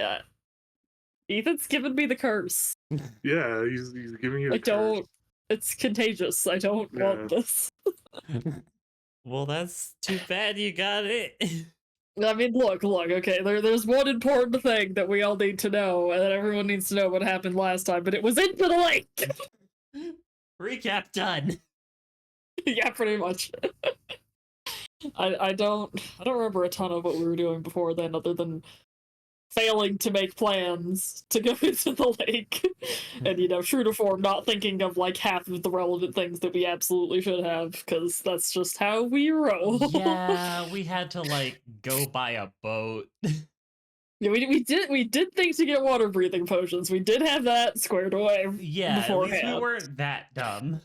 Yeah. Ethan's given me the curse. Yeah, he's giving you. I don't. It's contagious. I don't want this. Well, that's too bad you got it. I mean, look. Okay, there's one important thing that we all need to know, and that everyone needs to know what happened last time. But it was into the lake. Recap done. Yeah, pretty much. I don't remember a ton of what we were doing before then, other than failing to make plans to go into the lake, and true to form, not thinking of like half of the relevant things that we absolutely should have, because that's just how we roll. Yeah, we had to like go buy a boat. Yeah, we did think to get water breathing potions. We did have that squared away. Yeah, beforehand. at least we weren't that dumb.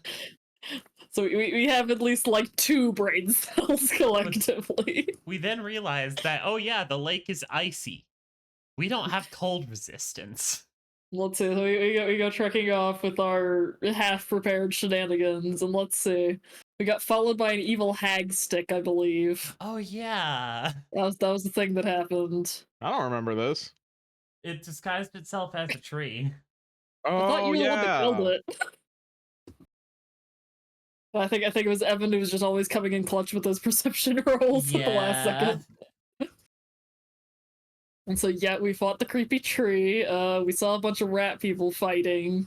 So we have at least like 2 brain cells collectively. We then realized that, oh yeah, the lake is icy. We don't have cold resistance. Let's see. So we go trekking off with our half-prepared shenanigans, and let's see. We got followed by an evil hag stick, I believe. Oh yeah. That was the thing that happened. I don't remember this. It disguised itself as a tree. Oh, I thought you were the one that killed yeah. it. I think it was Evan who was just always coming in clutch with those perception rolls at the last second. And so, yeah, we fought the creepy tree. We saw a bunch of rat people fighting.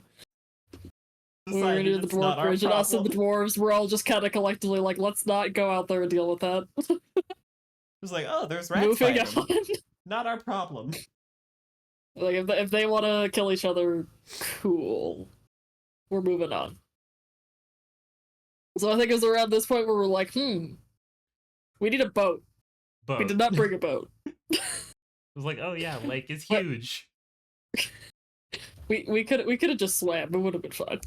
We were near the dwarf bridge, and us and the dwarves were all just kind of collectively like, let's not go out there and deal with that. It was like, oh, there's rats Moving fighting. on. Not our problem. Like, if they want to kill each other, cool. We're moving on. So I think it was around this point where we're like, we need a boat. We did not bring a boat. It was like, oh yeah, lake is huge. We could have just swam. It would have been fine.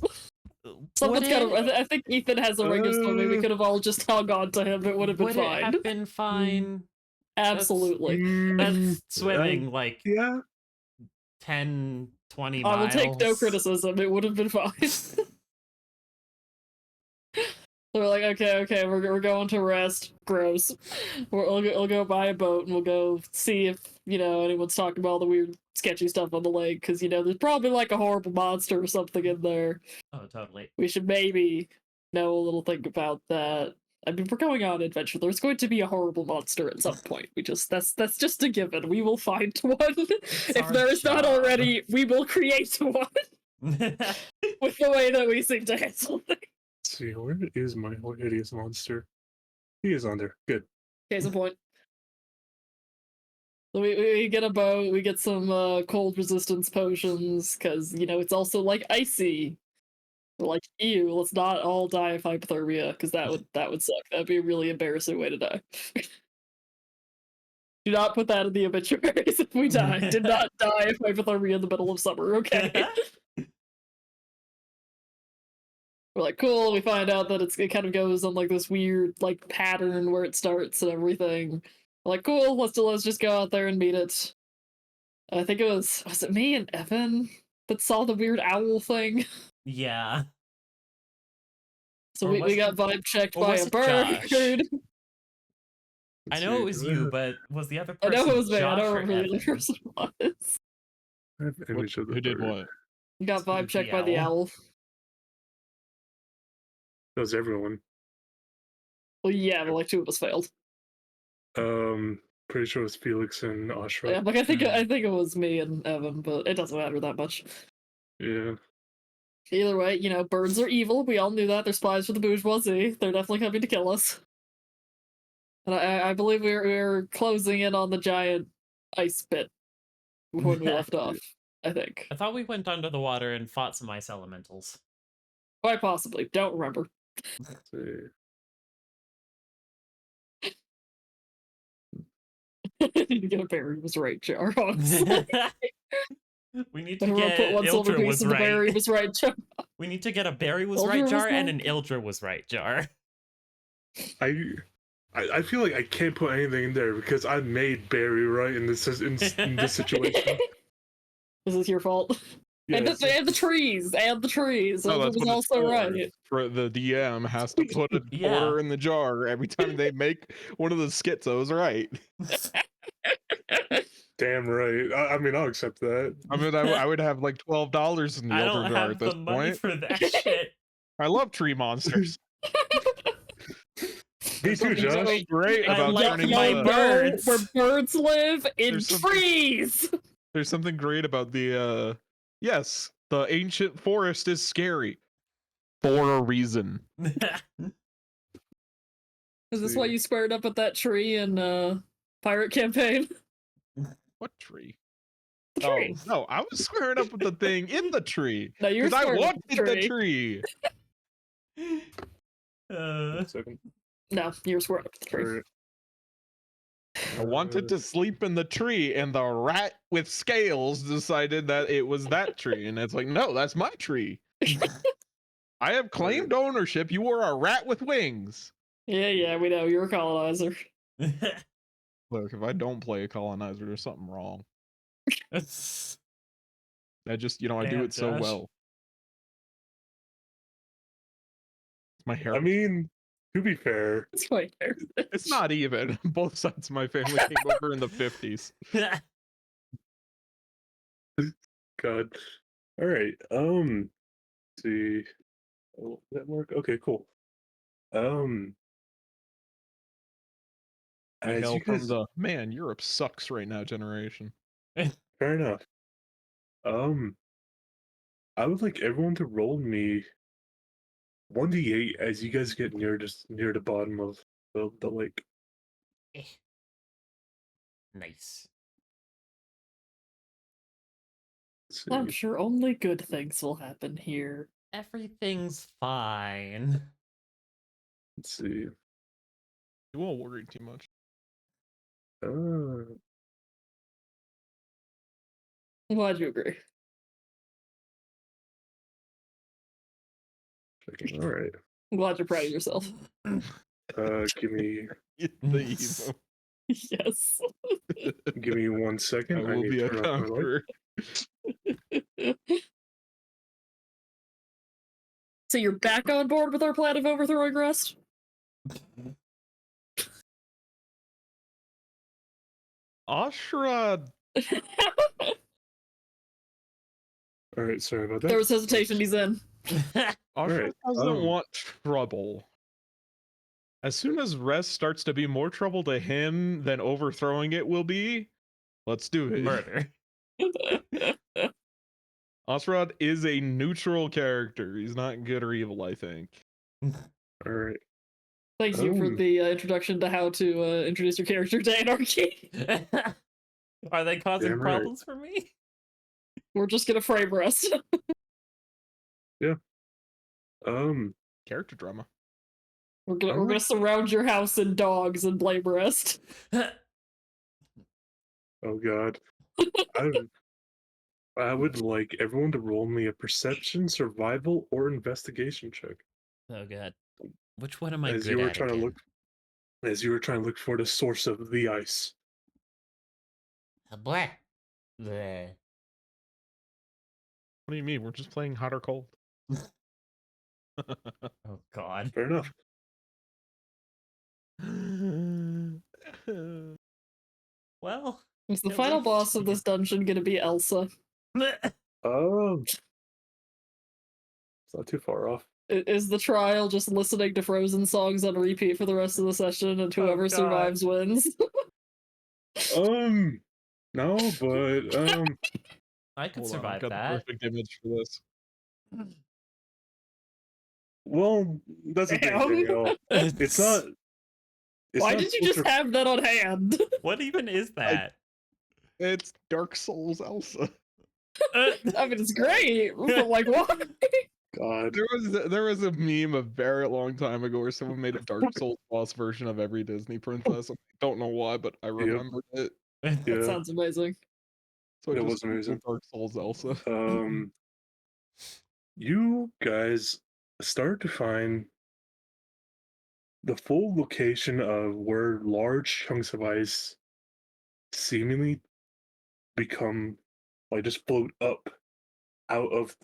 Someone's got. I think Ethan has a ring of swimming. We could have all just hung on to him. It would have been fine. Would it have been fine? Absolutely. That's swimming like 10, 20 miles. I will take no criticism. It would have been fine. So we're like, okay, we're going to rest. Gross. We'll go buy a boat and we'll go see if, anyone's talking about all the weird, sketchy stuff on the lake. Because, there's probably like a horrible monster or something in there. Oh, totally. We should maybe know a little thing about that. I mean, we're going on an adventure. There's going to be a horrible monster at some point. That's just a given. We will find one. If there is not already, we will create one. With the way that we seem to handle things. Let's see, where is my hideous monster? He is on there. Good. Case in point. So we get a boat, we get some cold resistance potions, because, it's also, like, icy. Like, ew, let's not all die of hypothermia, because that would suck. That'd be a really embarrassing way to die. Do not put that in the obituaries if we die. Did not die of hypothermia in the middle of summer, okay? We're like, cool, we find out that it kind of goes on like this weird like pattern where it starts and everything. We're like, cool, let's just go out there and meet it. I think it was it me and Evan that saw the weird owl thing? Yeah. So we got vibe checked by a bird. I know it was you, but was the other person? I know it was me. Josh I don't or remember who the Evan? person was. Who did what? You got vibe checked by the owl. That was everyone. Well, yeah, but like 2 of us failed. Pretty sure it was Felix and Ashra. Yeah, like I think it was me and Evan, but it doesn't matter that much. Yeah. Either way, birds are evil. We all knew that. They're spies for the bourgeoisie. They're definitely coming to kill us. And I believe we were closing in on the giant ice pit when we left off, I think. I thought we went under the water and fought some ice elementals. Quite possibly. Don't remember. Let's see. Need to get a berry was right jar. Honestly. We need to get put one silver Ildra piece was in the right. berry was right jar. We need to get a berry was Ildra right was jar and right. an Ildra was right jar. I feel like I can't put anything in there because I made Barry right in this situation. This is your fault. Yes. And the trees. And the trees. No, That was also right. For the DM has to put a quarter in the jar every time they make one of the schizos right. Damn right. I mean, I'll accept that. I mean, I would have like $12 in the I Elder don't Jar have at this the money point. for that shit. I love tree monsters. Me There's too, something so Josh. great I about like turning my the, birds. Where birds live in There's something- trees. There's something great about the yes, the ancient forest is scary for a reason. Is this why you squared up with that tree in Pirate Campaign? What tree? The tree. Oh no, I was squaring up with the thing in the tree No, you were because I squaring up with wanted the the tree. tree. One second. No, you were squaring up with the tree. Alright. I wanted to sleep in the tree, and the rat with scales decided that it was that tree, and it's like, no, that's my tree. I have claimed ownership. You are a rat with wings. Yeah, we know. You're a colonizer. Look, if I don't play a colonizer, there's something wrong. I just, I do Damn, it so Josh. well. My hair. I mean, to be fair, It's quite fair. It's not even. Both sides of my family came over in the 50s. God. All right. Let's see. Oh, does that work? Okay, cool. I As hail you from guys, the man, Europe sucks right now generation. fair enough. I would like everyone to roll me 1d8 as you guys get near the bottom of the lake. Nice. Let's I'm see. sure only good things will happen here. Everything's fine. Let's see. You won't worry too much. Uh, I'm glad you agree. checking. All right. I'm glad you're proud of yourself. Give me The Yes. give me 1 I second. I will need be to a turn off my light. conqueror. So you're back on board with our plan of overthrowing Rust? Ashra. All right. Sorry about that. There was hesitation, he's in. Ashra Alright, doesn't want trouble. As soon as Rest starts to be more trouble to him than overthrowing it will be, let's do it. Murder. Osrod is a neutral character. He's not good or evil, I think. All right. Thank you for the introduction to how to introduce your character to Anarchy. Are they causing Damn right. problems for me? We're just gonna frame Rust. Character drama. We're gonna surround your house in dogs and blame Rust. Oh God. I would like everyone to roll me a perception, survival, or investigation check Oh god. Which one am I as good you were at trying again? to look for the source of the ice. Blah. Bleh. What do you mean? We're just playing hot or cold. Oh god. Fair enough. Well. Is the it final looks- boss of this dungeon gonna be Elsa? Oh, it's not too far off. Is the trial just listening to Frozen songs on repeat for the rest of the session, and whoever God. survives wins? No, but I could Hold on, I've survive got that. the perfect image for this. well, that's the thing, Damn. Danielle. It's not. Why not did you supposed just to- have that on hand? What even is that? It's Dark Souls Elsa. I mean, it's great, but like, why? God. There was a meme a very long time ago where someone made a Dark Souls boss version of every Disney princess. I don't know why, but I remembered it. That Yeah, sounds amazing. So I It just was amazing. Googled Dark Souls Elsa. You guys start to find the full location of where large chunks of ice seemingly become like just float up out of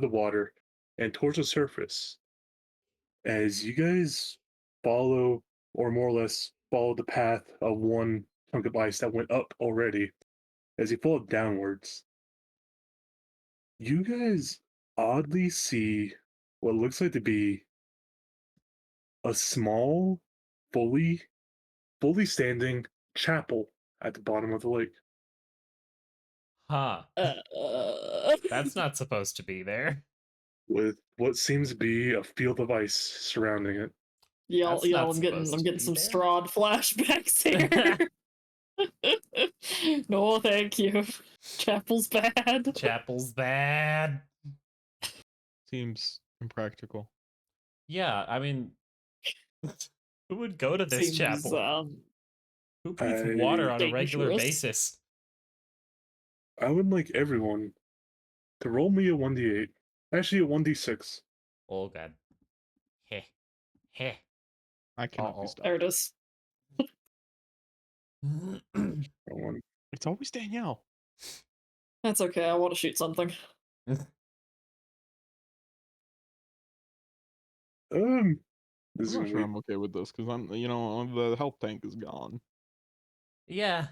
the water and towards the surface as you guys follow or more or less follow the path of one chunk of ice that went up already. As you pull it downwards, you guys oddly see what looks like to be a small, fully standing chapel at the bottom of the lake. Huh. Uh, That's not supposed to be there. With what seems to be a field of ice surrounding it. That's not I'm getting supposed to be some there. Strahd flashbacks here. No, thank you. Chapel's bad. Chapel's bad. Seems impractical. Yeah, I mean, who would go to this Seems chapel? Who breathes water on a regular dangerous. basis? I would like everyone to roll me a 1d8. Actually, a 1d6. Oh god. Heh. Heh. I cannot be Uh-oh. stopped. There it is. One. It's always Danielle. That's okay. I want to shoot something. This I'm is not gonna sure be I'm okay with this because the health tank is gone. Yeah.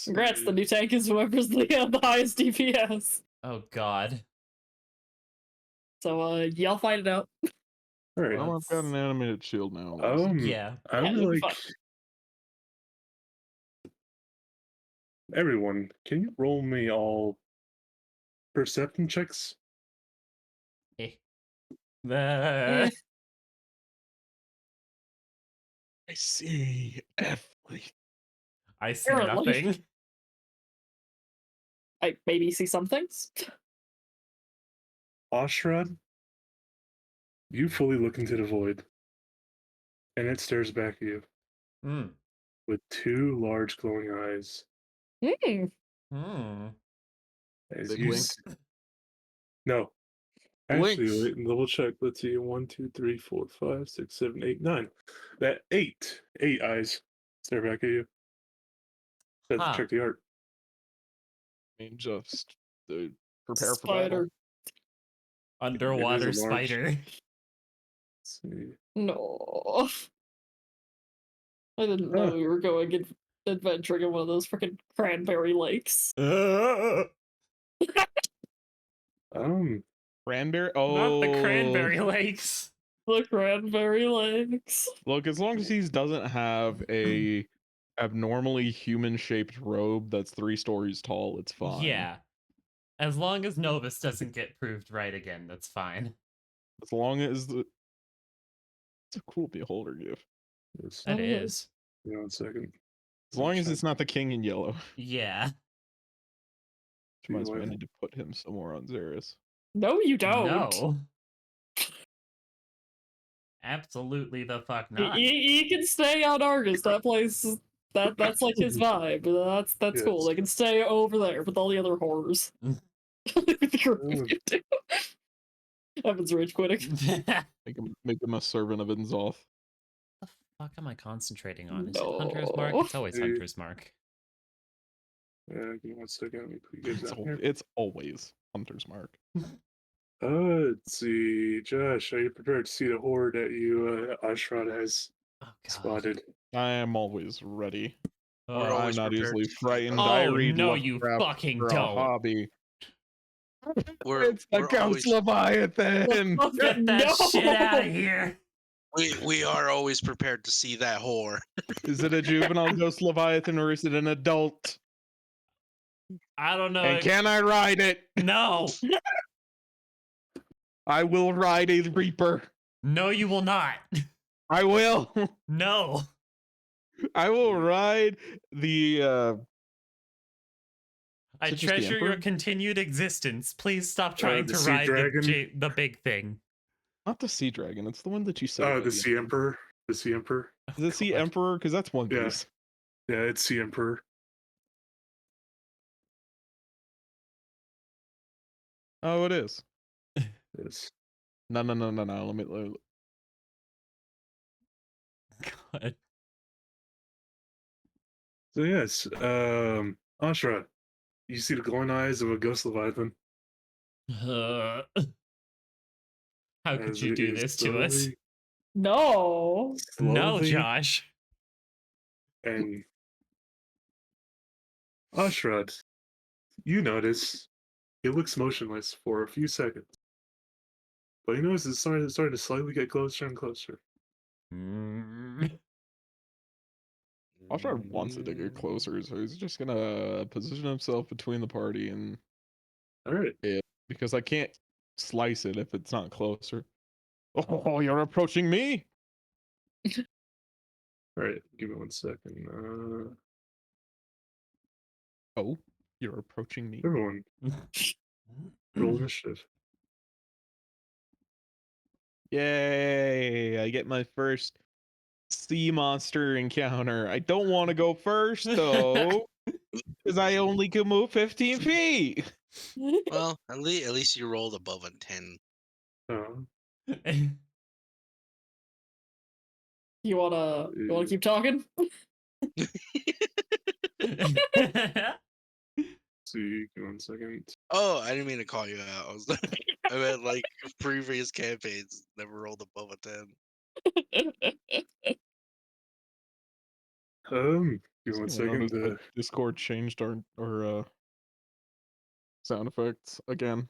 Congrats, the new tank is whoever's the highest DPS. Oh god. So, y'all fight it out. all right. Well, I've got an animated shield now. Yeah. I Yeah, would you'll be like everyone. Can you roll me all perception checks? Heh. Eh, I see everything. I see Apparently. nothing. I maybe see some things. Oshrod, you fully look into the void, and it stares back at you Hmm. with two large glowing eyes. Hmm. Hmm. As Big you wink. no, actually, Blinks. wait and double check. Let's see. 1, 2, 3, 4, 5, 6, 7, 8, 9. That eight eyes stare back at you. Let's Huh. check the art. I mean, just prepare for Spider. battle. Underwater It is a large- spider. Let's see. No. I didn't know we were going adventuring in one of those freaking cranberry lakes. Cranberry. Oh, Not the cranberry lakes. The cranberry lakes. Look, as long as he doesn't have a abnormally human-shaped robe that's 3 stories tall, it's fine. Yeah. As long as Novus doesn't get proved right again, that's fine. As long as the. It's a cool beholder gift. Yes. That Oh, is. Hang on a second. As long as it's not the king in yellow. Yeah. Which reminds me, I need to put him somewhere on Xeris. No, you don't. No. Absolutely the fuck not. He can stay on Argus. That place, that's like his vibe. That's cool. Yes. They can stay over there with all the other horrors. The group of you two. Evan's rage quitting. Make him a servant of Inzoth. The fuck am I concentrating on? Is it Hunter's Mark? No. It's always Hunter's Mark. Give me 1 second. Let me put you guys It's, down here. it's always Hunter's Mark. Let's see. Josh, are you prepared to see the horror that you, Ashrad, has Oh god. spotted? I am always ready. Oh, I'm always not prepared easily to see it. frightened. Oh, I read no, you Lovecraft fucking for a don't. hobby. We're Ghost always Leviathan. Get that No! shit out of here. we are always prepared to see that whore. Is it a juvenile Ghost Leviathan or is it an adult? I don't know. And can I ride it? No. I will ride a Reaper. No, you will not. I will. No. I will ride the I Is it just the treasure your Emperor? continued existence. Please stop trying the to sea ride dragon? the big thing. not the Sea Dragon. It's the one that you said. Oh, the Sea Emperor. The Sea Emperor. Is it Sea God. Emperor? Because that's One Yeah. Piece. Yeah, it's Sea Emperor. Oh, it is. Yes. No. Let me. God. So yes, Ashra, you see the glowing eyes of a ghost leviathan. How could as you it do is this to us? slowly- No. No, slowly Josh. And Ashrad, you notice it looks motionless for a few seconds. But you notice it's starting to slightly get closer and closer. Mm. Oshar wants it to get closer, so he's just gonna position himself between the party and Alright. it, because I can't slice it if it's not closer. Oh, you're approaching me? Alright, give me 1 second. Oh, you're approaching me? Everyone, roll initiative. Yay! I get my first sea monster encounter. I don't want to go first though, because I only can move 15 feet. Well, at least you rolled above a 10. You wanna keep talking? See, give me 1 second. Oh, I didn't mean to call you out. I meant like previous campaigns never rolled above a 10. Give me 1 Just gonna second. notice that Discord changed our sound effects again.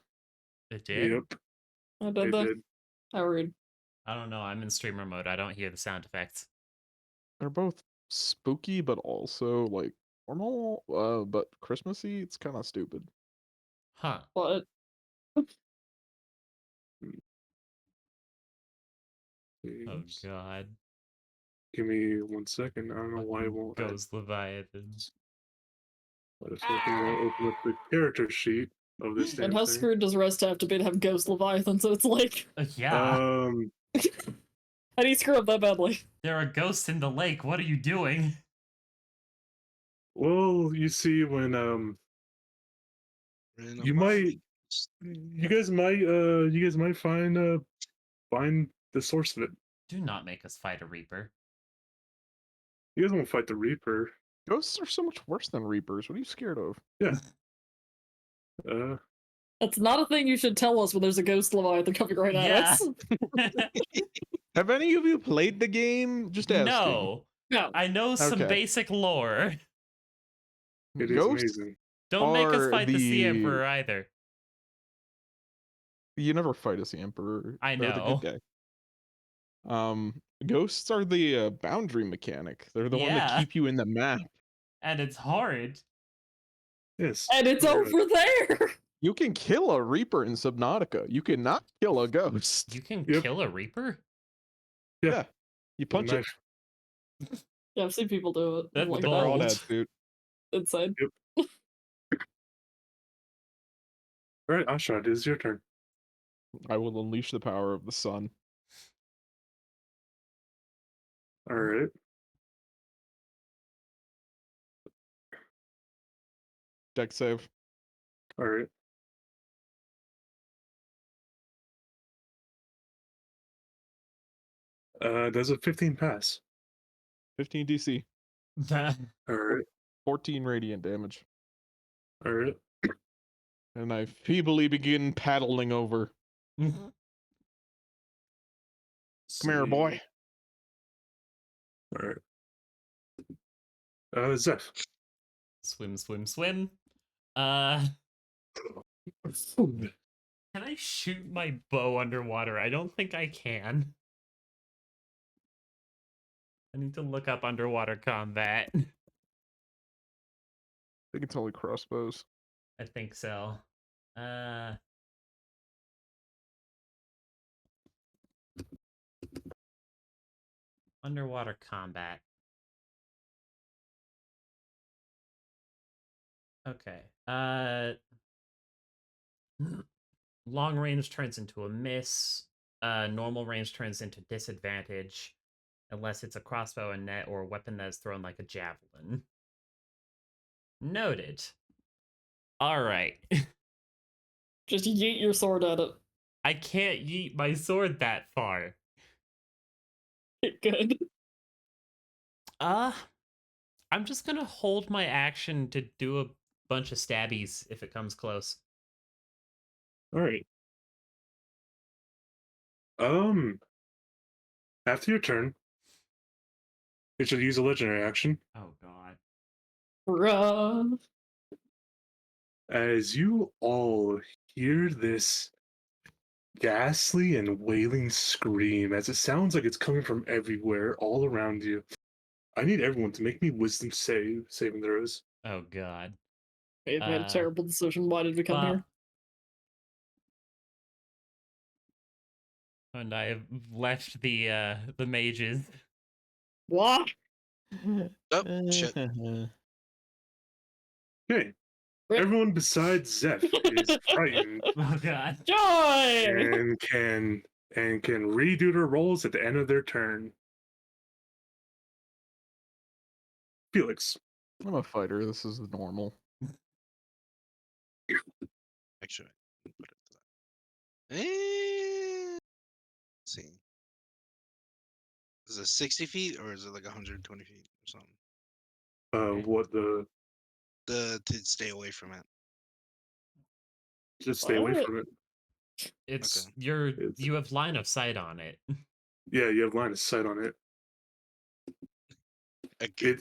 It did? Yep, I it did that. did. How rude. I don't know. I'm in streamer mode. I don't hear the sound effects. They're both spooky, but also like normal. But Christmassy. It's kind of stupid. Huh. But Oh god. Give me 1 second. I don't know why it Fucking won't. Ghost Leviathan. Why the fuck it won't open up the character sheet of this damn and how thing? screwed does Rest have to be to have Ghost Leviathan? So it's like, Yeah. how do you screw up that badly? There are ghosts in the lake. What are you doing? Well, you see, when you might, you guys might find the source of it. Do not make us fight a Reaper. You guys won't fight the Reaper. Ghosts are so much worse than Reapers. What are you scared of? Yeah. That's not a thing you should tell us when there's a Ghost Leviathan coming right at Yeah. us. Have any of you played the game? Just asking. No. No. I know some Okay. basic lore. It is Ghosts amazing. Don't make us are fight the Sea the- Emperor either. You never fight as the Emperor. I They're the know. good guy. Ghosts are the boundary mechanic. They're the one that Yeah. keep you in the map. And it's hard. Yes. And it's Yeah. over there. You can kill a Reaper in Subnautica. You cannot kill a ghost. You can Yep. kill a Reaper? Yeah. You punch it. Knife. Yeah, I've seen people do it. That's I'm like, bold. They're all that's dead, dude. insane. All right, Ashrad, it is your turn. I will unleash the power of the sun. All right. Deck save. All right. Does a 15 pass? 15 DC. All right. 14 radiant damage. All right. And I feebly begin paddling over. Come here, boy. All right. Zeph. Swim, swim, swim. Can I shoot my bow underwater? I don't think I can. I need to look up underwater combat. I think it's only crossbows. I think so. Underwater combat. Okay. Long range turns into a miss. Normal range turns into disadvantage. Unless it's a crossbow and net or a weapon that is thrown like a javelin. Noted. Alright. Just yeet your sword at it. I can't yeet my sword that far. Good. I'm just gonna hold my action to do a bunch of stabbies if it comes close. All right. After your turn, It should use a legendary action. Oh god. Bruh. As you all hear this ghastly and wailing scream, as it sounds like it's coming from everywhere, all around you. I need everyone to make me wisdom saving throws. Oh god. We made a Uh, terrible decision. Why did we come Bop. here? And I have left the mages. What? Oh, shit. Okay, Rip. everyone besides Zeph is frightened Oh god. Joy! and can redo their rolls at the end of their turn. Felix, I'm a fighter. This is normal. Actually, I can put it to that. Let's see. Is it 60 feet or is it like 120 feet or something? what the To stay away from it. just stay away What? from it. It's Okay. you have line of sight on it. Yeah, you have line of sight on it. Okay.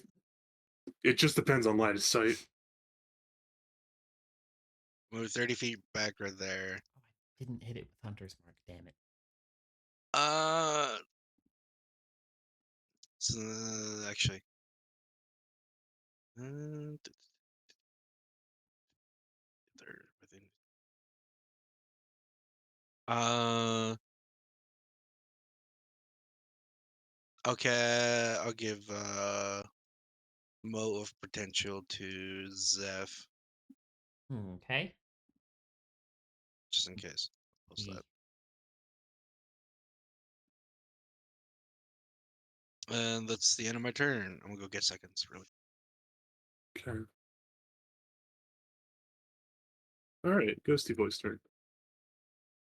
It just depends on line of sight. Move 30 feet back right there. Oh, I didn't hit it with Hunter's Mark, damn it. So, actually. Third, I think. Okay, I'll give Mote of Potential to Zeph, Okay. just in case. Post Ye- that. And that's the end of my turn. I'm gonna go get seconds, really. Okay. All right, Ghosty Boy's turn.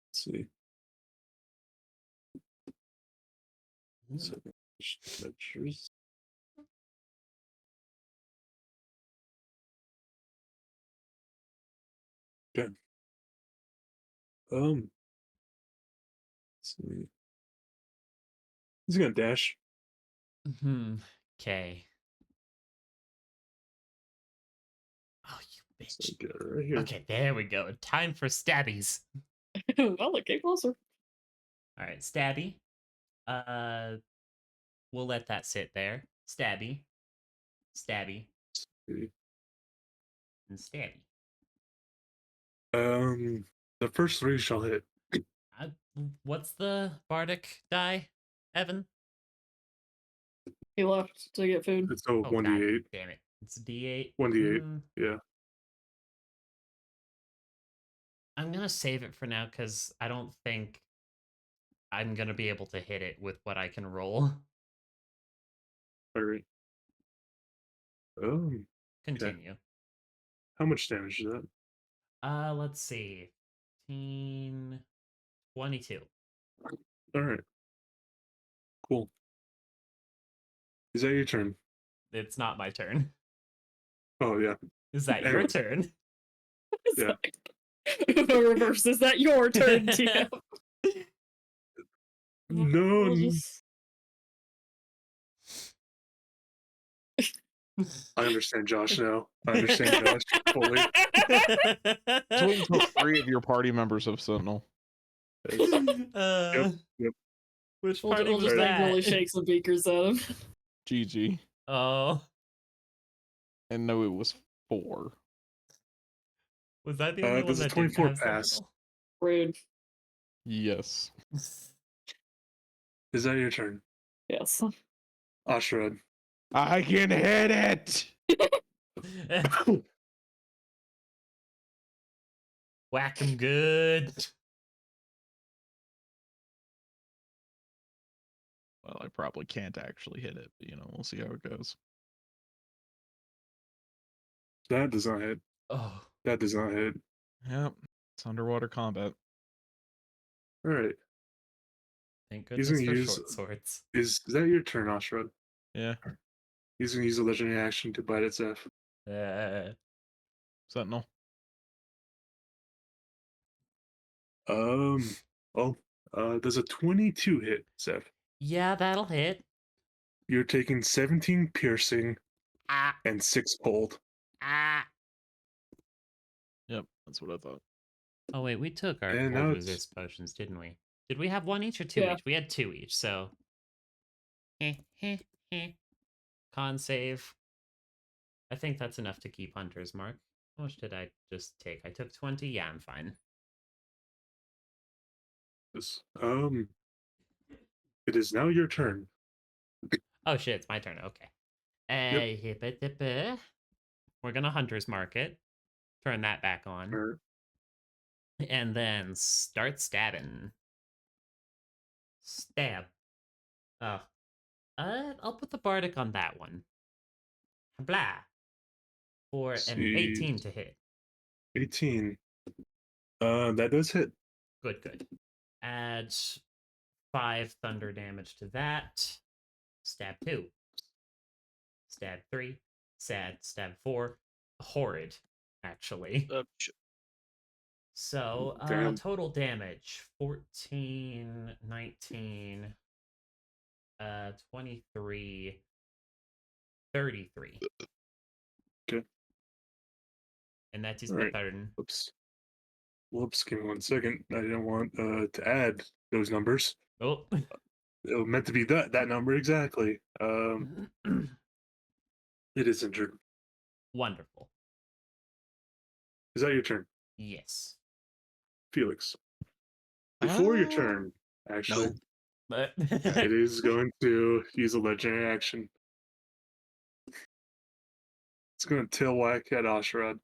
Let's see. So, measures. Okay. Let's see. He's gonna dash. Okay. Oh, you So bitch. get it right here. Okay, there we go. Time for stabbies. Well, it came closer. All right, stabby. Uh, we'll let that sit there. Stabby, stabby, See. and stabby. The first three shall hit. Uh, what's the bardic die, Evan? He left to get food. It's a Oh, god 1d8. damn it. It's a D8. 1d8. Yeah. I'm gonna save it for now because I don't think I'm gonna be able to hit it with what I can roll. All right. Okay. Continue. How much damage is that? Let's see. 15, 22. All right. Cool. Is that your turn? It's not my turn. Oh yeah. Is that your Anyway. turn? Yeah. Reverse. Is that your turn, TM? No. We'll just- I understand Josh now. I understand Josh fully. Just wait until 3 of your party members have Sentinel. uh, Yep. Which We'll, party we'll was just that? angrily shake some beakers at him. GG. Oh, And no, it was 4. was I the only one Does a that didn't 24 have pass? Sentinel? Rude. Yes. Is that your turn? Yes. Ashrad. I can hit it! Whack him good. Well, I probably can't actually hit it, but we'll see how it goes. That does not hit. Oh, That does not hit. Yep. It's underwater combat. All right. thank He's goodness gonna for use- short swords. Is that your turn, Ashrad? Yeah. He's gonna use a legendary action to bite its F. Sentinel. Well, does a 22 hit, Zeph? Yeah, that'll hit. You're taking 17 piercing Ah, and 6 cold. ah. Yep, that's what I thought. Oh wait, we took our And cold now it's- resist potions, didn't we? Did we have one each or two Yeah. each? We had two each, so. Con save. I think that's enough to keep Hunter's Mark. How much did I just take? I took 20. Yeah, I'm fine. Yes. It is now your turn. Oh shit, it's my turn. Okay. We're gonna Hunter's Mark it. Turn that back on. Or- And then start stabbing. Stab. Oh. I'll put the Bardic on that one. Blah. For an 18 to hit. 18. That does hit. Good, good. Add 5 thunder damage to that. Stab 2. Stab 3. Stab 4. Horrid, actually. Shit. So, Damn. total damage 14, 19, 23, 33. Okay. And that is All my right. turn. Whoops. Whoops. Give me 1 second. I didn't want to add those numbers. Oh. It was meant to be that number exactly. It is injured. Wonderful. Is that your turn, Yes. Felix? Before your Ah. turn, actually, No. But it is going to use a legendary action. It's going to tail whack at Ashrad.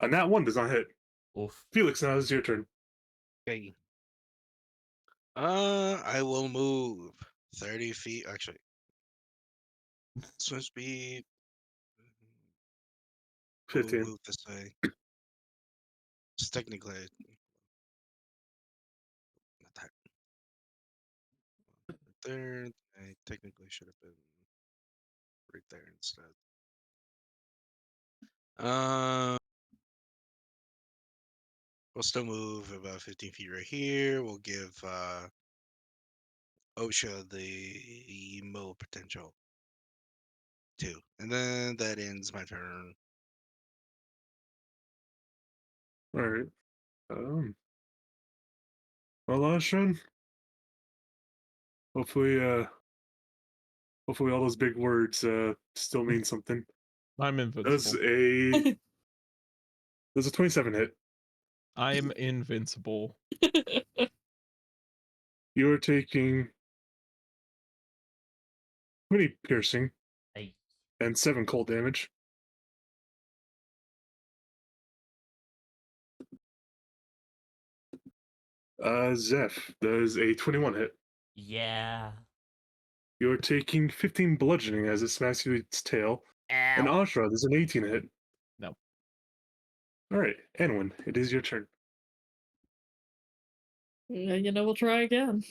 And that one does not hit. Oof. Felix, now is your turn. Okay. I will move 30 feet. Actually, swim speed. We'll 15. move this way. It's technically not that. There, I technically should have been right there instead. We'll still move about 15 feet right here. We'll give OSHA the mo potential too, and then that ends my turn. All right. Well, Ashrad, hopefully, hopefully all those big words still mean something. I'm Does invincible. a 27 hit? I am invincible. You are taking 20 piercing Hey. and 7 cold damage. Zeph does a 21 hit. Yeah. You are taking 15 bludgeoning as it smacks you with its tail. And Ow. Ashra, there's an 18 hit. No. All right, Anwin, it is your turn. Yeah, we'll try again.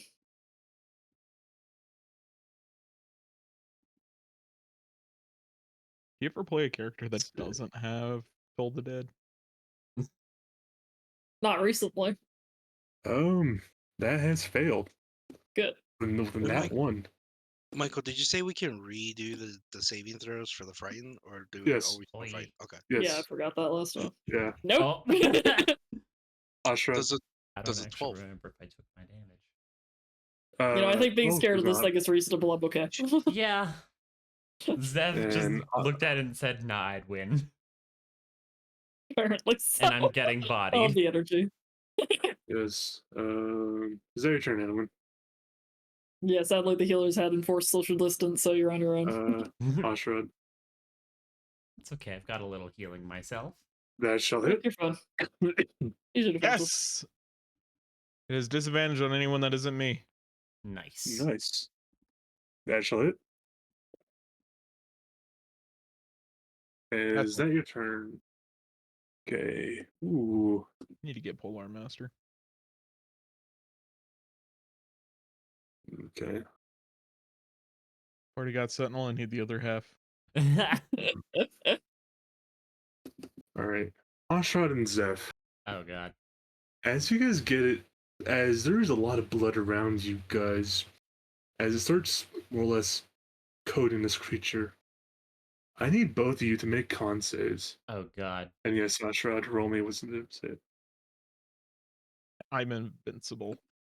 You ever play a character that doesn't have Toll the Dead? Not recently. That has failed. Good. With that Mike- one. Michael, did you say we can redo the saving throws for the frighten, or do Yes. are we still frightened? Okay. Yes. Yeah, I forgot that last time. Yeah. Nope. Oh. Ashra. Does it? I Does don't a actually 12? remember if I took my damage. I think being 12 scared of does this not. thing is reasonable. I'm okay. Yeah. Zev just And, looked at it and said, nah, I'd win. Apparently so. And I'm getting Oh, bodied. the energy. Yes. Is that your turn, Anwin? Yeah, sadly the healers had enforced social distance, so you're on your own. Ashra. It's okay, I've got a little healing myself. That shall hit. You're fine. You should have Yes! It has disadvantage on anyone that isn't me. Nice. Nice. That shall hit. Is That's- that your turn? Okay. Ooh. Need to get Polar Master. Okay. Already got Sentinel, I need the other half. All right. Ashrad and Zeph. Oh god. As you guys get it, as there's a lot of blood around you guys, As it starts more or less coating this creature, I need both of you to make con saves. Oh god. And yes, Shroud, roll me wisdom to save. I'm invincible.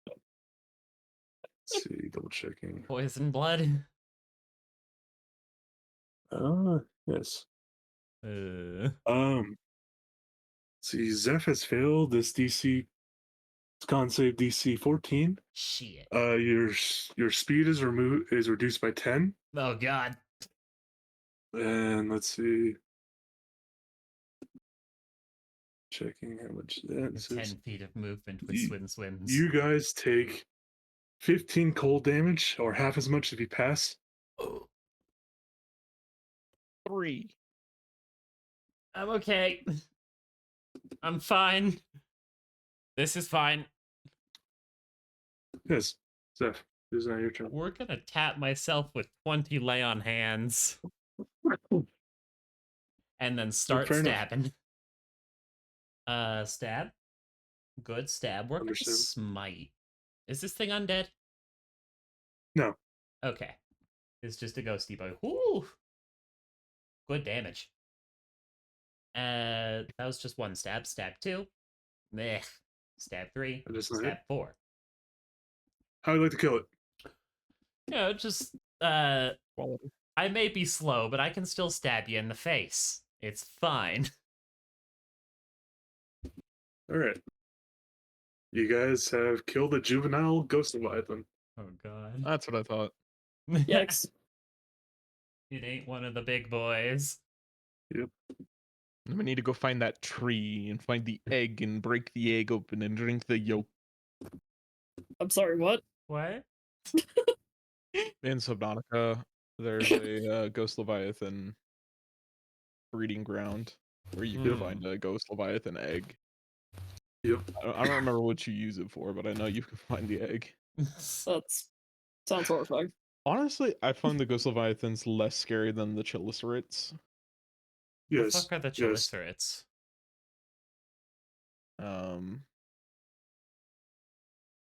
Let's see, double checking. Poison blood. Yes. Uh, See, Zeph has failed this DC con save DC 14. shit. Your speed is reduced by 10. Oh god. And let's see. Checking how much that The is. 10 feet of movement with You- swims. You guys take 15 cold damage, or half as much if you pass. 3. I'm okay. I'm fine. This is fine. Yes, Zeph, this is now your turn. We're gonna tap myself with 20 lay on hands. And then start fair enough. stabbing. Stab. Good stab. We're gonna Understand. smite. Is this thing undead? No. Okay. It's just a ghosty boy. Whoo! Good damage. That was just one stab. Stab 2. Meh. Stab 3. That does not Stab hit. 4. How would you like to kill it? Just Quality. I may be slow, but I can still stab you in the face. It's fine. All right. You guys have killed a juvenile ghost leviathan. Oh god. That's what I thought. Yikes. It ain't one of the big boys. We need to go find that tree and find the egg and break the egg open and drink the yolk. I'm sorry, what? What? In Subnautica, there's a ghost leviathan breeding ground where you can find a ghost leviathan egg. Yep. I don't remember what you use it for, but I know you can find the egg. That's sounds horrifying. Honestly, I find the ghost leviathans less scary than the chelicerates. The Yes. fuck are the Yes. chelicerates?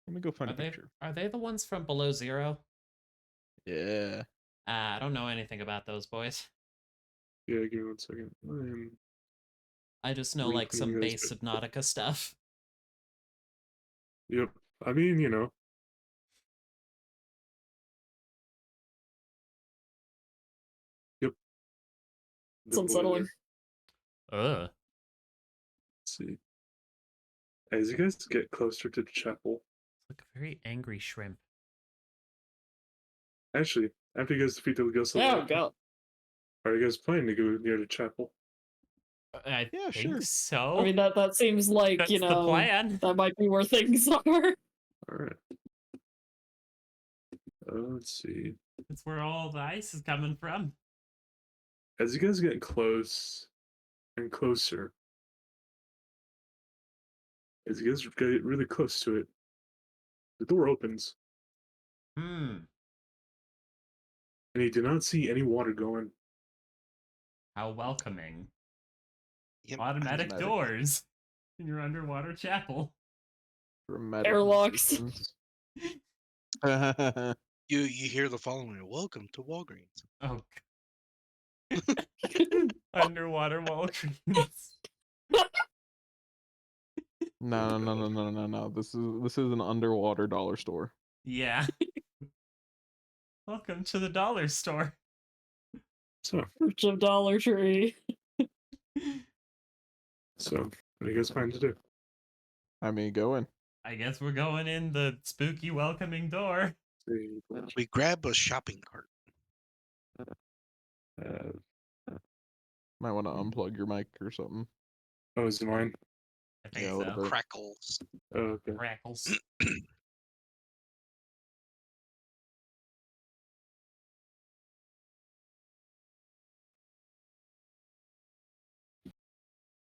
Let me go find Are a they picture. are they the ones from Below Zero? Yeah. I don't know anything about those boys. Yeah, give me 1 second. I just know like Linking some you guys base to- Subnautica stuff. Yep. I mean, you know. Yep. It's The boy unsettling. there. Ugh. Let's see. As you guys get closer to the chapel, Like a very angry shrimp. actually, after you guys defeat the ghost Oh leviathan, god. are you guys planning to go near the chapel? I Yeah, think sure. so. I mean that seems like, That's you the know, plan. that might be where things are. All right. Let's see. That's where all the ice is coming from. As you guys get close and closer, as you guys get really close to it, the door opens, Hmm. and you do not see any water going. How welcoming. Yep. Automatic Dramatic. doors in your underwater chapel. Dramatic Airlocks. musicians. You hear the following: "Welcome to Walgreens." Oh. Underwater Walgreens. No. This is an underwater dollar store. Yeah. Welcome to the dollar store. So, Church of Dollar Tree. what do you guys plan to do? I mean, go in. I guess we're going in the spooky welcoming door. We grab a shopping cart. Might want to unplug your mic or something. Oh, is it mine? I think Yeah, a so. little bit. Crackles. Oh, okay. Crackles.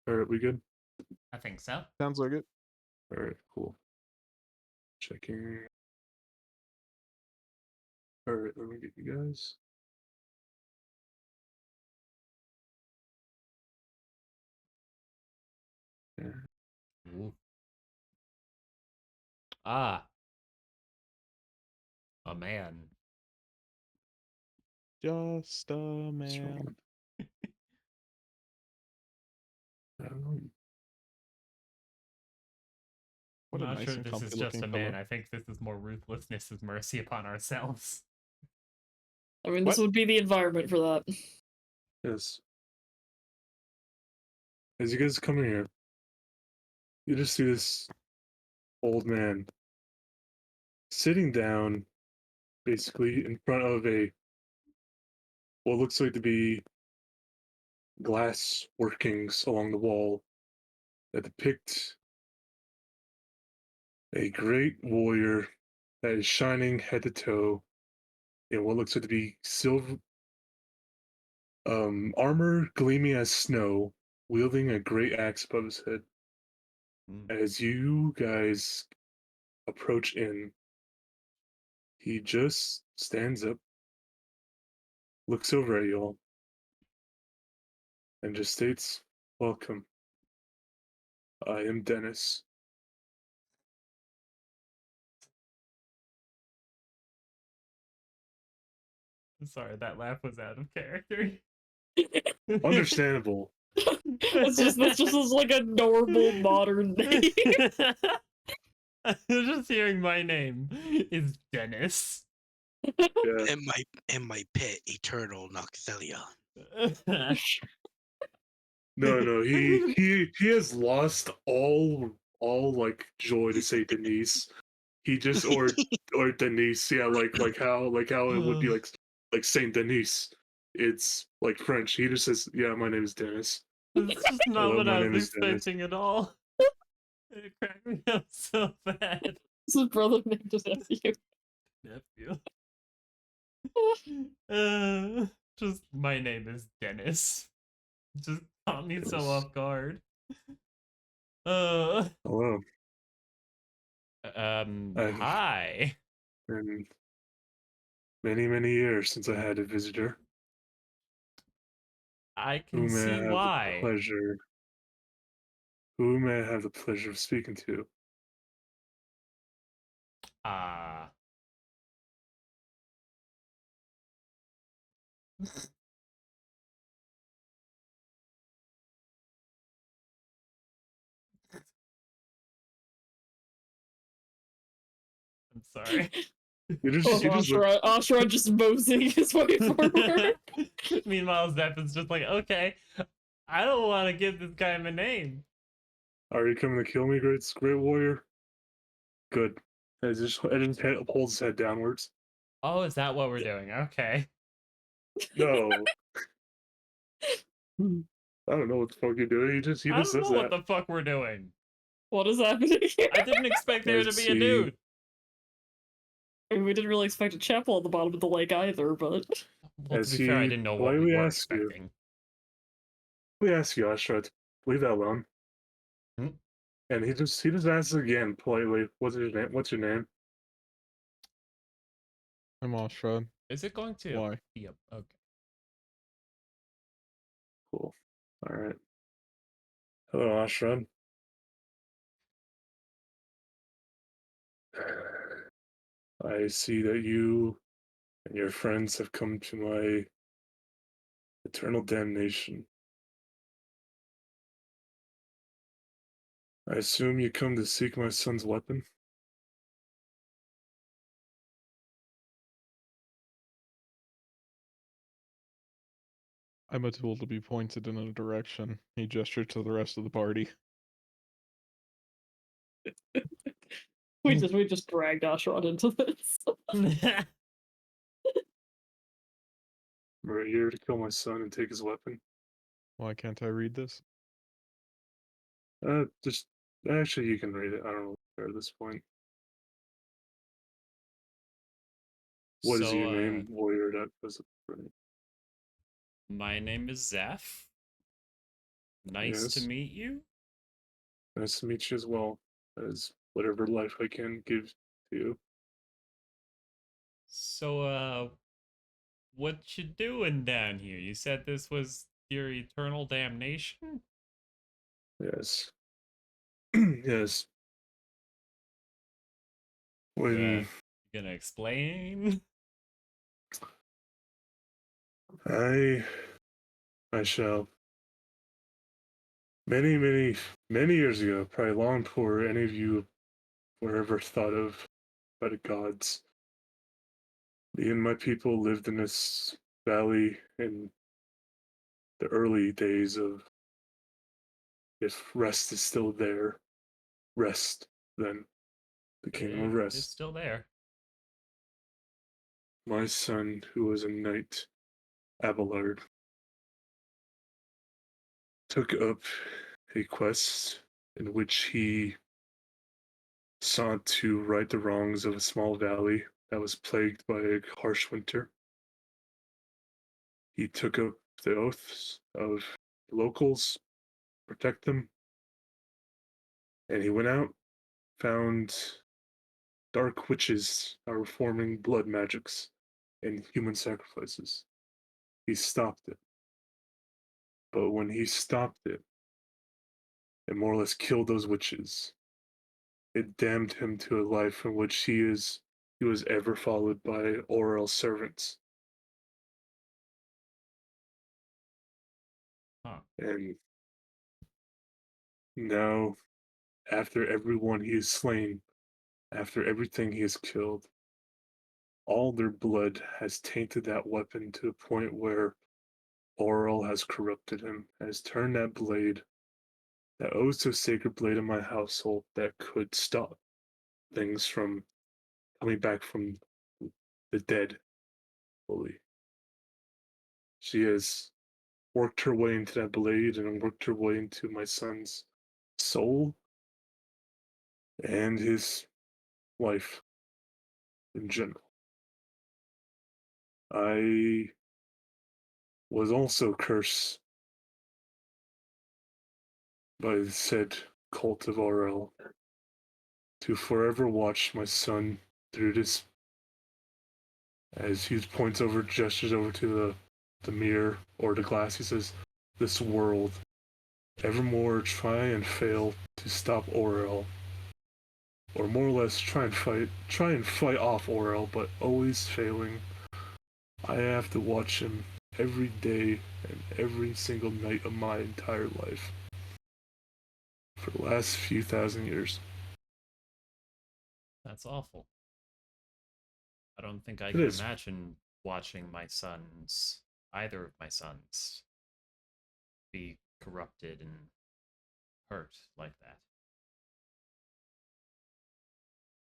All right, we good? I think so. Sounds like it. All right, cool. Checking. All right, let me get you guys. Yeah. Ooh. Ah. A man. Just a What's man. wrong? I don't know. What I'm a not nice sure and this is comfy just looking a pillow. man. I think this is more ruthlessness as mercy upon ourselves. I mean, this What? would be the environment for that. Yes. As you guys come in here, you just see this old man sitting down, basically in front of a what looks like to be glass workings along the wall that depict a great warrior that is shining head to toe in what looks like to be silver armor gleaming as snow, wielding a great axe above his head. Mm. As you guys approach in, he just stands up, looks over at y'all, and just states, "Welcome. I am Dennis." I'm sorry, that laugh was out of character. Understandable. That's just like a normal modern name. Just hearing my name is Dennis. Yeah. And my pet, Eternal Nocthelion. No. He has lost all like joy to say Denise. He just or Denise, yeah, like how it would be like Saint Denis. It's like French. He just says, "Yeah, my name is Dennis." It's just not Hello, what my I name was is Dennis. expecting at all. It cracked me up so bad. His brother named his nephew. Nephew. Just my name is Dennis. Just caught me so Yes. off guard. Uh, Hello. I've hi. been many years since I had a visitor. I Who can may see I have the why. pleasure? Who may I have the pleasure of speaking to? Ah. I'm sorry. You Oh, just look. Ashra just moseying his way forward. Meanwhile, Zeph is just like, okay, I don't want to give this guy my name. Are you coming to kill me, great warrior? Good. And his head holds his head downwards. Oh, is that what we're doing? Okay. No. I don't know what the fuck you're doing. He I just don't says know what that. the fuck we're doing. What is happening here? I didn't expect there to Let's be a see. dude. I mean, we didn't really expect a chapel at the bottom of the lake either, but Well, to As be fair, I he didn't know what we politely were asks you, expecting. Ashra, to leave that alone. Hmm? And he just asks again politely, "What's your name? What's your name?" I'm all shrugged. Is it going to Why? be a okay? Cool. All right. Hello, Ashra. I see that you and your friends have come to my eternal damnation. I assume you come to seek my son's weapon? I'm a tool to be pointed in a direction. He gestured to the rest of the party. we just dragged Ashra into this. We're here to kill my son and take his weapon. Why can't I read this? Just actually, you can read it. I don't know at this point. What is So, your name, warrior? That was right. my name is Zeph. Nice to Yes. meet you. Nice to meet you as well. As whatever life I can give to you. So, what you doing down here? You said this was your eternal damnation? Yes. yes. You When Gonna explain? I shall. Many, many, many years ago, probably long before any of you were ever thought of by the gods, me and my people lived in this valley in the early days of, if rest is still there, rest, then the kingdom of It's rest. still there. My son, who was a knight, Abelard, took up a quest in which he sought to right the wrongs of a small valley that was plagued by a harsh winter. He took up the oaths of the locals, protect them, and he went out, found dark witches that were forming blood magics and human sacrifices. He stopped it. But when he stopped it, it more or less killed those witches. It damned him to a life in which he was ever followed by Orel's servants. Huh. And now, after everyone he has slain, after everything he has killed, all their blood has tainted that weapon to a point where Orel has corrupted him, has turned that blade, that oh so sacred blade in my household that could stop things from coming back from the dead fully. She has worked her way into that blade and worked her way into my son's soul and his life in general. I was also cursed by the said cult of RL to forever watch my son through this, as he points over, gestures over to the mirror or the glass. He says, "This world evermore try and fail to stop Orel, or more or less try and fight off Orel, but always failing. I have to watch him every day and every single night of my entire life for the last few thousand years." That's awful. I don't think I It can is. imagine watching either of my sons, be corrupted and hurt like that.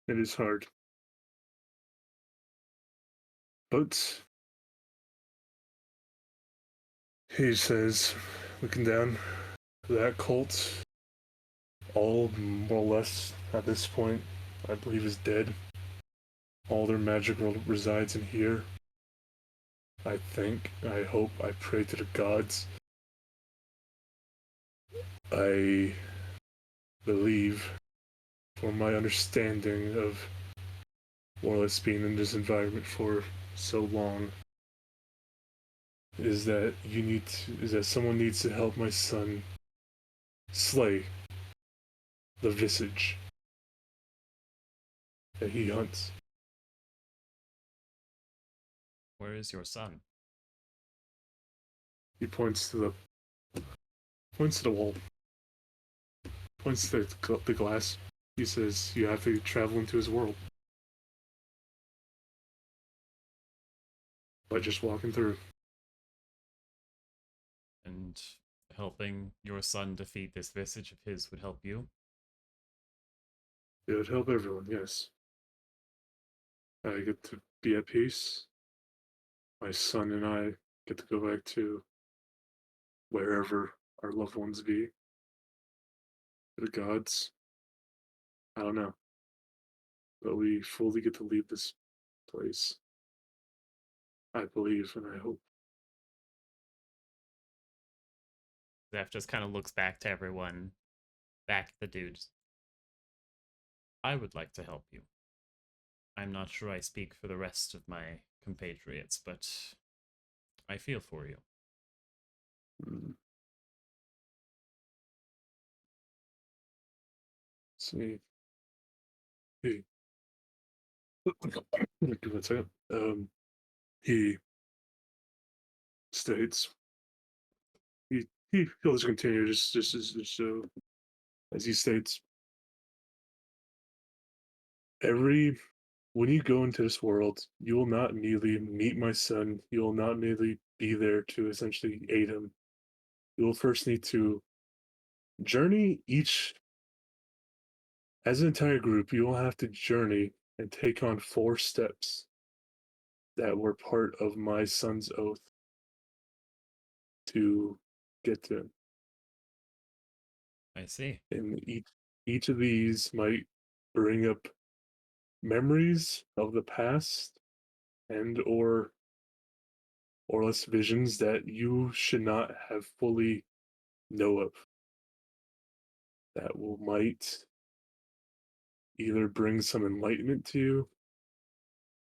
It is hard. But he says, looking down, that cult, all more or less at this point, I believe is dead. All their magic resides in here. I think, I hope, I pray to the gods. I believe, from my understanding of more or less being in this environment for so long, is that someone needs to help my son slay the visage that he hunts. Where is your son? He points to the wall, points to the glass. He says, "You have to travel into his world by just walking through." And helping your son defeat this visage of his would help you? It would help everyone, yes. I get to be at peace. My son and I get to go back to wherever our loved ones be. The gods, I don't know. But we fully get to leave this place. I believe and I hope. Zeph just kind of looks back to everyone, back at the dudes. I would like to help you. I'm not sure I speak for the rest of my compatriots, but I feel for you. Mm. See. Hey, Give it a second. He states he'll just continue as he states when you go into this world, you will not immediately meet my son. You will not immediately be there to essentially aid him. You will first need to journey each as an entire group. You will have to journey and take on 4 steps that were part of my son's oath to get to him. I see. And each of these might bring up memories of the past and or less visions that you should not have fully know of, that might either bring some enlightenment to you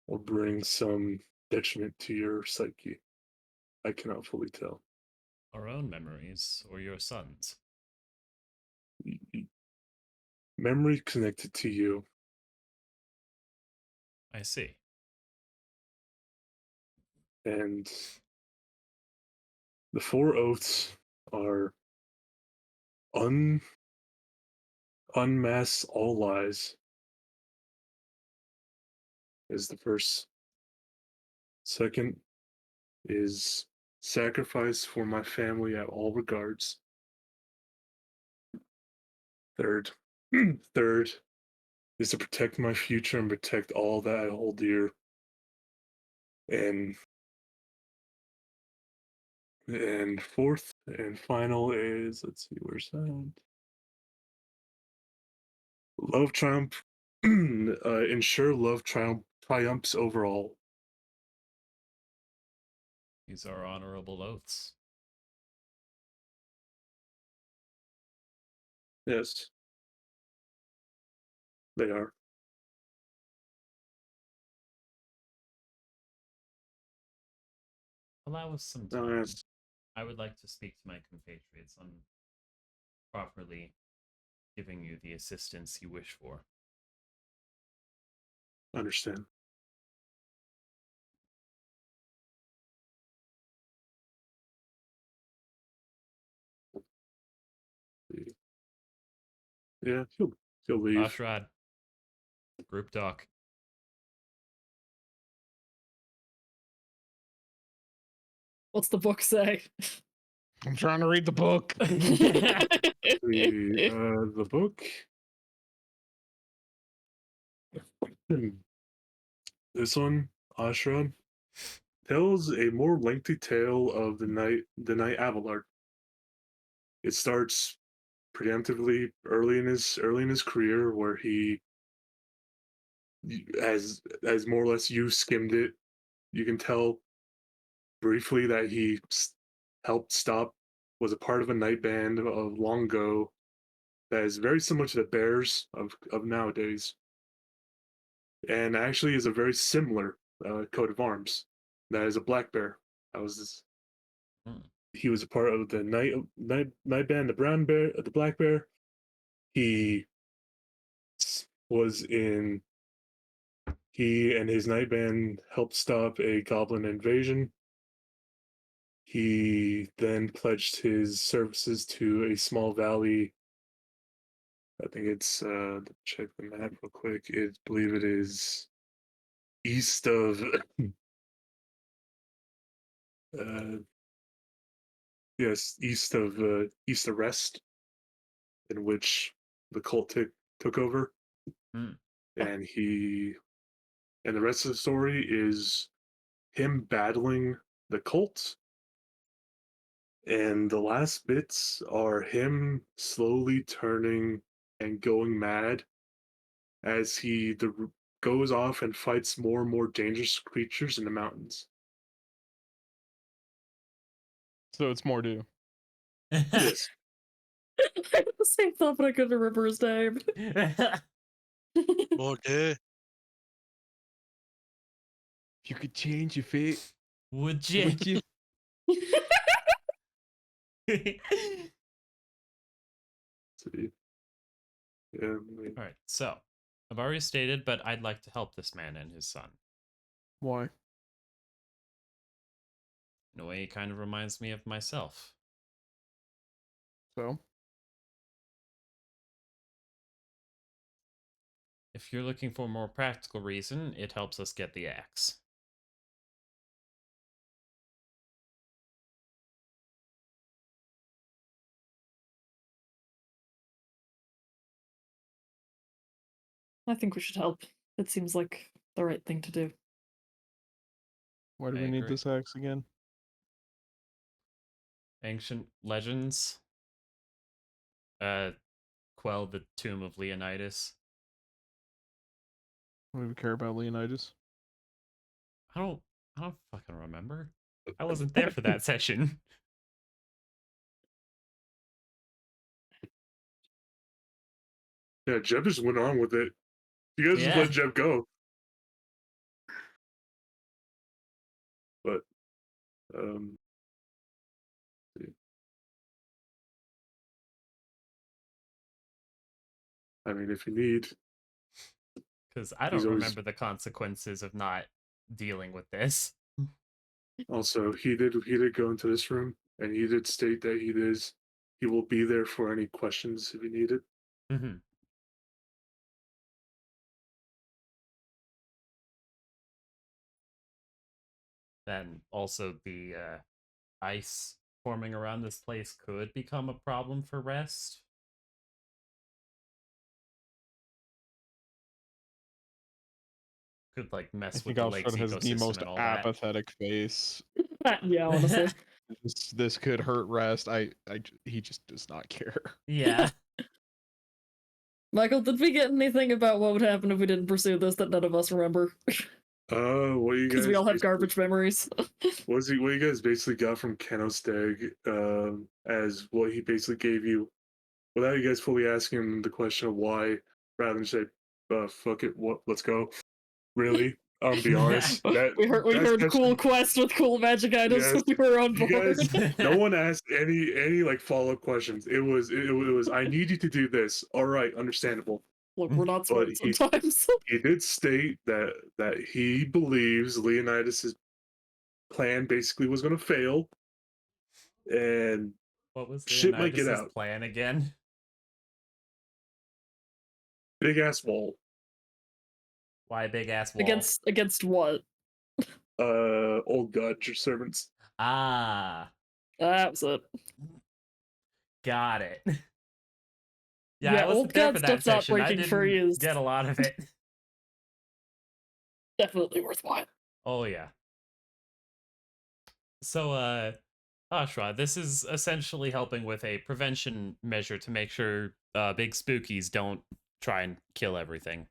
or bring some detriment to your psyche. I cannot fully tell. Our own memories or your son's? Memory connected to you. I see. And the 4 oaths are unmask all lies is the first. Second is sacrifice for my family at all regards. Third, third is to protect my future and protect all that I hold dear. And fourth and final is, let's see, where's that? Love triumph. Ensure love triumphs overall. These are honorable oaths. Yes, they are. Allow us some Oh, time. yes. I would like to speak to my compatriots on properly giving you the assistance you wish for. Understand. Yeah, he'll leave. Ashrad, group doc. What's the book say? I'm trying to read the book. The book. This one, Ashram, tells a more lengthy tale of the night Abelard. It starts preemptively early in his career, where he, as more or less you skimmed it, you can tell briefly that he helped stop, was a part of a night band of long ago that is very similar to the Bears of nowadays, and actually is a very similar coat of arms. That is a black bear. That was Hmm. He was a part of the night band, the brown bear, the black bear. He was in. He and his night band helped stop a goblin invasion. He then pledged his services to a small valley. I think it's check the map real quick. I believe it is east of uh yes, east of Rest, in which the cult took over. Hmm. And the rest of the story is him battling the cult, and the last bits are him slowly turning and going mad as goes off and fights more and more dangerous creatures in the mountains. So it's more due. Yes. I had the same thought, but I couldn't remember his name. More day. If you could change your fate, Would you? would you? See. Yeah. All right, so I've already stated, but I'd like to help this man and his son. Why? In a way, he kind of reminds me of myself. So? If you're looking for a more practical reason, it helps us get the axe. I think we should help. It seems like the right thing to do. Why do I we need agree. this axe again? Ancient legends quell the tomb of Leonidas. Why do we care about Leonidas? I don't fucking remember. I wasn't there for that session. Yeah, Jeb just went on with it. You guys just Yeah. let Jeb go. But, I mean, if you need, Because I he's don't always remember the consequences of not dealing with this. also he did go into this room and he did state that he will be there for any questions if you need it. Mm-hmm. Then also the ice forming around this place could become a problem for rest. Could like I mess with think the Alfred lake's has the most ecosystem and all that. apathetic face. Yeah, honestly. This could hurt Rest. He just does not care. Yeah. Michael, did we get anything about what would happen if we didn't pursue this that none of us remember? What you Because guys we all have basically- garbage memories. what you guys basically got from Kenosteg, as what he basically gave you, without you guys fully asking him the question of why, rather than say, fuck it, let's go. Really? Be honest. we heard cool quest with cool magic items, Yes. so we were on You board. guys, no one asked any like follow-up questions. It was I need you to do this. All right, understandable. Look, we're not smart But sometimes. He did state that he believes Leonidas's plan basically was going to fail, and What was shit might get Leonidas's out. plan again? Big ass wall. Why a big ass wall? Against what? Old god servants. Ah, That was it. got it. Yeah, I old wasn't there god for that stuff's not section. I breaking free didn't is get a lot of it. definitely worthwhile. Oh yeah. So Ashra, this is essentially helping with a prevention measure to make sure big spookies don't try and kill everything.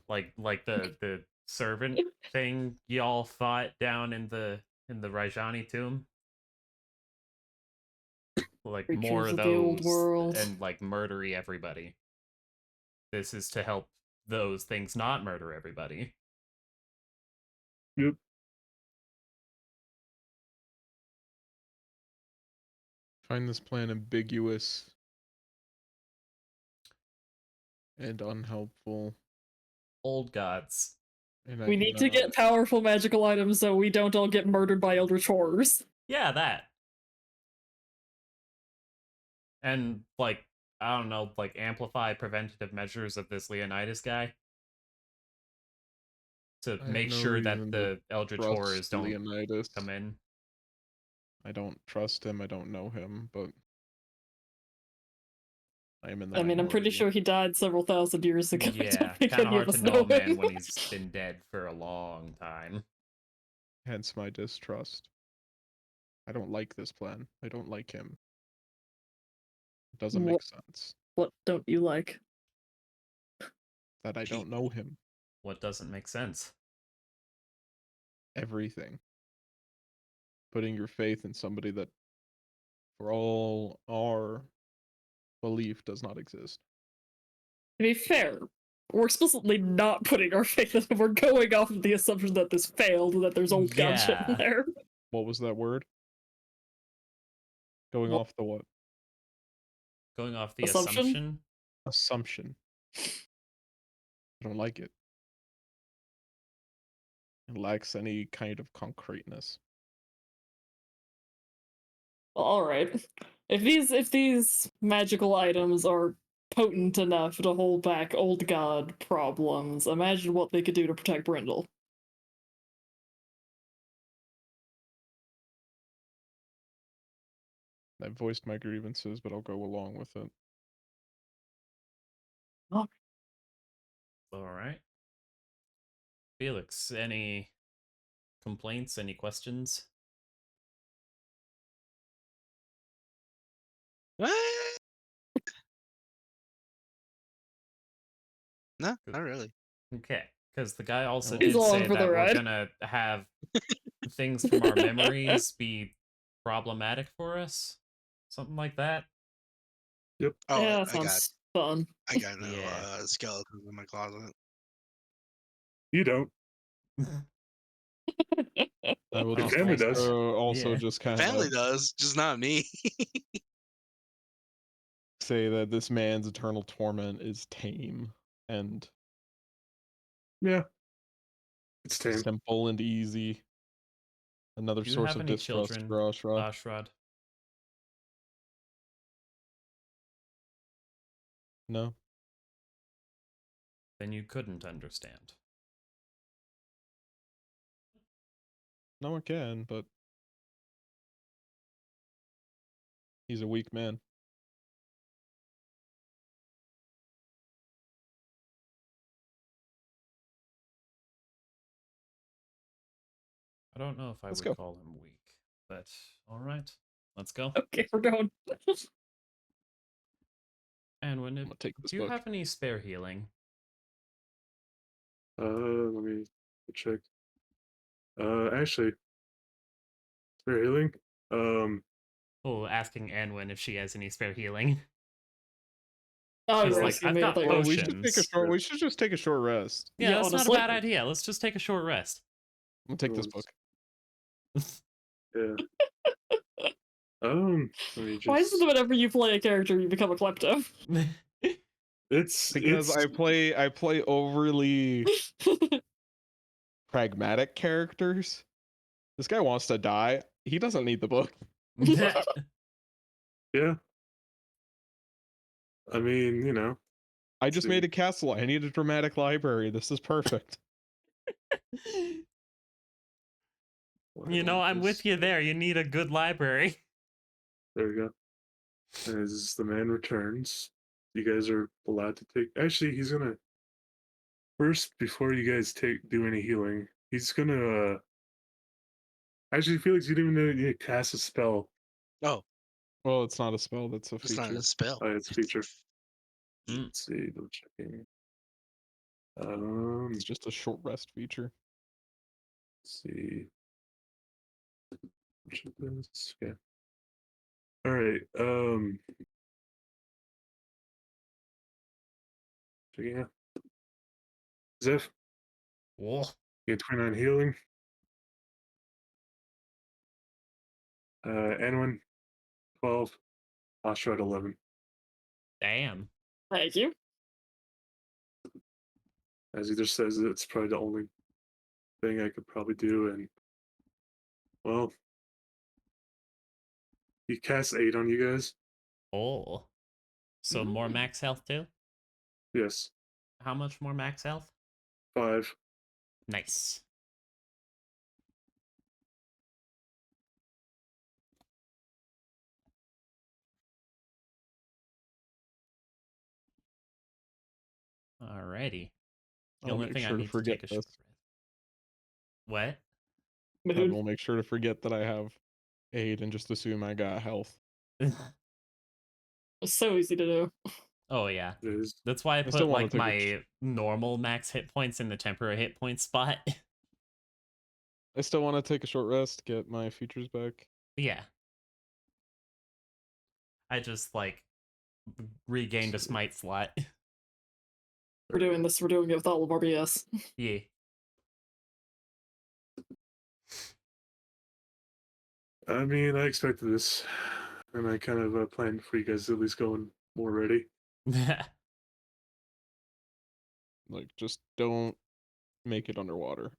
Like the servant thing y'all fought down in the Rajani tomb. Like more Creatures of of the old those world. and like murdery everybody. This is to help those things not murder everybody. Yep. Find this plan ambiguous and unhelpful. Old gods. And I We do need to not- get powerful magical items so we don't all get murdered by eldritch horrors. Yeah, that. And like I don't know, like amplify preventative measures of this Leonidas guy to I have make no sure that reason to the eldritch trust horrors don't Leonidas. come in. I don't trust him. I don't know him, but I am in the I mean, I'm pretty minority. sure he died several thousand years ago. I Yeah, don't think kind of any of hard us to know a man him. when he's been dead for a long time. Hence my distrust. I don't like this plan. I don't like him. It doesn't make sense What don't you like? that I don't know him. What doesn't make sense? Everything. Putting your faith in somebody that, for all our belief, does not exist. To be fair, we're explicitly not putting our faith in it. We're going off of the assumption that this failed, that there's old god shit in Yeah. there. What was that word? Going What? off the what? going off the Assumption? assumption. I don't like it. It lacks any kind of concreteness. Well, all right. If these magical items are potent enough to hold back old god problems, imagine what they could do to protect Brindle. I voiced my grievances, but I'll go along with it. All right. Felix, any complaints? Any questions? What? No, not really. Okay, because the guy also He's did along say for the that we're ride. gonna have things from our memories be problematic for us, something like that. Oh, Yeah, that I got sounds fun. no Yeah. skeletons in my closet. You don't. I will Your just family does. also Yeah. just My kind family of does, just not me. say that this man's eternal torment is tame and Yeah. It's tame. simple and easy. Another Do you source have of any distrust children, for Ashrad. Ashrad? No, Then you couldn't understand. no one can, but he's a weak man. I don't know if I Let's would go. call him weak, but all right, let's go. Okay, we're going. And when I'm gonna take this do you book. have any spare healing? Let me check. Actually, spare healing. Oh, asking Anwen if she has any spare healing. Oh, He's you're like, asking I've me. I got thought you Well, were- we should take a potions. short. We should just take a short rest. Yeah, Yeah, that's not a honestly. bad idea. Let's just take a short rest. I'm gonna take this book. Yeah. Let me Why is just. it that whenever you play a character, you become a klepto? It's Because I play overly pragmatic characters. This guy wants to die. He doesn't need the book. yeah. I mean, you know. I just See. made a castle. I need a dramatic library. This is perfect. why You know, won't I'm with this- you there. You need a good library. There we go. As the man returns, you guys are allowed to take. Actually, he's gonna first before you guys do any healing. He's gonna. Actually, Felix, you didn't even need to cast a spell. Oh, Well, it's not a spell. That's a it's not feature. a spell. It's a feature. Mm. Let's see. Double checking. It's just a short rest feature. Let's see. Check this. Okay. All right. Checking out. Zeph, Whoa. you get 29 healing. Anwin, 12. Astra at 11. Damn. Thank you. As he just says, it's probably the only thing I could probably do. And, well, he casts 8 on you guys. Oh. So more max health too? Yes. How much more max health? 5. Nice. Alrighty. The I'll only make thing I sure to need to forget take a short this. rest. What? I Mood. will make sure to forget that I have aid and just assume I got health. It's so easy to do. Oh yeah. It is. That's why I I still put wanna like take a my normal max hit points in the temporary hit point spot. I still want to take a short rest, get my features back. Yeah. I just like regained a smite slot. We're doing this. We're doing it with all of our BS. Yeah. I mean, I expected this. And I kind of planned for you guys to at least go and more ready. Like, just don't make it underwater.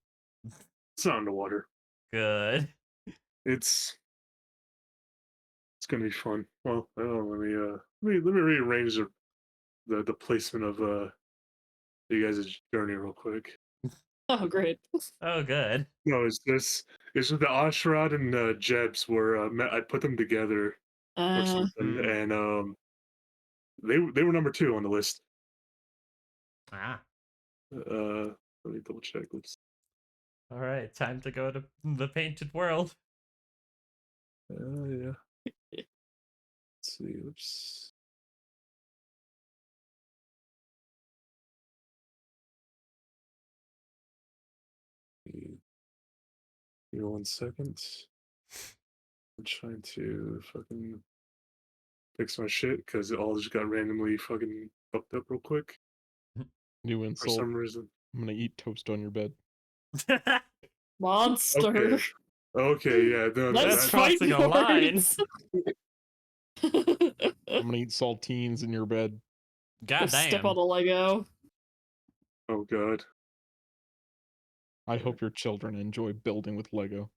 It's not underwater. Good. It's gonna be fun. Well, let me rearrange the placement of you guys' journey real quick. Oh, great. Oh, good. No, it's just the Ashrad and Jebs were I put them together or something, and they were number 2 on the list. Ah. Let me double check. Let's All right, time to go to the painted world. yeah. Let's see. Oops. Give me 1 second. I'm trying to fucking fix my shit because it all just got randomly fucking fucked up real quick New for insult. some reason. I'm gonna eat toast on your bed. Monster. Okay, yeah, no, Let's That's fight crossing a line. words. I'm gonna eat saltines in your bed. God Step damn. on a Lego. oh god. I hope your children enjoy building with Lego.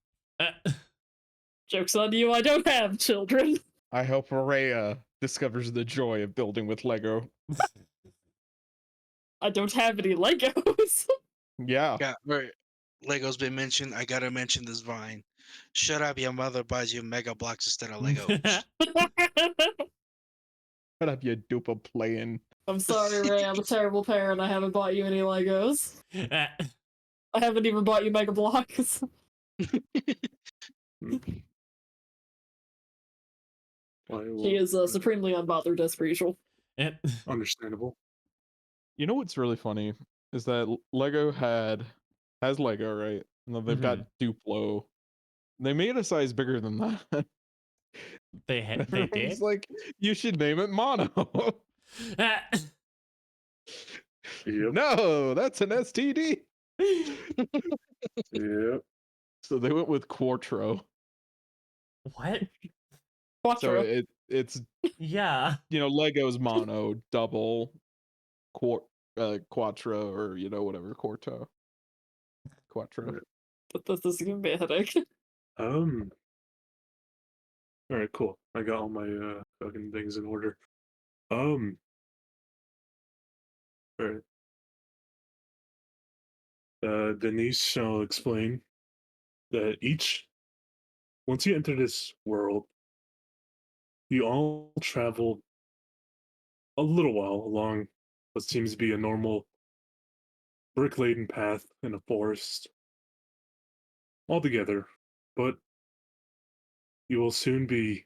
Joke's on you, I don't have children. I hope Rhea discovers the joy of building with Lego. I don't have any Legos. Yeah. Yeah, right. Lego's been mentioned. I gotta mention this vine. Shut up, your mother buys you Mega Blocks instead of Legos. Shut up, you duper playing. I'm sorry, Ray. I'm a terrible parent. I haven't bought you any Legos. I haven't even bought you Mega Blocks. She is supremely unbothered as per usual. Understandable. You know what's really funny is that Lego has Lego, right? And then they've got Duplo. They made a size bigger than that. They Everyone's did? like, you should name it Mono. Yep. No, that's an STD. Yep. So they went with Quartro. What? So Quattro. it's Yeah. Lego's Mono, double, Quattro, or whatever, Quarto. Quattro. Right. This is gonna be a headache. All right, cool. I got all my fucking things in order. All right. Denise shall explain that once you enter this world, you all travel a little while along what seems to be a normal brick-laden path in a forest, all together, but you will soon be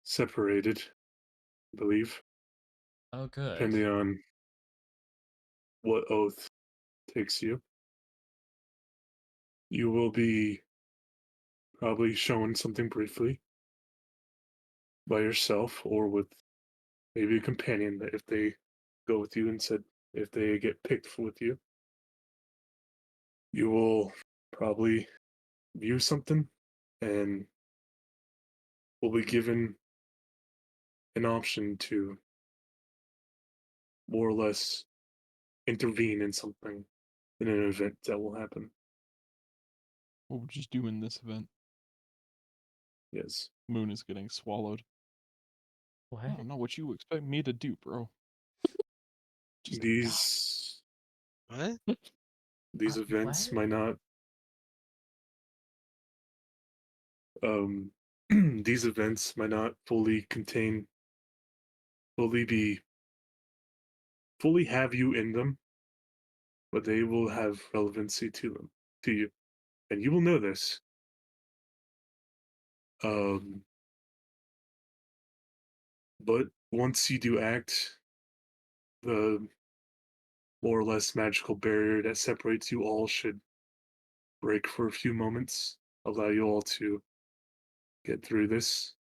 separated, I believe, Oh, good. depending on what oath takes you. You will be probably shown something briefly by yourself or with maybe a companion that if they go with you and said if they get picked with you, you will probably view something and will be given an option to more or less intervene in something in an event that will happen. What would you do in this event? Yes. Moon is getting swallowed. I What? don't know what you expect me to do, bro. Just These What? events What? might not these events might not fully have you in them, but they will have relevancy to you. And you will know this. Um but once you do act, the more or less magical barrier that separates you all should break for a few moments, allow you all to get through this,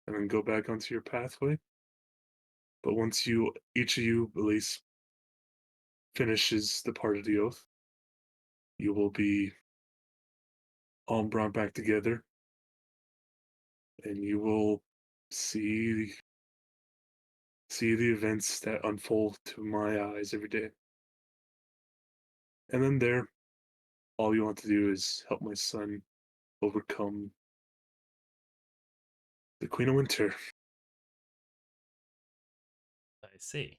and then go back onto your pathway. But once each of you at least finishes the part of the oath, you will be all brought back together, and you will see see the events that unfold to my eyes every day. And then there, all you want to do is help my son overcome the Queen of Winter. I see.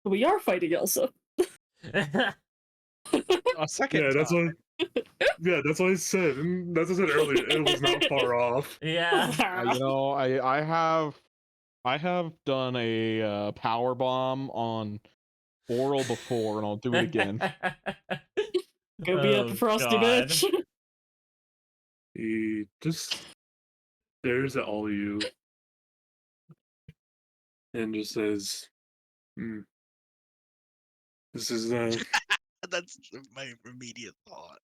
We are fighting Elsa. A second Yeah, that's time. what. Yeah, that's what I said. And that's what I said earlier. It was not far off. Yeah. You know, I have done a power bomb on Oral before, and I'll do it again. Go be up a Oh, frosty God. bitch. He just stares at all of you and just says, "Hmm, this is That's my immediate thought.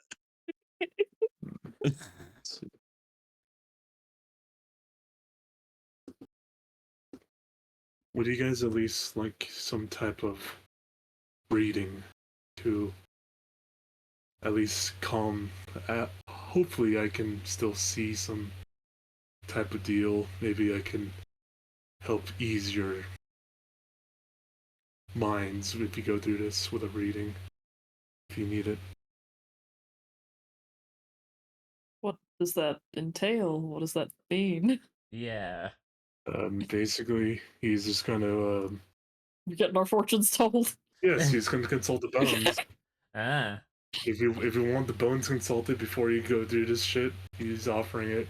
would you guys at least like some type of reading to at least calm? Hopefully, I can still see some type of deal. Maybe I can help ease your minds if you go through this with a reading, if you need it. What does that entail? What does that mean? Yeah. Basically, he's just gonna, We're getting our fortunes told. yes, he's gonna consult the bones. Ah. If you want the bones consulted before you go through this shit, he's offering it.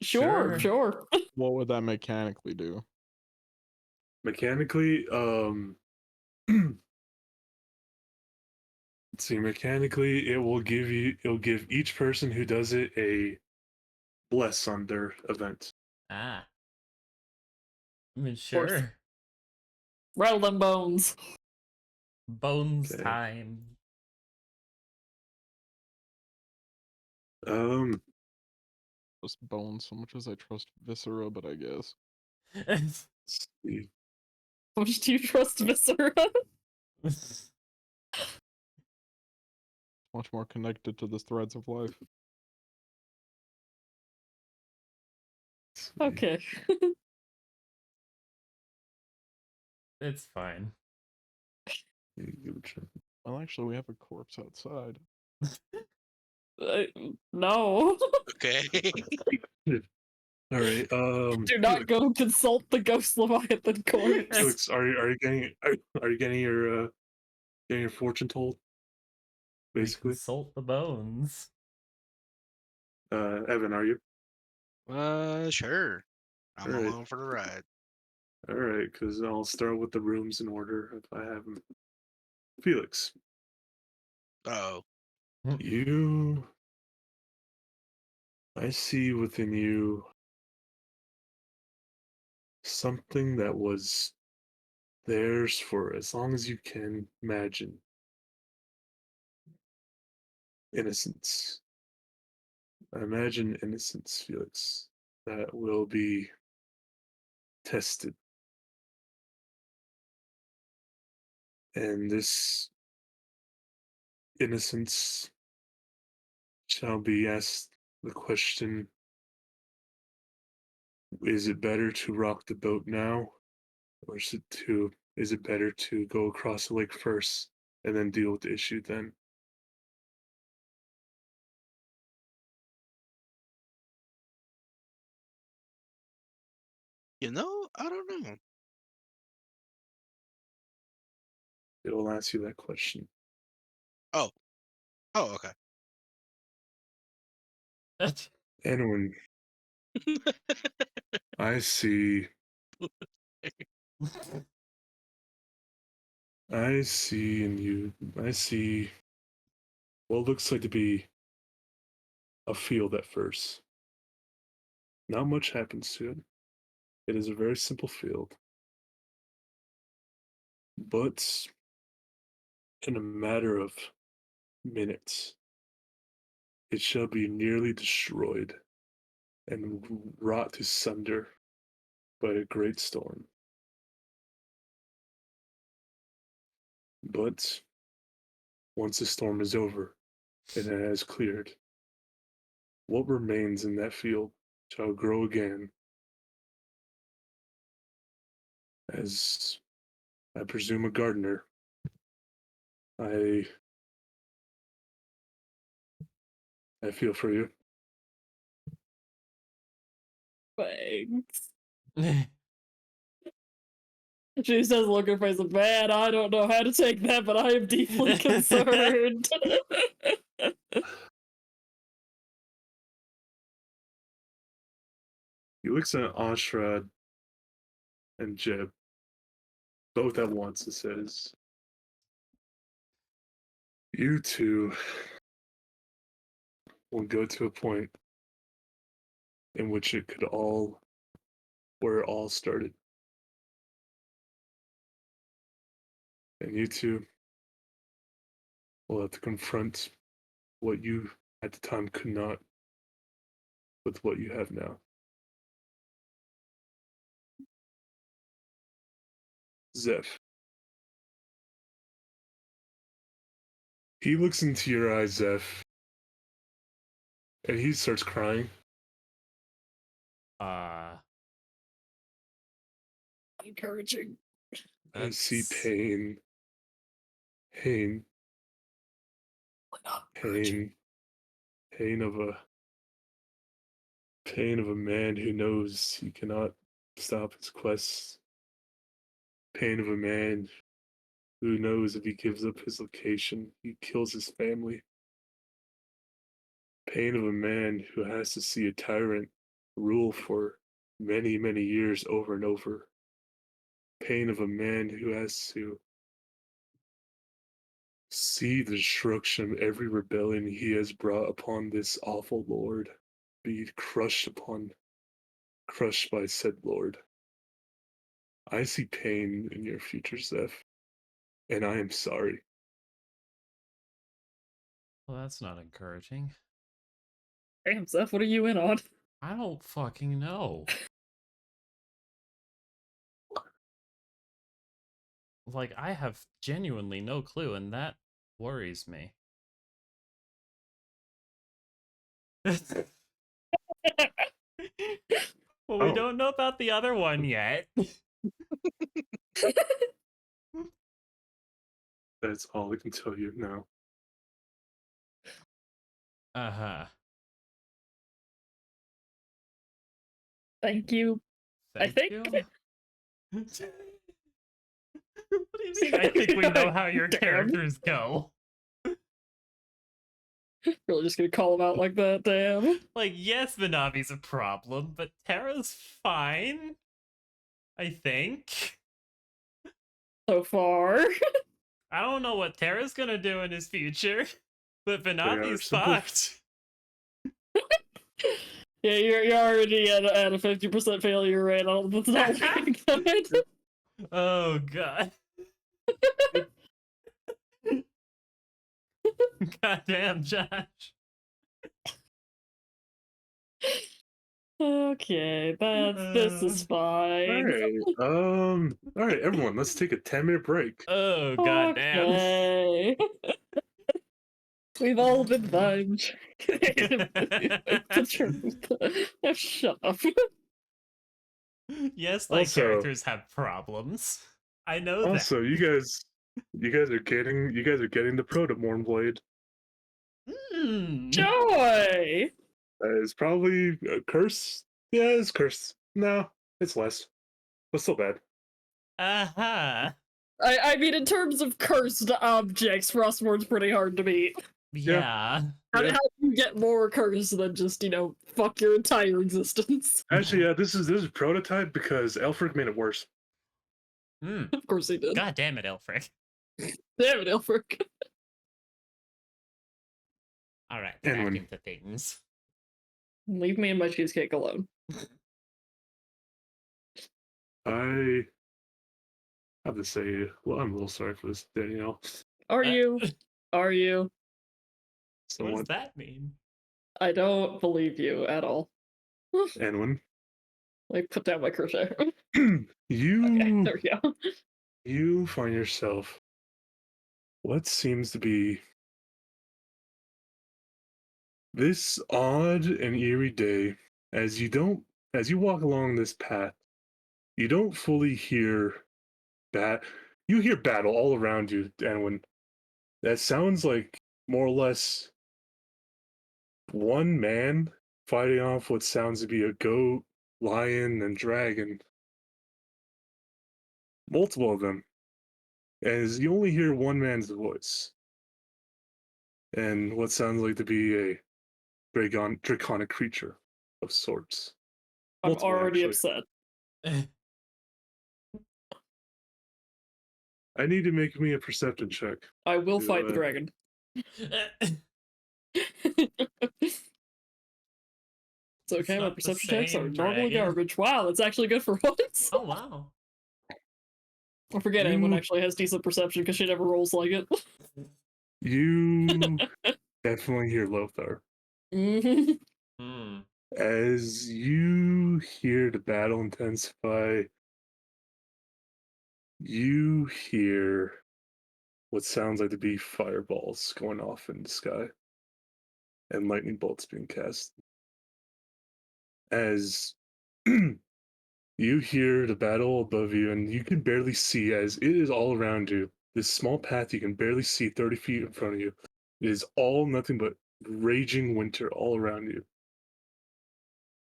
Sure, Sure. sure. What would that mechanically do? Mechanically, let's see, mechanically, it'll give each person who does it a bless on their event. Ah. I mean, course. sure. Rattle them bones. Bones Okay. time. Um, Trust Bones so much as I trust Viscera, but I guess. let's see. How much do you trust Viscera? Much more connected to the threads of life. Okay. It's fine. Well, actually, we have a corpse outside. No. Okay. All right. Do not go consult the ghost Leviathan corpse. Felix, are you getting your fortune told? We Basically, consult the bones. Evan, are you? Sure. I'm All right. along for the ride. All right, because I'll start with the rooms in order if I have them. Felix, Oh, you. I see within you something that was theirs for as long as you can imagine. Innocence. I imagine innocence, Felix, that will be tested. And this innocence shall be asked the question, is it better to rock the boat now? Or is it better to go across the lake first and then deal with the issue then? I don't know. It will ask you that question. Oh, okay. And when I see in you, I see what looks like to be a field at first. Not much happens to it. It is a very simple field. But in a matter of minutes, it shall be nearly destroyed and wrought to sunder by a great storm. But once the storm is over and it has cleared, what remains in that field shall grow again as I presume a gardener, I feel for you. Thanks. She says, look at her face, man, I don't know how to take that, but I am deeply concerned. He looks at Ashrad and Jeb, both at once, and says, you two will go to a point in which it could all, where it all started. And you two will have to confront what you at the time could not with what you have now. Zeph. He looks into your eyes, Zeph, and he starts crying. Encouraging. I see That's- pain. Pain. Pain. Pain of a man who knows he cannot stop his quest. Pain of a man who knows if he gives up his location, he kills his family. Pain of a man who has to see a tyrant rule for many, many years over and over. Pain of a man who has to see the destruction of every rebellion he has brought upon this awful lord be crushed by said lord. I see pain in your future, Zeph, and I am sorry. Well, that's not encouraging. Damn, Zeph, what are you in on? I don't fucking know. Like, I have genuinely no clue, and that worries me. Well, we Oh. don't know about the other one yet. That's all I can tell you now. Uh-huh. Thank you. Thank think- you. What do you mean? I think we know how your Damn. characters go. Really just gonna call him out like that, damn. Like, yes, Manabi's a problem, but Terra's fine. I think. So far. I don't know what Terra's gonna do in his future, but Manabi's simple- fucked. Yeah, you're already at a 50% failure rate. That's not looking good. Oh god. Goddamn, Josh. Okay, this is fine. All right, everyone, let's take a 10-minute break. Oh goddamn. Okay. We've all been vibed. Shut up. Yes, my Also- characters have problems. I know that. Also, you guys are getting the Protomorn blade. Mm. Joy! It's probably a curse. Yeah, it's cursed. No, it's less, but still bad. Uh-huh. I mean, in terms of cursed objects, Frostmourne's pretty hard to beat. Yeah. How Yeah. do you get more cursed than just, fuck your entire existence? Actually, yeah, this is prototype because Elfric made it worse. Mm. Of course he did. God damn it, Elfric. Damn it, Ilfric. Alright, And back when- into things. Leave me and my cheesecake alone. I have to say, well, I'm a little sorry for this, Danielle. Are Uh, you? Are you? What does Somewhat. that mean? I don't believe you at all. Anwin, Like, put down my crochet. you Okay, there we go. you find yourself what seems to be this odd and eerie day as you walk along this path. You don't fully hear you hear battle all around you, and when that sounds like more or less one man fighting off what sounds to be a goat, lion, and dragon. Multiple of them. As you only hear one man's voice. And what sounds like to be a draconic creature of sorts. I'm Multiple, already actually. upset. I need to make me a perception check. I will to, fight the dragon. It's okay, my not the perception checks are same normally dragon. garbage. Wow, that's actually good for once. Oh wow. I forget anyone You- actually has decent perception because she never rolls like it. You definitely hear Lothar. Mhm. Hmm. As you hear the battle intensify, you hear what sounds like to be fireballs going off in the sky and lightning bolts being cast. As you hear the battle above you, and you can barely see as it is all around you. This small path you can barely see 30 feet in front of you. It is all nothing but raging winter all around you.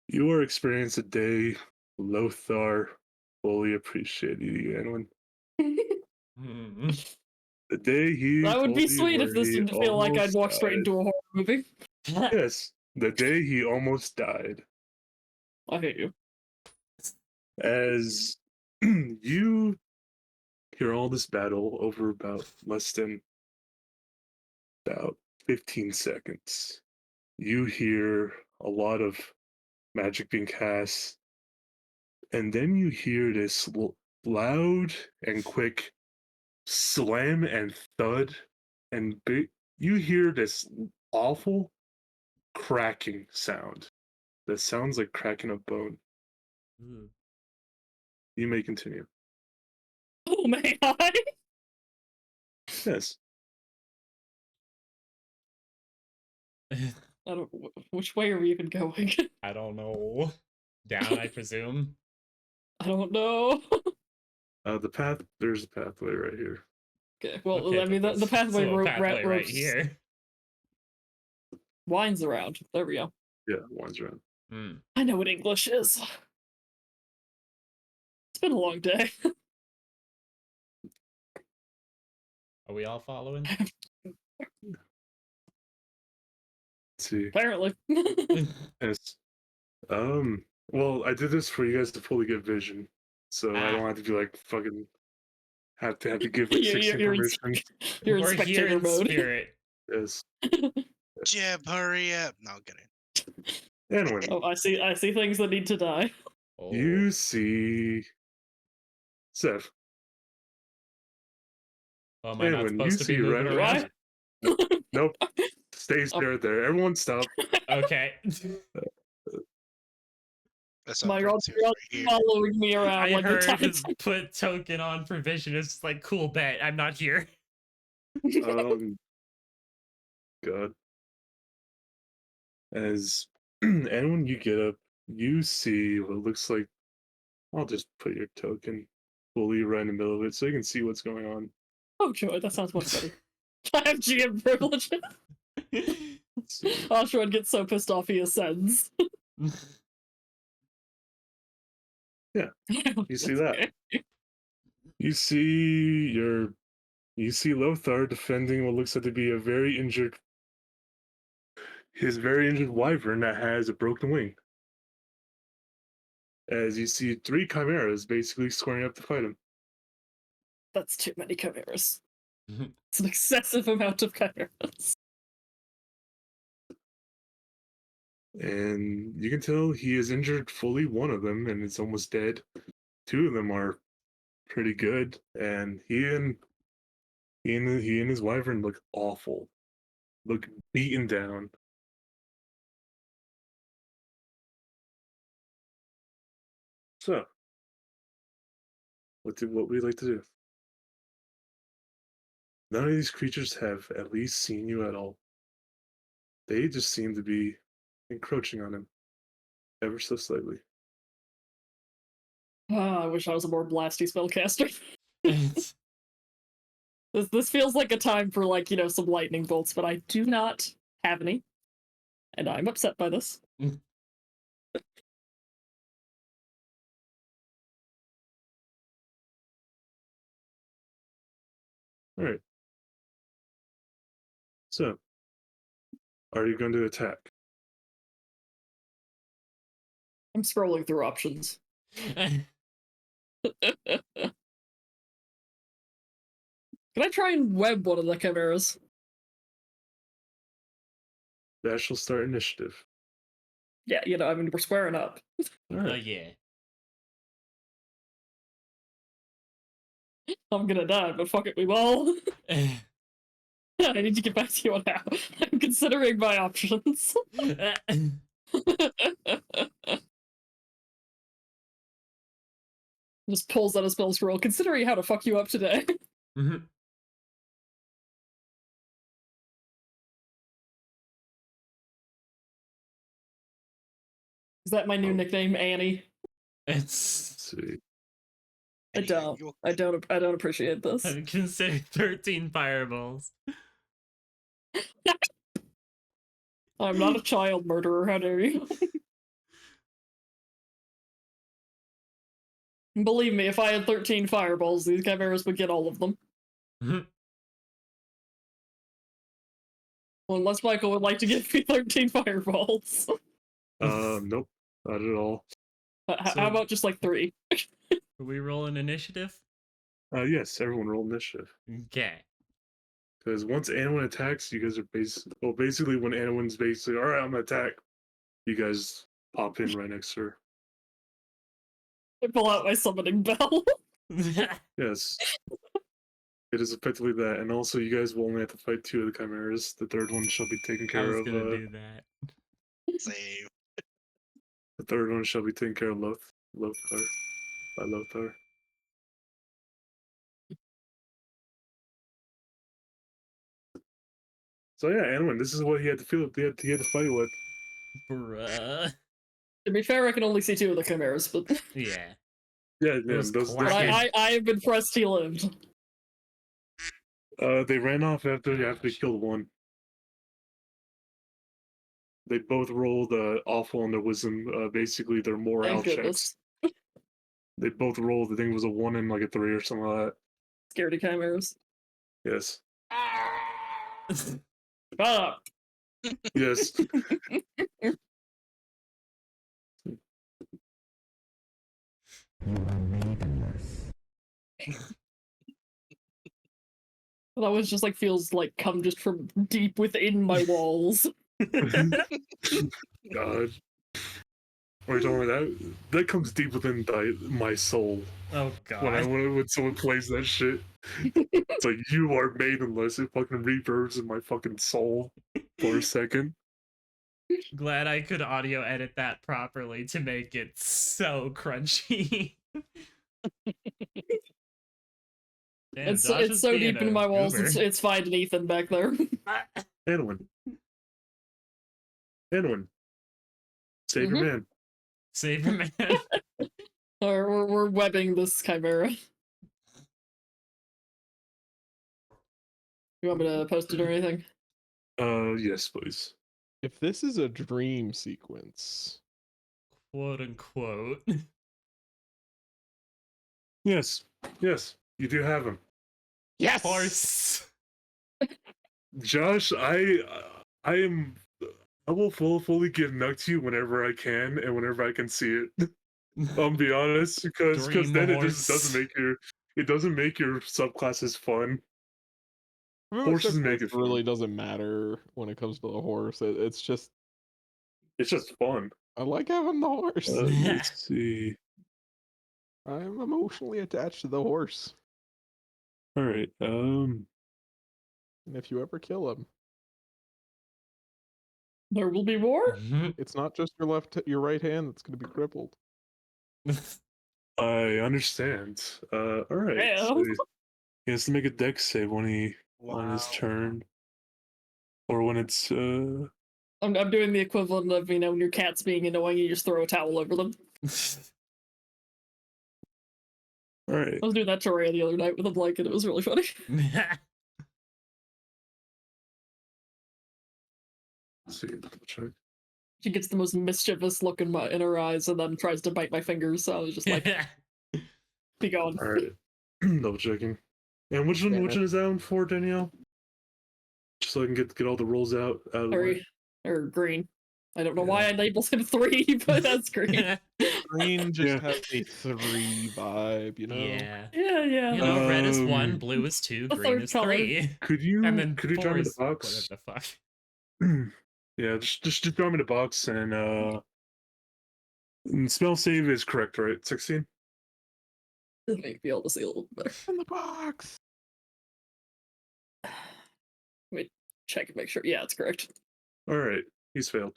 You are experiencing a day Lothar fully appreciated you, Anwin. Hmm. The day he That would told be you sweet if where this he didn't feel like I'd almost walk straight died. into a horror movie. Yes, the day he almost died. I hate you. As you hear all this battle over about less than about 15 seconds, you hear a lot of magic being cast, and then you hear this loud and quick slam and thud, and you hear this awful cracking sound that sounds like cracking a bone. You may continue. Oh, may I? Yes. I don't. Which way are we even going? I don't know. Down, I presume. I don't know. There's a pathway right here. Okay, well, Okay, I mean, but the pathway, so a pathway right ropes here. winds around. There we go. Yeah, one's around. Hmm. I know what English is. It's been a long day. Are we all following? Let's see. Apparently. Yes. Well, I did this for you guys to fully get vision. So I don't have to be like fucking have to give like 16 you're in, permission. you're in We're here spectator in mode. spirit. Yes. Jeb, hurry up! No, I'm kidding. Anyway, Oh, I see things that need to die. Oh. you see Seth. Oh, am I And not when you supposed to be see moving right around? Nope. Stays Oh. there. Everyone stop. Okay. That's My right god, here. you're following me around I like the heard tides. put token on provision. It's just like, cool, bet. I'm not here. God. As and when you get up, you see what looks like I'll just put your token fully right in the middle of it so you can see what's going on. Oh, joy, that sounds much better. I have GM privilege. So, Oshron gets so pissed off he ascends. Yeah, you see That's that. okay. you see Lothar defending what looks like to be his very injured wyvern that has a broken wing. As you see 3 chimeras basically squaring up to fight him. That's too many chimeras. It's an excessive amount of chimeras. And you can tell he has injured fully one of them and it's almost dead. 2 of them are pretty good, and he and his wyvern look awful. Look beaten down. So, what would we like to do? None of these creatures have at least seen you at all. They just seem to be encroaching on him, ever so slightly. I wish I was a more blasty spellcaster. It's- This feels like a time for, like, some lightning bolts, but I do not have any. And I'm upset by this. All right. So, are you going to attack? I'm scrolling through options. Can I try and web one of the chimeras? That shall start initiative. Yeah, I mean, we're squaring up. All right. yeah. I'm gonna die, but fuck it, we will. I need to get back to you on how. I'm considering my options. Just pulls out a spell scroll, considering how to fuck you up today. Mhm. Is that my new nickname, Annie? It's Let's see. I don't. I don't appreciate this. I've considered 13 fireballs. I'm not a child murderer, how dare you? Believe me, if I had 13 fireballs, these chimeras would get all of them. Mhm. Well, unless Michael would like to give me 13 fireballs. Nope, not at all. How So- about just like 3? Are we roll an initiative? Yes, everyone roll initiative. Okay. Because once Anowin attacks, you guys are basically when Anowin's basically, all right, I'm gonna attack, you guys pop in right next to her. I pull out my summoning bell. Yes. It is effectively that, and also you guys will only have to fight 2 of the chimeras. The third one shall be taken I care was of. gonna do that. Save. The third one shall be taken care of Lothar by Lothar. So yeah, Anowin, this is what he had to feel. He had to fight with. Bruh. To be fair, I can only see 2 of the chimeras, but Yeah. Yeah, It was those but quack. I have been pressed he lived. they ran off after they killed one. They both rolled awful on their wisdom. Basically, their morale Thank checks. goodness. They both rolled. I think it was a 1 and like a 3 or something like Scaredy chimeras. that. Yes. Shut up. Yes. That was just like feels like come just from deep within my walls. God. Or you talking about that? That comes deep within my soul. Oh When someone plays that shit, it's like you are maidenless. It fucking reverbs in my fucking soul for a second. Glad I could audio edit that properly to make it so crunchy. Damn, It's Josh is so being deep in a my walls. goober. It's finding Ethan back there. Anowin. Save your man. Save your man. Or we're webbing this chimera. You want me to post it or anything? Yes, please. If this is a dream sequence, Quote unquote. Yes, you do have him. Of course. Josh, I will fully give Nuck to you whenever I can and whenever I can see it. I'll be honest, because Dream then it horse. just doesn't make your subclasses fun. Horses make it fun. really doesn't matter when it comes to the horse. It's just It's just fun. I like having the horse. Let's see. I'm emotionally attached to the horse. All right. And if you ever kill him, There will be more? it's not just your right hand that's going to be crippled. I understand. All right. So Damn. he has to make a dex save when on his Wow. turn, or when it's I'm doing the equivalent of, when your cat's being annoying, you just throw a towel over them. All right. I was doing that to Rhea the other night with a blanket. It was really funny. Let's see. Double check. She gets the most mischievous look in her eyes and then tries to bite my fingers. So I was just like, be going. All right. Double checking. And which one? Damn Which it. one is that one for, Danielle? Just so I can get all the rolls out of the way. Or green. I don't know why Yeah. I labeled him 3, but that's green. Green just Yeah. has a 3 vibe, you know? Yeah. Yeah. You know, red is 1, Um, blue is 2, the green third is color. 3. Could you And then drop 4 me the is whatever box? the fuck. Yeah, just drop me the box and spell save is correct, right? 16? It may be able to see a little better. In the box. Check and make sure. Yeah, it's correct. All right. He's failed.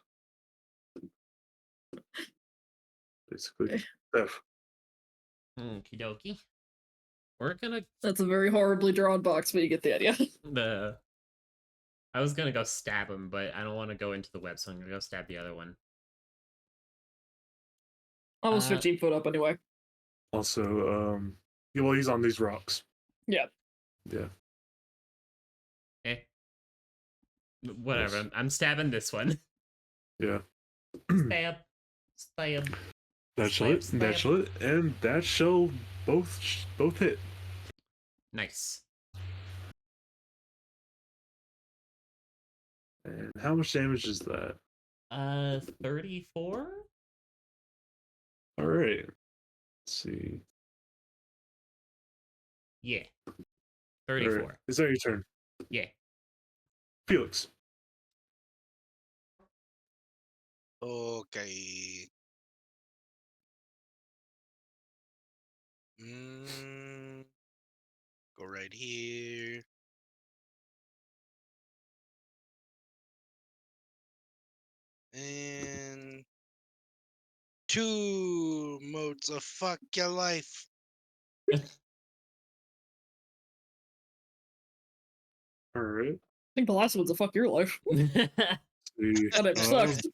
Basically. Okay. F. Okie dokie. We're gonna That's a very horribly drawn box, but you get the idea. I was gonna go stab him, but I don't want to go into the web, so I'm gonna go stab the other one. Almost 15 foot up anyway. Also, yeah, well, he's on these rocks. Yeah. Yeah. Eh. Whatever. Yes. I'm stabbing this one. Yeah. Stab. Stab. That shall hit. Stab, That stab. shall hit. And that shall both hit. Nice. And how much damage is that? 34? All right. Let's see. Yeah. All 34. right. Is that your turn? Yeah. Felix. Okay. Mm, go right here. And 2 modes of fuck your life. All right. I think the last one's a fuck your life. See. And it sucked.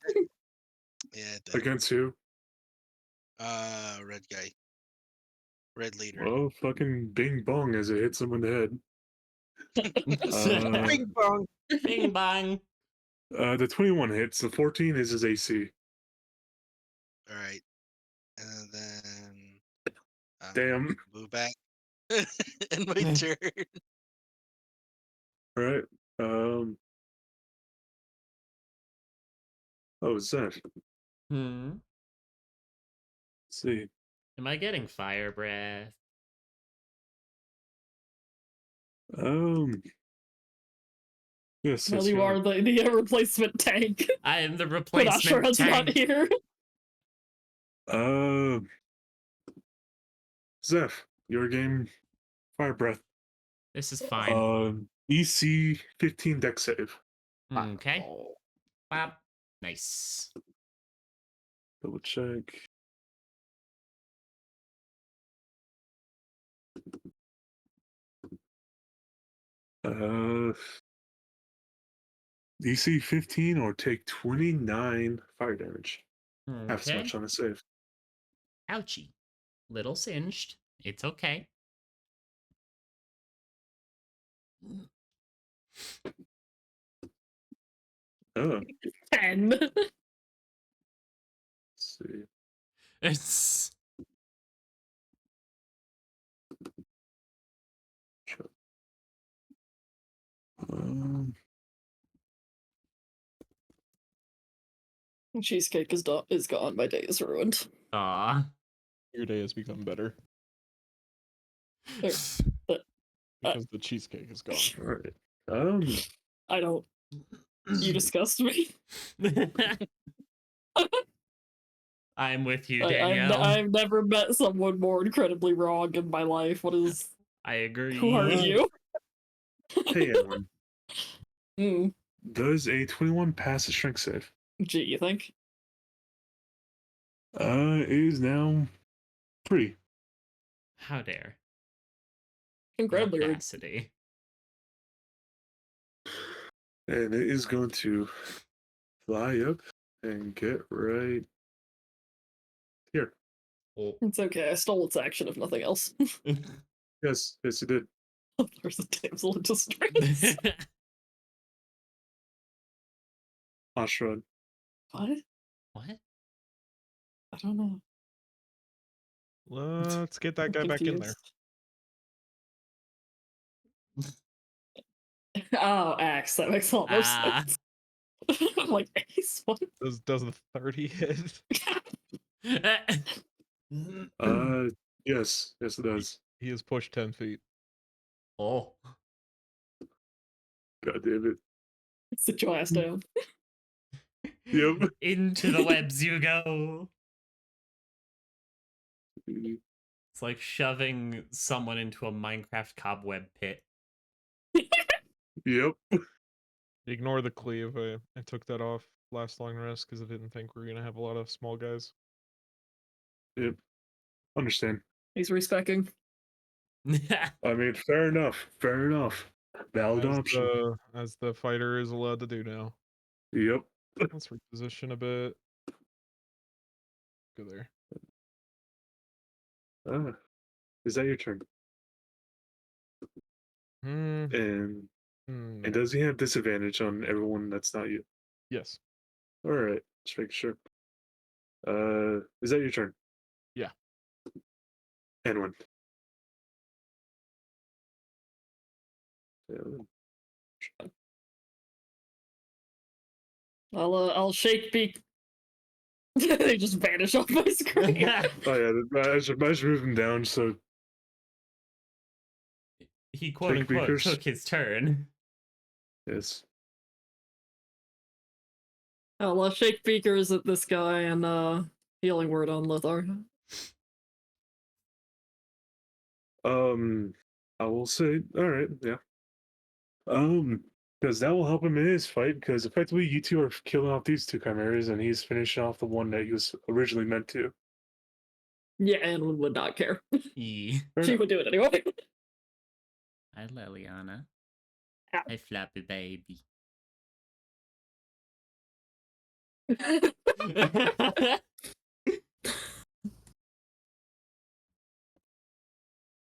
Yeah, it did. Against who? Red guy. Red leader. Well, fucking bing bong as it hits him in the head. Bing bong. Bing bang. The 21 hits. The 14 is his AC. All right. And then Damn. move back. And my turn. All right. Oh, it's that. Hmm. Let's see. Am I getting fire breath? Yes. Well, yes, you are the replacement tank. I am the When replacement Asheron's not tank. here. Zeph, your game. Fire breath. This is fine. EC 15 deck save. Okay. Oh. Wow. Nice. Double check. DC 15 or take 29 fire damage. Half as Okay. much on a save. Ouchie. Little singed. It's okay. Oh, 10. let's see. It's Cheesecake is gone. My day is ruined. aw. Your day has become better There. because the cheesecake is gone. All right. I don't. You disgust me. I'm with you, Danielle. I've never met someone more incredibly wrong in my life. What is? I agree. Who are you? Hey, Edwin. Mm, Does a 21 pass a strength save? gee, you think? It is now free. How dare. Incredibly rude. Audacity. And it is going to fly up and get right here. Oh. It's okay. I stole its action, if nothing else. Yes, yes, you did. There's a damsel in distress. Ashran. What? What? I don't know. Let's get that I'm guy back in there. confused. Oh, axe. That makes a lot more Ah. sense. I'm like, ace? What? Does the 30 hit? Yes, yes, it does. He is pushed 10 feet. Oh. God damn it. Sit your ass down. Yep. Into the webs you go. Mm, It's like shoving someone into a Minecraft cobweb pit. Yep. Ignore the cleave. I took that off last long rest because I didn't think we were gonna have a lot of small guys. Yep. Understand. He's respecking. I mean, fair enough. Fair enough. Valid option. As the fighter is allowed to do now. Yep. Let's reposition a bit. Go there. Is that your turn? Hmm. And does he have disadvantage on everyone that's not you? Yes. All right. Just make sure. Is that your turn? Yeah. And one. I'll shake beak. They just vanish off my screen. Oh yeah, I should move him down so He quote Shake unquote beakers. took his turn. yes. I'll shake beakers at this guy and healing word on Lithar. I will say, all right, yeah. Because that will help him in his fight. Because effectively, you two are killing off these two chimeras, and he's finishing off the one that he was originally meant to. Yeah, Anne would not care. E. Fair She enough. would do it anyway. Hi, Liliana. Ow. Hi, Flappy Baby.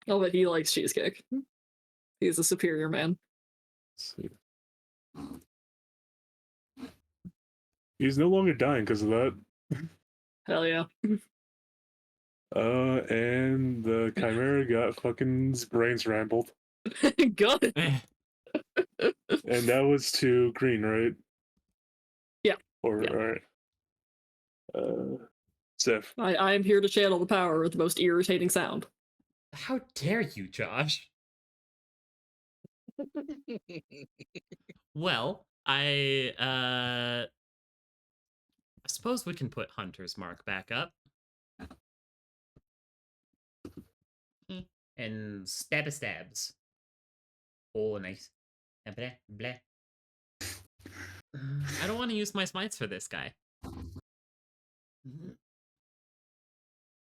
Oh, but he likes cheesecake. He's a superior man. Let's see. He's no longer dying because of that. Hell yeah. And the chimera got fucking his brains rambled, Good. and that was to green, right? Yeah. Or Yeah. all right. Seth. I am here to channel the power of the most irritating sound. How dare you, Josh? Well, I suppose we can put Hunter's Mark back up. And stabs. Oh, nice. Blah, blah. I don't want to use my smites for this guy.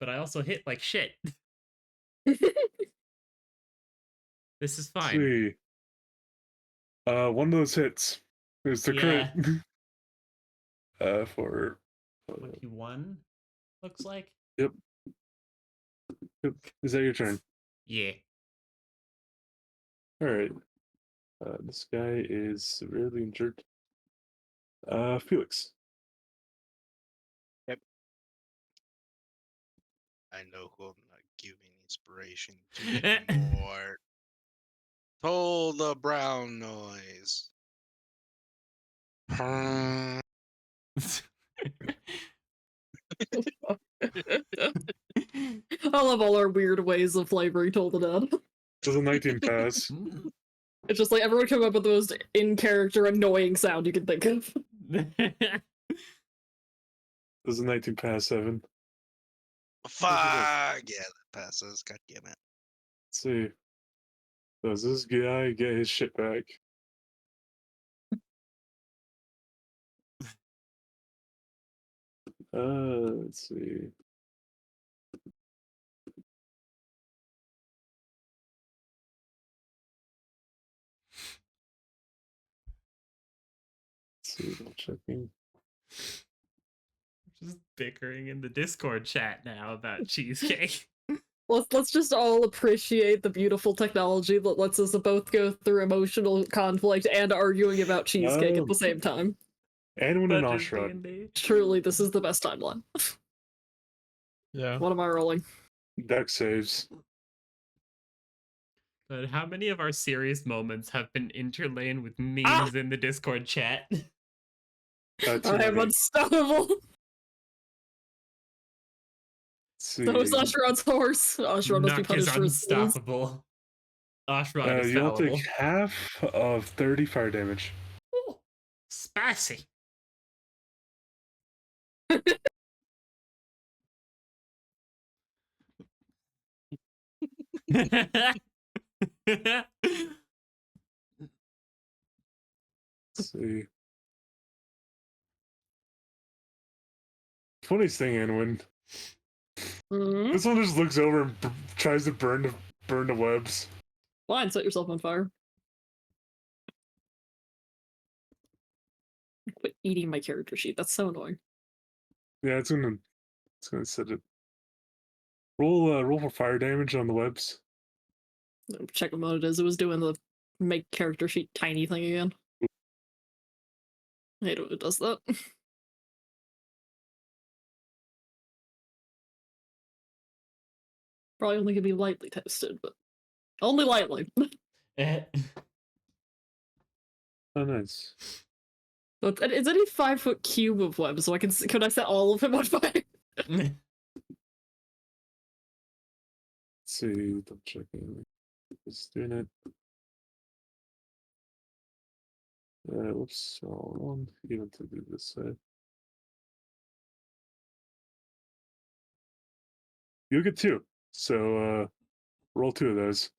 But I also hit like shit. This is Let's fine. see. One of those hits. It's the crit. For 21, looks like. Yep. Is that your turn? Yeah. All right. This guy is severely injured. Felix. I know who will not give me inspiration. Give me more. Hold the brown noise. I love all our weird ways of flavoring Toll the Dead. Does a 19 pass? It's just like everyone come up with the most in-character annoying sound you can think of. Does a 19 pass, 7? Fuck! Yeah, that passes. God damn it. Let's see. Does this guy get his shit back? Let's see. Let's see, I'm checking. Just bickering in the Discord chat now about cheesecake. Let's just all appreciate the beautiful technology that lets us both go through emotional conflict and arguing about cheesecake at the same time. And when an Such is Oshrock. D&D. Truly, this is the best timeline. Yeah. What am I rolling? Deck saves. But how many of our serious moments have been interlayed with memes in the Discord chat? Too I am many. unstoppable. See, So is Oshron's horse. Oshron must be Nuck is punished for his sins. unstoppable. Oshron is you'll fallible. take half of 30 fire damage. Ooh, spicy. Let's see. Funniest thing, Anwin. Mhm. This one just looks over and tries to burn the webs. Fine, set yourself on fire. Quit eating my character sheet. That's so annoying. Yeah, it's gonna set it. Roll for fire damage on the webs. Check what it is. It was doing the make character sheet tiny thing again. I hate when it does that. Probably only gonna be lightly toasted, but only lightly. Oh, nice. But it's only 5-foot cube of web, so could I set all of him on fire? Let's see, double checking. Just doing it. Whoops, hold on. Even to do this side. You'll get 2. So roll 2 of those.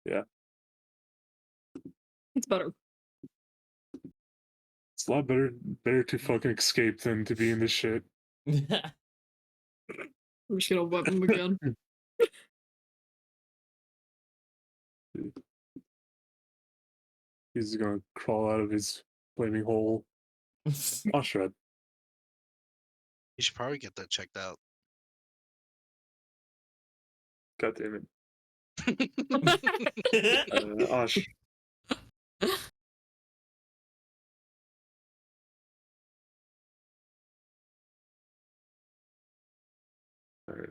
Yeah. It's better. It's a lot better to fucking escape than to be in this shit. I'm just gonna web him again. He's gonna crawl out of his flaming hole. Oshred. You should probably get that checked out. God damn it. Osh. Alright.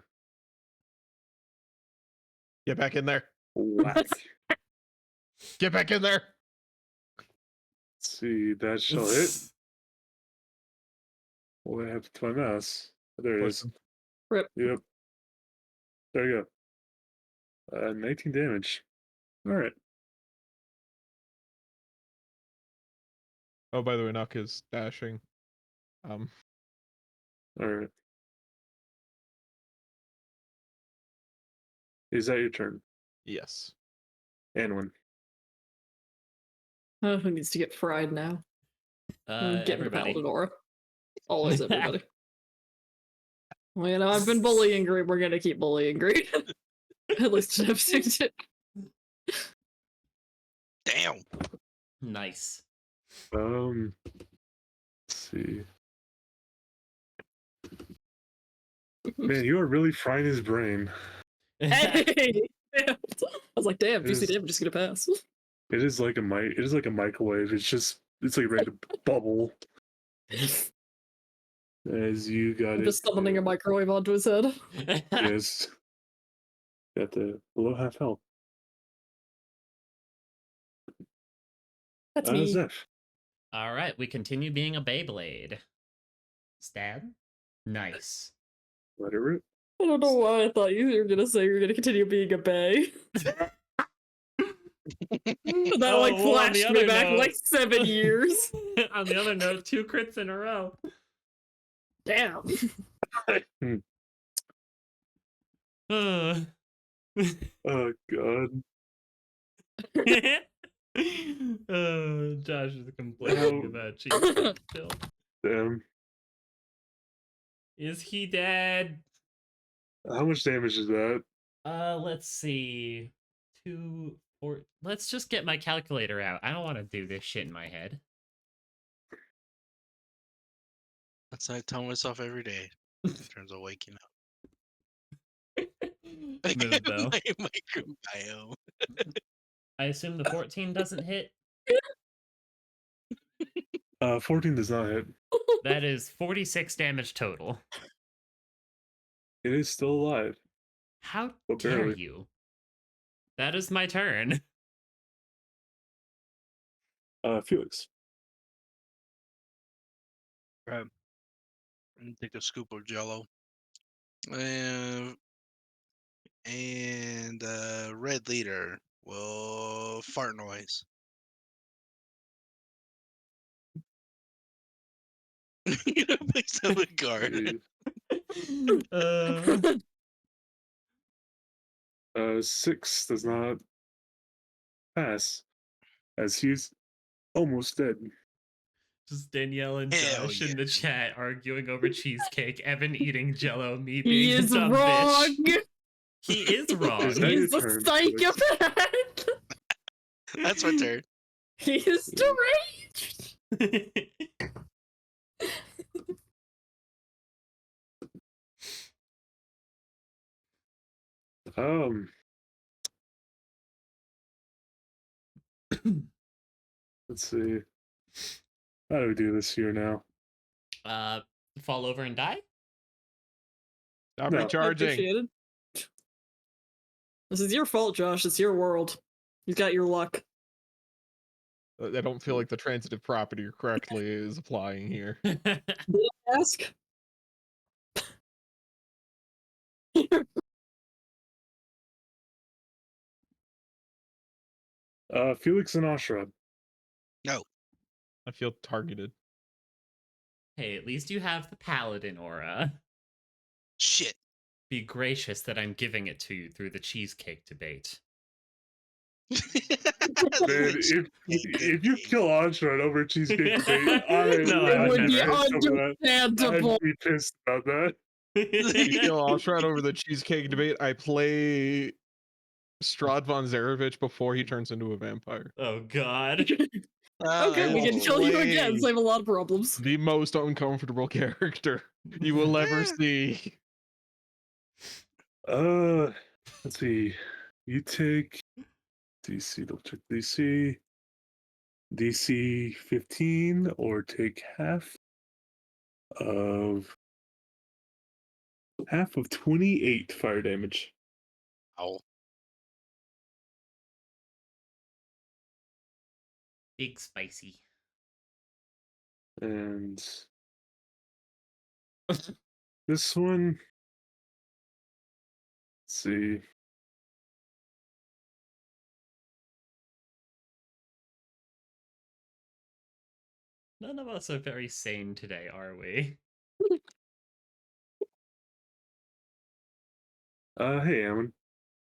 Get back in there. Whack. Get back in there. Let's see, that shall hit. What happened to my mouse? There it is. Poison. Rip. Yep. There you go. 19 damage. Alright. Oh, by the way, Nuck is dashing. Alright. Is that your turn? Yes. Anwin. Who needs to get fried now? Get into Everybody. Paladin Aura. Always everybody. Well, you know, I've been bullying Green. We're gonna keep bullying Green. At least in episode 2. Damn. Nice. Let's see. Man, you are really frying his brain. Hey! I was like, damn, It juicy is- damn, just gonna pass. It is like a microwave. It's like ready to bubble. As you got I'm it. just summoning a microwave onto his head. Yes. Got the below half health. That's me. Zeph. All right, we continue being a Beyblade. Stab. Nice. Let it rip. I don't know why I thought you were gonna say you're gonna continue being a bae. That like Oh, well, on the flashed me other back note- like 7 years. On the other note, 2 crits in a row. Damn. Uh. Oh god. Josh is complaining about cheesecake still. Damn. Is he dead? How much damage is that? Let's see. 2, 4. Let's just get my calculator out. I don't want to do this shit in my head. That's what I tell myself every day in terms of waking up. Smooth though. my microbiome. I assume the 14 doesn't hit. 14 does not hit. That is 46 damage total. It is still alive. How But dare barely. you? That is my turn. Felix. Take a scoop of Jello. And red leader will fart noise. You know, place up a guard. uh, 6 does not pass, as he's almost dead. just Danielle and Hell Josh in yeah. the chat arguing over cheesecake. Evan eating Jello. Me He being the is dumb wrong. bitch. He is wrong. Is that He's your a turn, Felix? psychopath. That's my turn. He is deranged. Let's see. How do we do this here now? Fall over and die? Stop No. recharging. Appreciated. This is your fault, Josh. It's your world. You got your luck. I don't feel like the transitive property correctly is applying here. Did I ask? Felix and Ashra. No. I feel targeted. Hey, at least you have the paladin aura. Shit. Be gracious that I'm giving it to you through the cheesecake debate. Man, if you kill Ashra over Cheesecake debate, No, It I would be never. understandable. I'd be pissed about that. You kill Alshrat over the cheesecake debate. I play Strahd von Zarevich before he turns into a vampire. Oh god. Okay, we can kill you again. Save a lot of problems. The most uncomfortable character you will ever see. Let's see. You take DC, double check DC. DC 15, or take half of 28 fire damage. Ow. Big spicy. And this one, let's see. None of us are very sane today, are we? Hey, Ammon.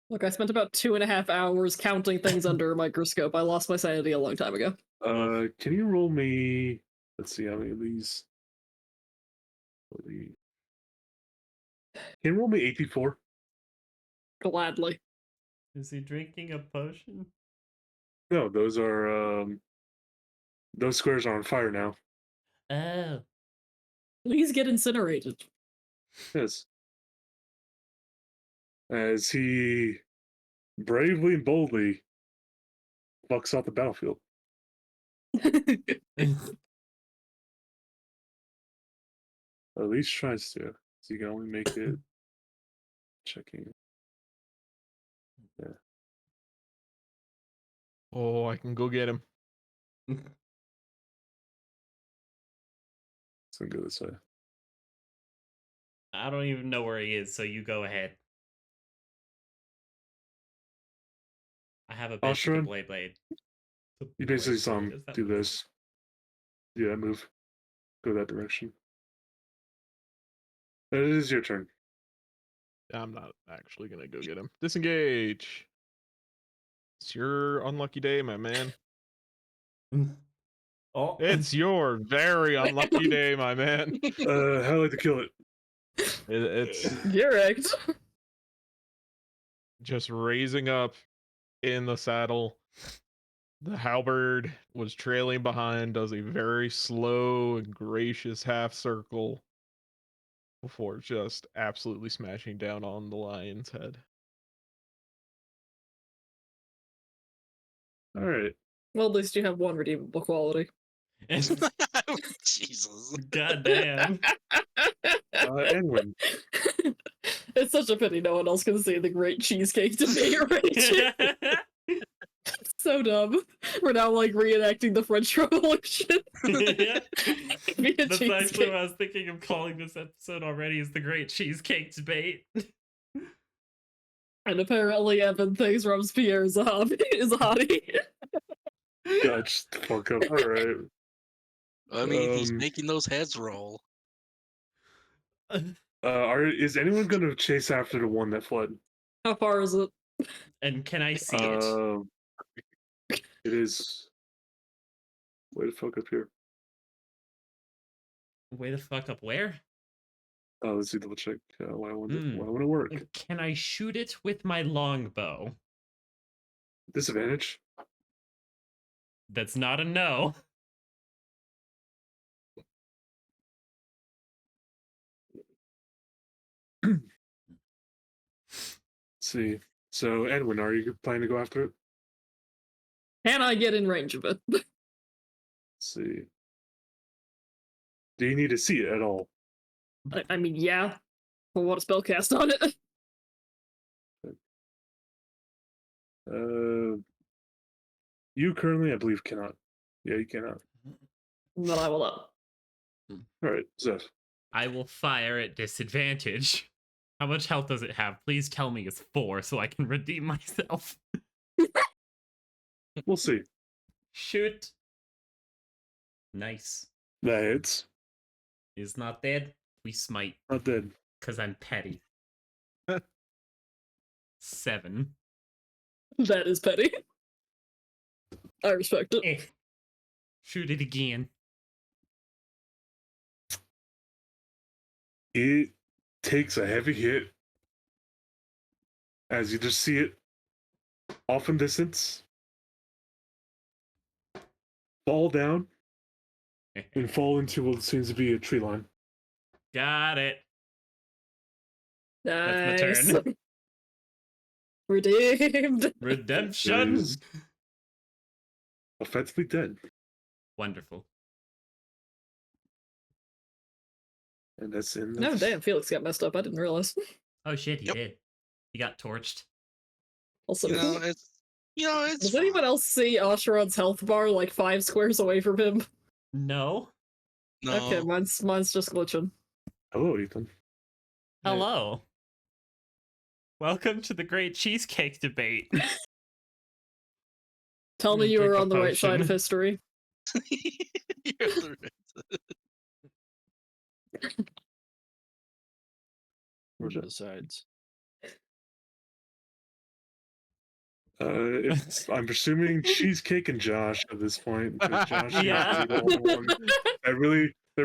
Look, I spent about 2.5 hours counting things under a microscope. I lost my sanity a long time ago. Can you roll me? Let's see how many of these. Can you roll me 84? Gladly. Is he drinking a potion? No, those are those squares are on fire now. Oh. Please get incinerated. Yes. As he bravely and boldly bucks off the battlefield. At least tries to. So you can only make it checking. Yeah. Oh, I can go get him. It's gonna go this way. I don't even know where he is, so you go ahead. I have a bit for the Ashran, blade. you basically Blade saw blade, him is that do what it is? this. Do that move. Go that direction. It is your turn. I'm not actually gonna go get him. Disengage. It's your unlucky day, my man. Oh. It's your very unlucky day, my man. How do I like to kill it? It's Correct. just raising up in the saddle. The halberd was trailing behind, does a very slow and gracious half circle, before just absolutely smashing down on the lion's head. All right. Well, at least you have one redeemable quality. Jesus. God damn. Edwin. It's such a pity no one else can see the great cheesecake debate raging. So dumb. We're now like reenacting the French Revolution. Yeah. Via That's actually cheesecake. what I was thinking of calling this episode already, is the Great Cheesecake Debate. And apparently Evan thinks Robespierre is a hottie. God, just the fuck up. All right. I mean, he's Um, making those heads roll. is anyone gonna chase after the one that fled? How far is it? And can I see it? It is. Way the fuck up here. Way the fuck up where? Let's see, double check. Why won't it work? Can I shoot it with my longbow? Disadvantage. That's not a no. Let's see. So, Edwin, are you planning to go after it? Can I get in range of it? Let's see. Do you need to see it at all? I mean, yeah. I want a spell cast on it. You currently, I believe, cannot. Yeah, you cannot. Then I will not. All right, Zeph. I will fire at disadvantage. How much health does it have? Please tell me it's 4 so I can redeem myself. We'll see. Shoot. Nice. That hits. Is not dead. We smite. Not dead. Because I'm petty. 7. That is petty. I respect it. Eh. Shoot it again. It takes a heavy hit as you just see it off in distance fall down and fall into what seems to be a tree line. Got it. Nice. That's my turn. Redeemed. Redemption. Is effectively dead. Wonderful. And that's in. No, damn, Felix got messed up. I didn't realize. Oh shit, he Yep. did. He got torched. Also, It's does anyone else see Osteron's health bar like 5 squares away from him? No. No. Okay, mine's just glitching. Hello, Ethan. Hello. Welcome to the Great Cheesecake Debate. Tell me Gonna you were drink a on the right side of potion. history. You're the Where's Both that? sides. I'm presuming Cheesecake and Josh at this point, because Josh seems Yeah. to be the only one that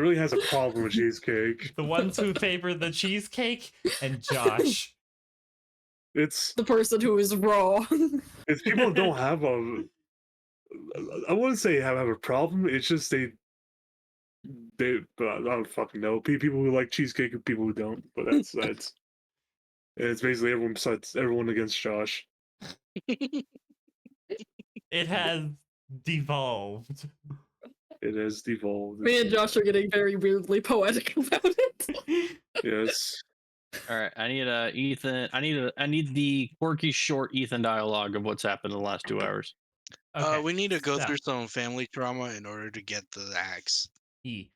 really has a problem with Cheesecake. The ones who favor the cheesecake and Josh. It's The person who is wrong. people don't have a. I wouldn't say have a problem. It's just they. I don't fucking know. People who like cheesecake and people who don't. But that's it's basically everyone besides everyone against Josh. It has devolved. It has devolved. Me and Josh are getting very weirdly poetic about it. Yes. All right, I need Ethan. I need the quirky short Ethan dialogue of what's happened in the last 2 hours. Okay, we need to go so, through some family trauma in order to get the axe. Made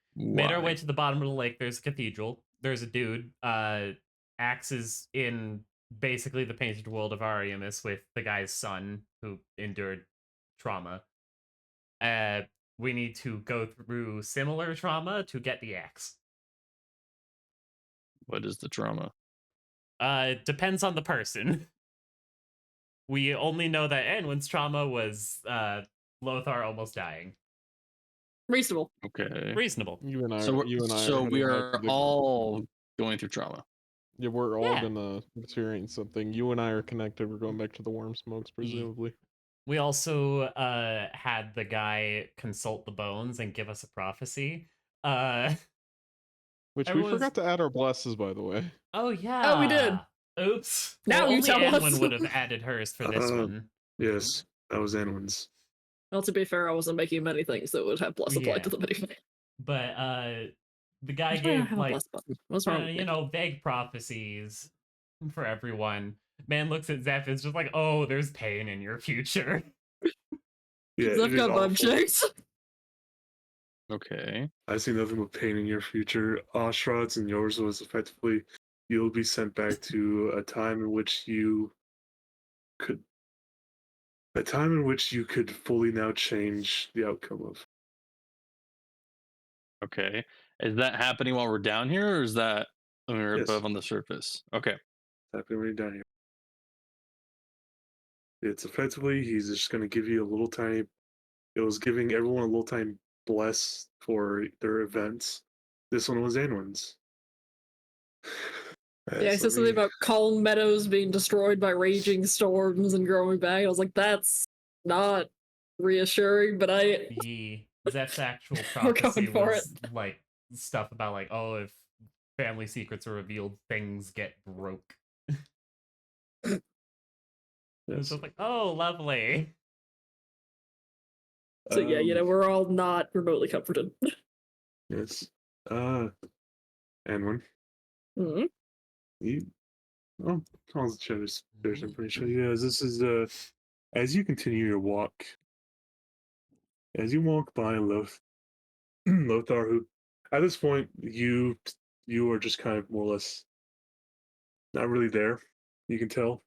our Why? way to the bottom of the lake. There's a cathedral. There's a dude. Axe is in basically the painted world of Ariamis with the guy's son who endured trauma. We need to go through similar trauma to get the axe. What is the trauma? It depends on the person. We only know that Anwin's trauma was Lothar almost dying. Reasonable. Okay. Reasonable. You and I. So you and I. so we gonna are have to- all going through trauma. Yeah, we're all Yeah. gonna experience something. You and I are connected. We're going back to the worm smokes, presumably. We also had the guy consult the bones and give us a prophecy. Which I we was- forgot to add our blesses, by the way. Oh yeah. we did. Oops. Now well, you only tell us. Anwin would have added hers for this one. Yes, that was Anwin's. Well, to be fair, I wasn't making many things that would have bless applied Yeah. to them anyway. But the guy Why do I gave have a like bless button? What's wrong with me? vague prophecies for everyone. Man looks at Zeph, it's just like, oh, there's pain in your future. Yeah, I've it is got bum awful. checks. Okay. I see nothing but pain in your future. Oshrod's and yours was effectively you'll be sent back to a time in which you could fully now change the outcome of. Okay. Is that happening while we're down here, or is that when we're Yes. above on the surface? Okay. Happening when you're down here. It's effectively he's just gonna give you a little tiny. It was giving everyone a little tiny bless for their events. This one was Anwin's. Yeah, I said something about calm meadows being destroyed by raging storms and growing back. I was like, that's not reassuring, but Zeph's actual We're prophecy going for was like stuff about like, oh, if family secrets are revealed, things get broke. It's Yes. just like, oh, lovely. So yeah, we're all not remotely comforted. Yes. Anwin, Mhm. you. Oh, Tom's the show's there's I'm pretty sure. Yes, this is as you continue your walk, as you walk by Lothar, who at this point you are just kind of more or less not really there. You can tell.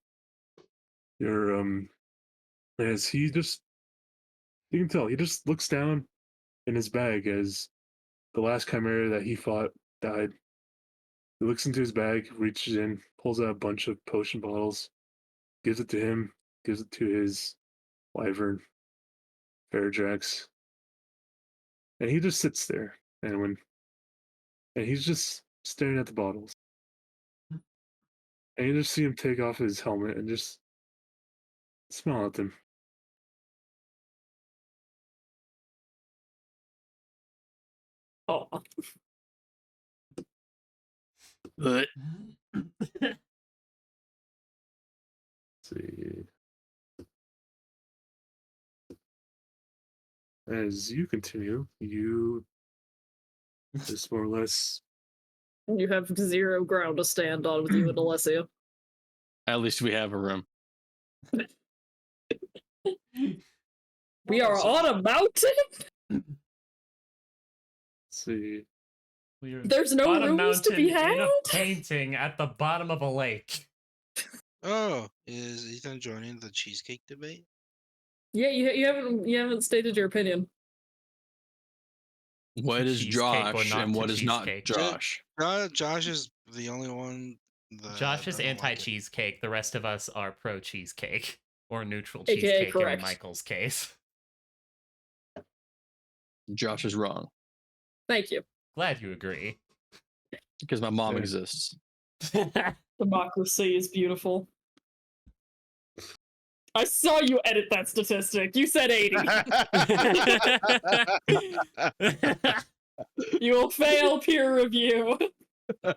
You're as he just you can tell he just looks down in his bag as the last chimera that he fought died. He looks into his bag, reaches in, pulls out a bunch of potion bottles, gives it to him, gives it to his wyvern, Fairjax, and he just sits there. And he's just staring at the bottles, and you just see him take off his helmet and just smile at them. Oh, But Let's see. As you continue, you just more or less. you have zero ground to stand on with you and Alessio. at least we have a room. We are on a mountain? Let's see. We're There's no on a rooms to be mountain in a had? painting at the bottom of a lake. Oh, is Ethan joining the cheesecake debate? Yeah, you haven't stated your opinion. What is Cheesecake or Josh not and to what is not cheesecake? Josh? Josh is the only one that Josh is doesn't like it. anti-cheesecake. The rest of us are pro-cheesecake. Or neutral AKA cheesecake correct. in Michael's case. Josh is wrong Thank you. Glad you agree. because my mom Yeah. exists. Democracy is beautiful. I saw you edit that statistic. You said 80. You will fail peer review. God.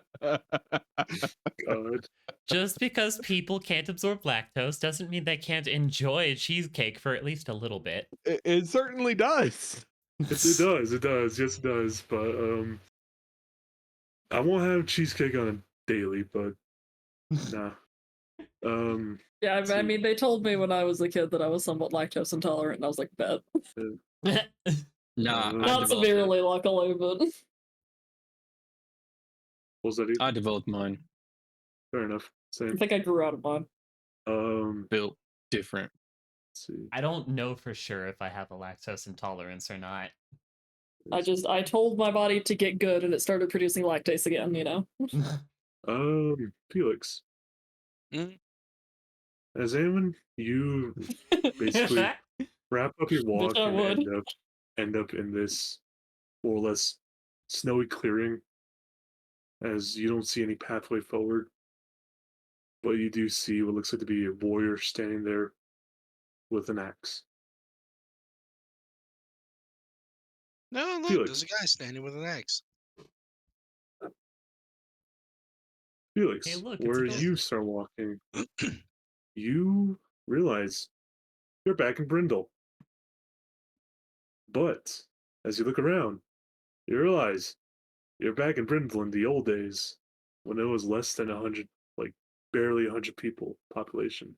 Just because people can't absorb lactose doesn't mean they can't enjoy cheesecake for at least a little bit. It certainly does. It does. It does. Yes, it does. But I won't have cheesecake on a daily. But nah. Yeah, I See. mean, they told me when I was a kid that I was somewhat lactose intolerant, and I was like, bet. Nah, Uh, I Not developed it. severely, luckily, but what was that? I developed mine. Fair enough. I Same. think I grew out of mine. Built different. Let's see. I don't know for sure if I have a lactose intolerance or not. I told my body to get good, and it started producing lactase again, you know? Felix. Mm. As Aemon, you basically wrap up your walk I and would. end up in this more or less snowy clearing, as you don't see any pathway forward, but you do see what looks like to be a warrior standing there with an axe. No, look, Felix. there's a guy standing with an axe. Felix, Hey, look, it's where a you door. start walking, you realize you're back in Brindle. But as you look around, you realize you're back in Brindle in the old days when it was less than 100, like barely 100 people population.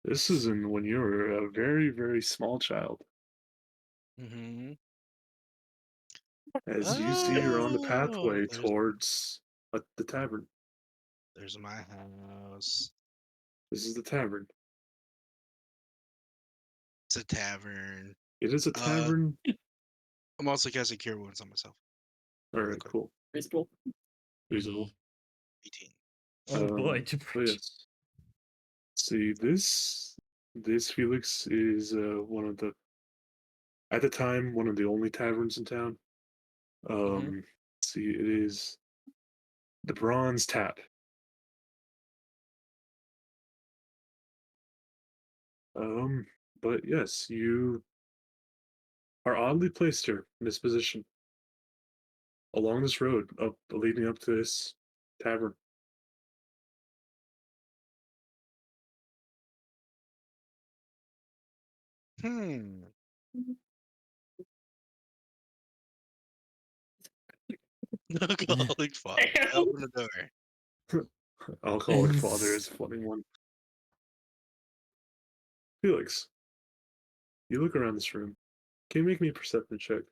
This is in when you were a very, very small child. Mm-hmm. As you see, you're on the Oh, pathway towards the tavern. there's my house. This is the tavern. It's a tavern. It is a Uh, tavern. I'm also casting Cure Wounds on myself. All Really right, quick. cool, Reasonable. reasonable. 18. Oh boy, But Jabrich. yes. See, this Felix is one of the at the time one of the only taverns in town. See, it is the Bronze Tap. But yes, you are oddly placed here in this position along this road up leading up to this tavern. Hmm. Alcoholic father. Damn. Open the door. Alcoholic father is a funny one. Felix, you look around this room. Can you make me a perception check?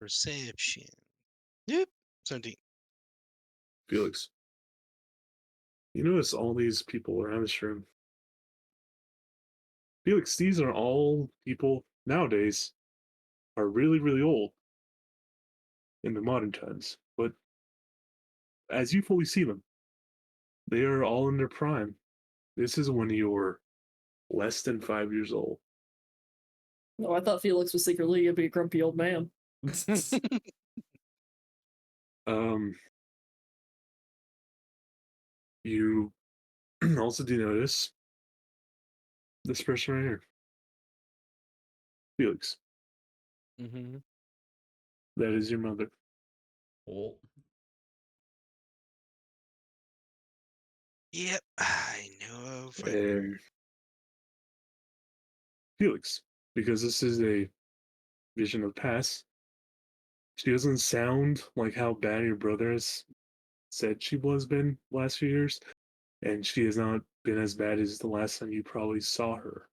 Perception. Yep. 17. Felix, you notice all these people around this room. Felix, these are all people nowadays are really, really old in the modern times. But as you fully see them, they are all in their prime. This is when you're less than 5 years old. No, I thought Felix was secretly gonna be a grumpy old man. Um, you also do notice this person right here, Felix. Mm-hmm. That is your mother. Oh. Yep. I know of. And Felix, because this is a vision of the past, she doesn't sound like how bad your brother has said she was been last few years, and she has not been as bad as the last time you probably saw her.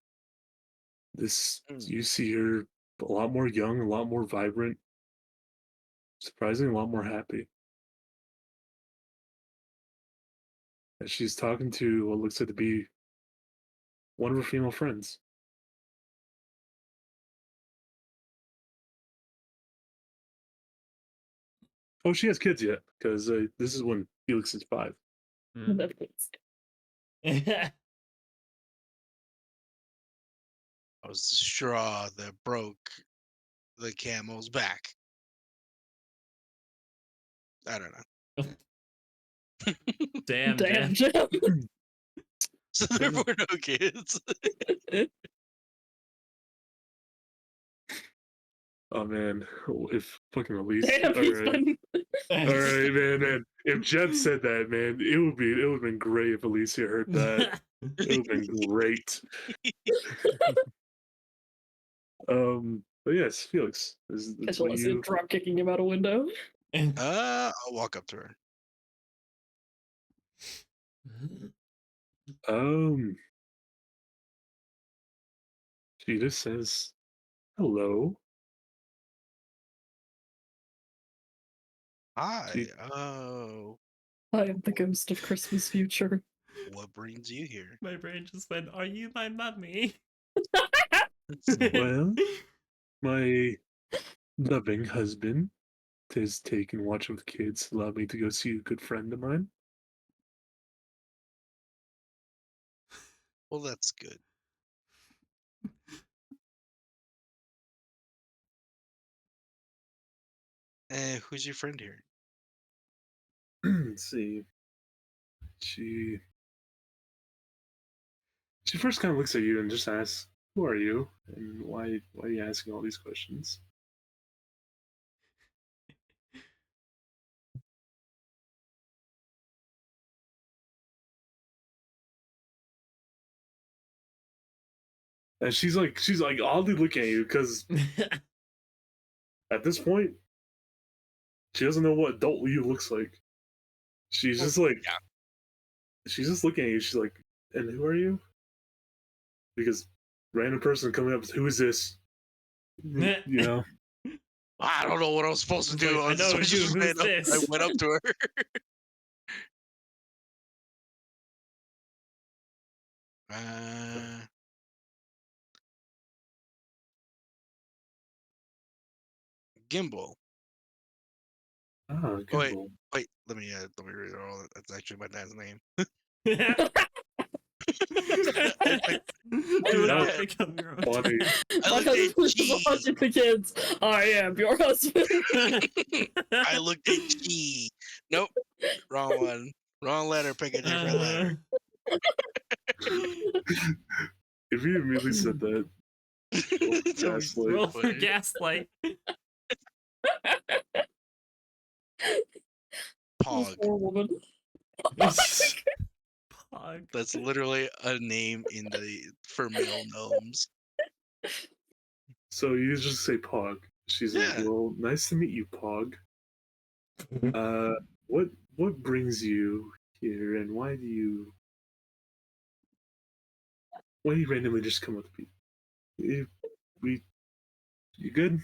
This Mm. you see her a lot more young, a lot more vibrant, surprisingly a lot more happy. And she's talking to what looks like to be one of her female friends. Oh, she has kids yet, because this is when Felix is 5. Mm. That was the straw that broke the camel's back. I don't know. Damn, Damn, Jeff. Jim. So there were no kids. Oh man, if fucking Elise. Damn, All he's right, been. all right, man. If Jeb said that, man, it would have been great if Alicia heard that. It would have been great. But yes, Felix, Catch that's what Alessia you. drop kicking him out a window. I'll walk up to her. Um, she just says hello. Hi. She, Oh, I am the ghost of Christmas future. what brings you here? My brain just went, "Are you my mummy?" well, my loving husband has taken watch of the kids, allowed me to go see a good friend of mine. Well, that's good. Who's your friend here? Let's see. She first kind of looks at you and just asks, who are you, and why are you asking all these questions? And she's like oddly looking at you because at this point she doesn't know what adult you looks like. She's just like, yeah. she's just looking at you. She's like, and who are you? Because random person coming up, who is this? You know. I don't know what I was supposed to It's do. like, I know so you, just who's ran up, I this? went up to her. Gimbal. Ah, Oh, wait, Gimbal. let me read it all. That's actually my dad's name. Do it all. That- Become your own. Funny. I My looked at husband was G. watching the kids. I am your husband. I looked at G. Nope, wrong one. Wrong letter. Pick a different letter. If you immediately said that, gaslight. Roll for gaslight. Pog. Poor woman. Pog. That's literally a name for male gnomes. So you just say Pog. She's like, Yeah. well, nice to meet you, Pog. What brings you here, and why do you randomly just come up to people? You good?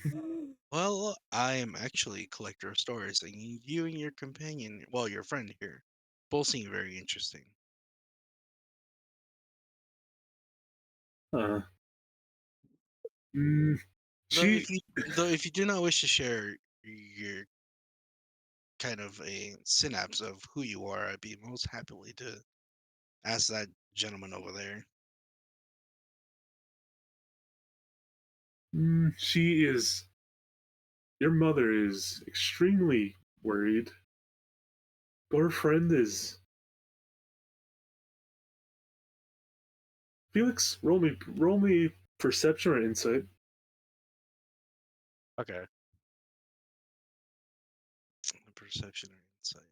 Well, I am actually a collector of stories, and you and your companion, well, your friend here, both seem very interesting. Uh, Though she if you do not wish to share your kind of a synapse of who you are, I'd be most happily to ask that gentleman over there. she is. Your mother is extremely worried. Her friend is Felix. Roll me perception or insight. Okay. Perception or insight.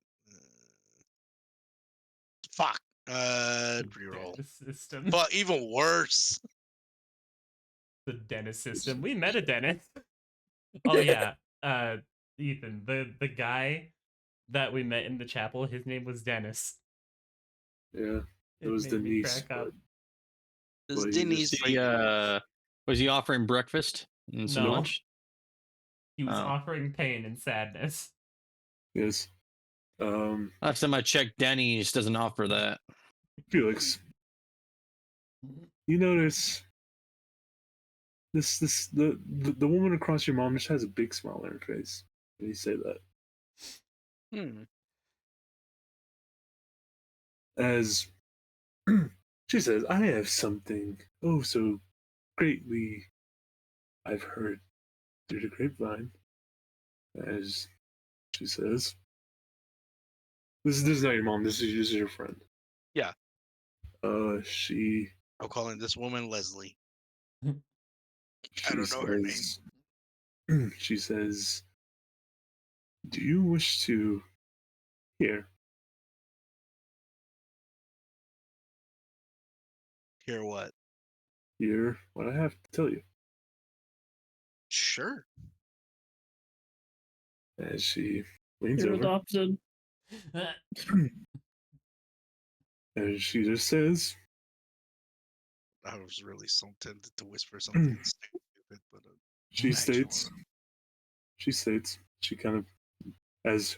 Fuck. Reroll. Dennis system. But even worse. The dentist system. We met a dentist. Oh yeah. Ethan, the guy that we met in the chapel, his name was Dennis. Yeah, it was made me Denise. crack up. This Well, you Denny's just- Was he offering breakfast and some No. lunch? He was Oh. offering pain and sadness. Yes. Last time I checked, Denny's doesn't offer that. Felix, you notice the woman across your mom just has a big smile on her face when you say that. As she says, I have something oh so greatly I've heard through the grapevine. As she says, this is not your mom. This is your friend. Yeah. She I'm calling this woman Leslie. she don't know her name. says, she says, do you wish to hear? Hear what? Hear what I have to tell you. Sure. As she leans You're over adopted. and she just says, I was really so tempted to whisper something stupid, but she states, she kind of, as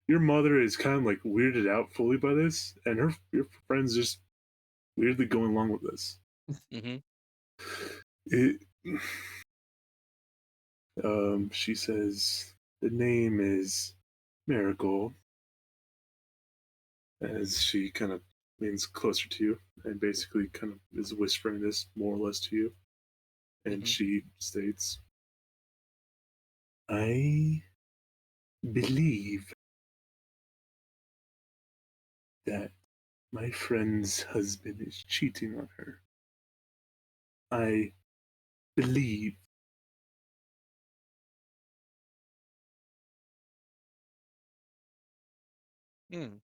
your mother is kind of like weirded out fully by this, and your friend's just weirdly going along with this. Mm-hmm. She says the name is Marigold, as she kind of leans closer to you and basically kind of is whispering this more or less to you. And she states, I believe that my friend's husband is cheating on her. I believe. Hmm.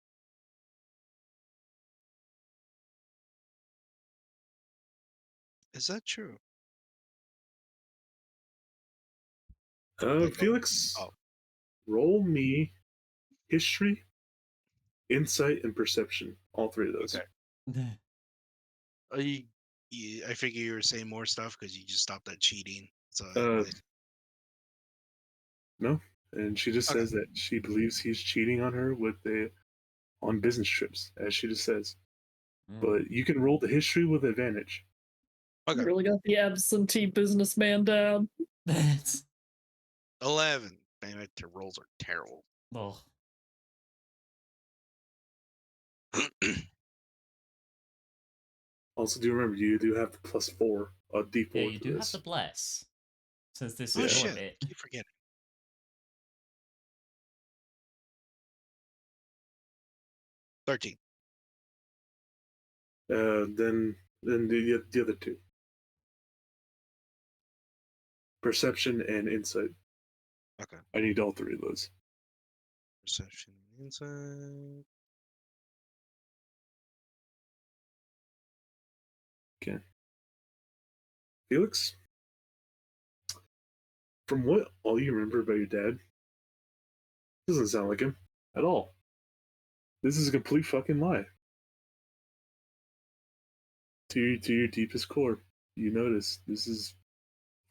Is that true? Like, Felix, oh, roll me history, insight, and perception. All three of those. okay. I figure you were saying more stuff because you just stopped at cheating. So Uh, no. And she just Okay. says that she believes he's cheating on her on business trips, as she just says. But you can roll the history with advantage. Okay. You really got the absentee businessman down. 11. Man, my rolls are terrible. Oh, Also, do remember you do have the +4, a D4 yeah, you to do have this. the bless. Since this Oh is your shit! bit. Keep forgetting. 13. Then the other two, perception and insight. Okay. I need all three of those. Perception, insight. Okay. Felix, from what all you remember about your dad, doesn't sound like him at all. This is a complete fucking lie. To your deepest core, you notice this is,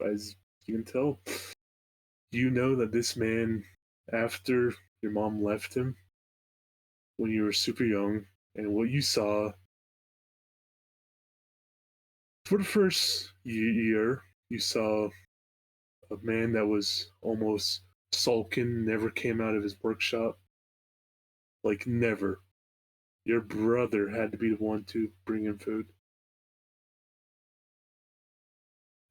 as you can tell, you know that this man, after your mom left him when you were super young, and what you saw for the first year, you saw a man that was almost sulking, never came out of his workshop. Like, never. Your brother had to be the one to bring him food.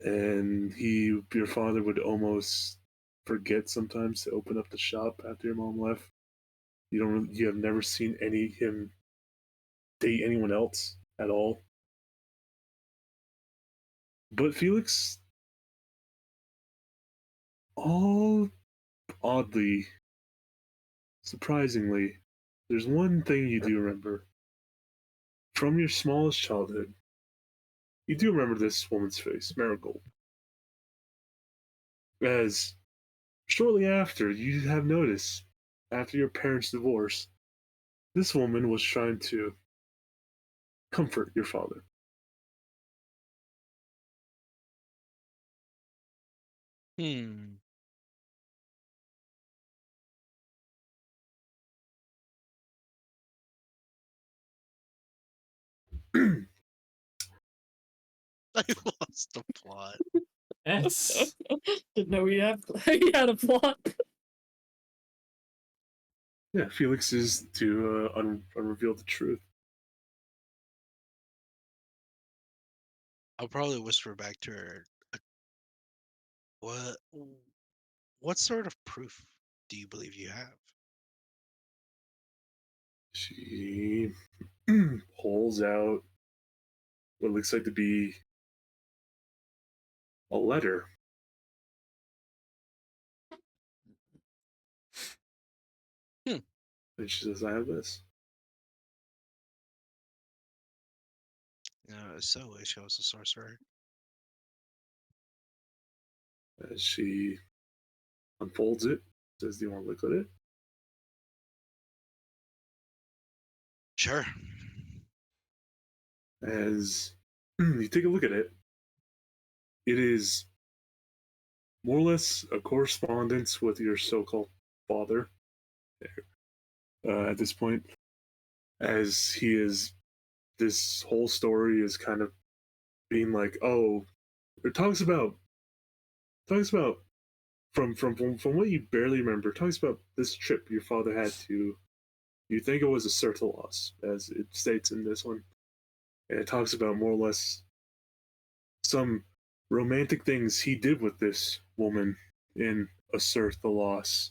And your father would almost forget sometimes to open up the shop after your mom left. You have never seen him date anyone else at all. But Felix, all oddly, surprisingly, there's one thing you do remember. From your smallest childhood, you do remember this woman's face, Marigold. As shortly after, you have noticed, after your parents' divorce, this woman was trying to comfort your father. Hmm. I lost the plot. It's Didn't know he had a plot. Yeah, Felix is to unreveal the truth. I'll probably whisper back to her. What? What sort of proof do you believe you have? She pulls out what looks like to be a letter. Hmm. And she says, I have this. I so wish I was a sorcerer. As she unfolds it, says, do you want to look at it? Sure. As you take a look at it, it is more or less a correspondence with your so-called father at this point, as he is, this whole story is kind of being like, oh, it talks about from what you barely remember, talks about this trip your father had to, you think it was a Sertalos, as it states in this one, and it talks about more or less some romantic things he did with this woman in Assert the Loss.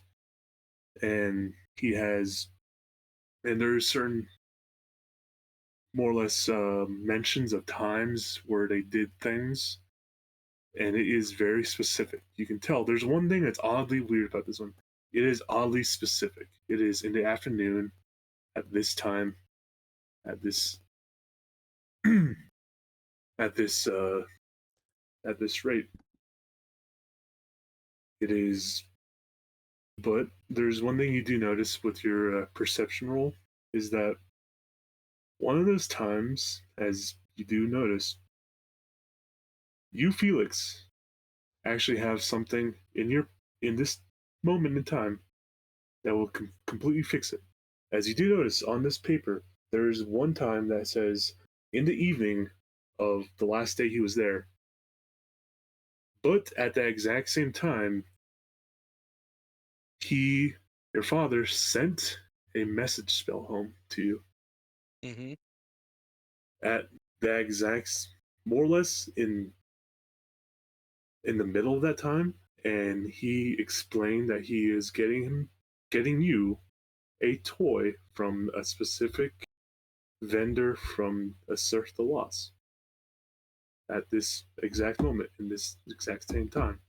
And there's certain more or less mentions of times where they did things. and it is very specific. You can tell there's one thing that's oddly weird about this one. It is oddly specific. It is in the afternoon, at this time, at this at this at this rate. It is, but there's one thing you do notice with your perception roll is that one of those times, as you do notice, you, Felix, actually have something in this moment in time that will completely fix it. As you do notice on this paper, there is one time that says in the evening of the last day he was there, but at the exact same time, your father, sent a message spell home to you Mm-hmm. at the exact, more or less in the middle of that time, and he explained that he is getting you a toy from a specific vendor from Assert the Loss at this exact moment in this exact same time.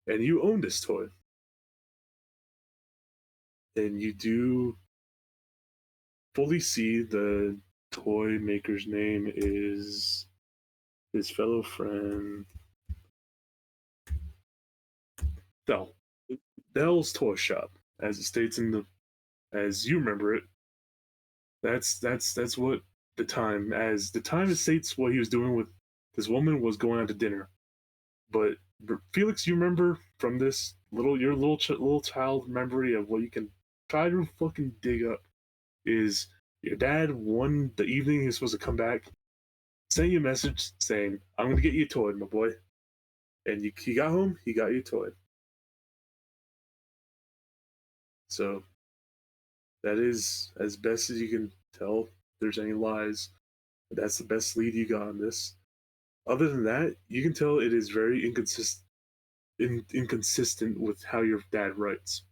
And you own this toy. And you do fully see the toy maker's name is his fellow friend Dell. Dell's Toy Shop, as it states as you remember it. That's what the time it states what he was doing with this woman was going out to dinner. But Felix, you remember from this your little child memory of what you can try to fucking dig up is your dad the evening he was supposed to come back, sent you a message saying, "I'm gonna get you a toy, my boy," and he got home, he got you a toy. So that is as best as you can tell. If there's any lies, that's the best lead you got on this. Other than that, you can tell it is very inconsistent with how your dad writes.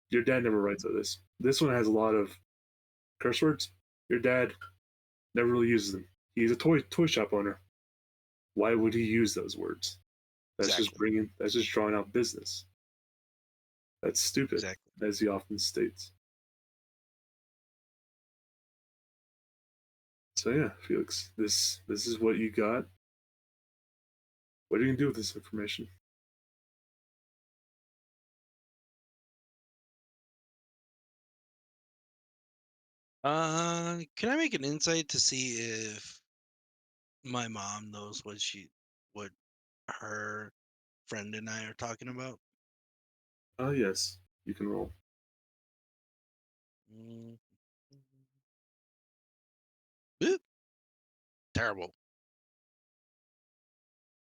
Your dad never writes like this. This one has a lot of curse words. Your dad never really uses them. He's a toy shop owner. Why would he use those words? That's just drawing out business. That's stupid, Exactly. as he often states. So yeah, Felix, this is what you got. What are you gonna do with this information? Can I make an insight to see if my mom knows what her friend and I are talking about? Yes, you can roll. Mm. Oop. Terrible.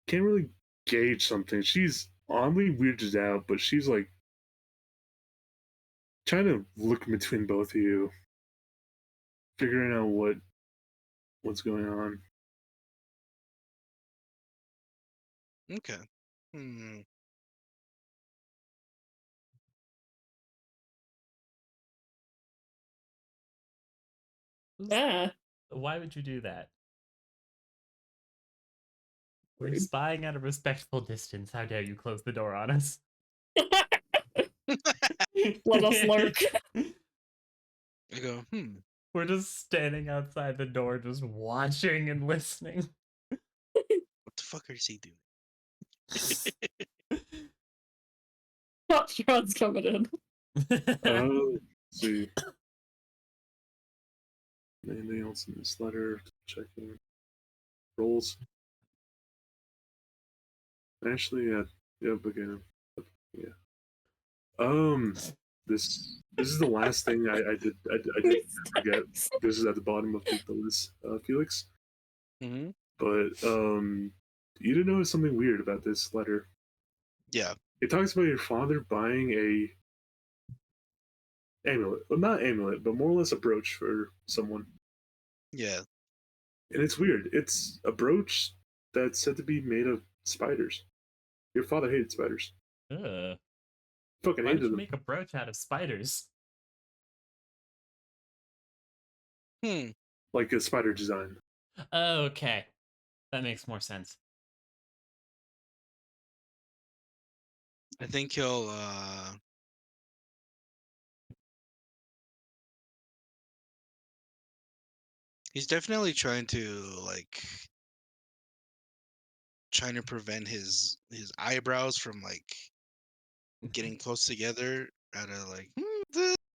Can't really gauge something. She's oddly weirded out, but she's like trying to look between both of you, figuring out what's going on. Okay. Hmm. Yeah. Why would you do that? We're spying at a respectful distance. How dare you close the door on us? Let us lurk. I go, We're just standing outside the door, just watching and listening. what the fuck is he doing? Sean's coming in. Let's see. Anything else in this letter? Checking rolls. Actually, yeah. Yep, again. Yeah. This is the last thing I did. I did forget. This is at the bottom of the list, Felix. Mm-hmm. But you did notice something weird about this letter. Yeah. It talks about your father buying a amulet. Well, not amulet, but more or less a brooch for someone. Yeah. And it's weird. It's a brooch that's said to be made of spiders. Your father hated spiders. Ugh. Fucking Why would hated you them. make a brooch out of spiders? Hmm. Like a spider design. Okay. That makes more sense. I think he'll he's definitely trying to prevent his eyebrows from getting close together out of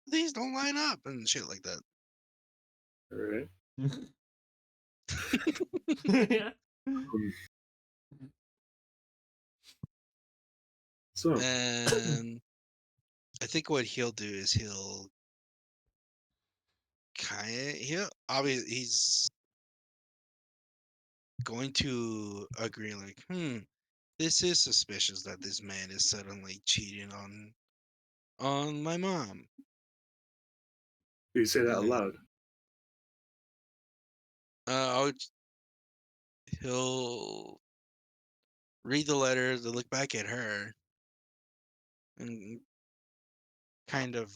these don't line up and shit like that. All right. Yeah. Um, so And I think what he'll do is he'll obviously he's going to agree this is suspicious that this man is suddenly cheating on my mom. you say that out And loud. he'll read the letters and look back at her and kind of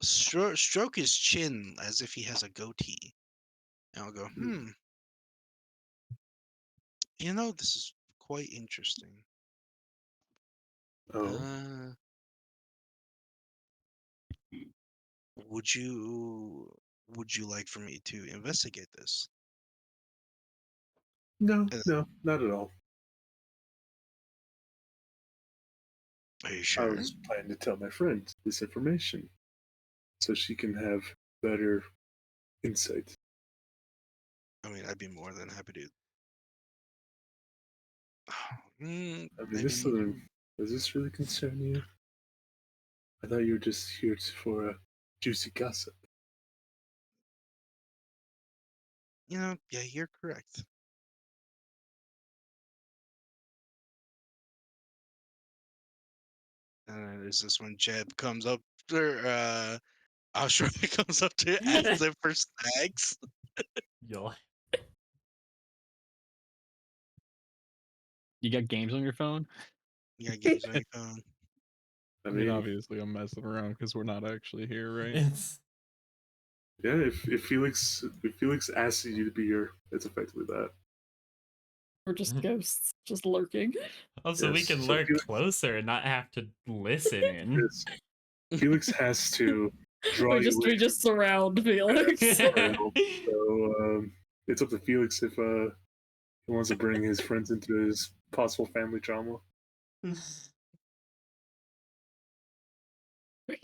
stroke his chin as if he has a goatee. And I'll go, this is quite interesting. Oh Uh, would you like for me to investigate this? no, And no, not at all. are you I sure? was planning to tell my friend this information so she can have better insight. I mean, I'd be more than happy to. I mean, I this mean, doesn't. Does this really concern you? I thought you were just here for a juicy gossip. yeah, you're correct. There's this when Jeb comes up, or Ashra comes up to ask them for snacks. Yo. You got games on your phone? You got games on your phone. I I mean, mean, obviously, I'm messing around because we're not actually here, right? It's yeah. If Felix asks you to be here, it's effectively that. We're just ghosts, just lurking. also we Yes, can so lurk closer and not have to listen in. Yes, Felix has to draw you We in. just surround Felix. So it's up to Felix if he wants to bring his friends into his possible family drama.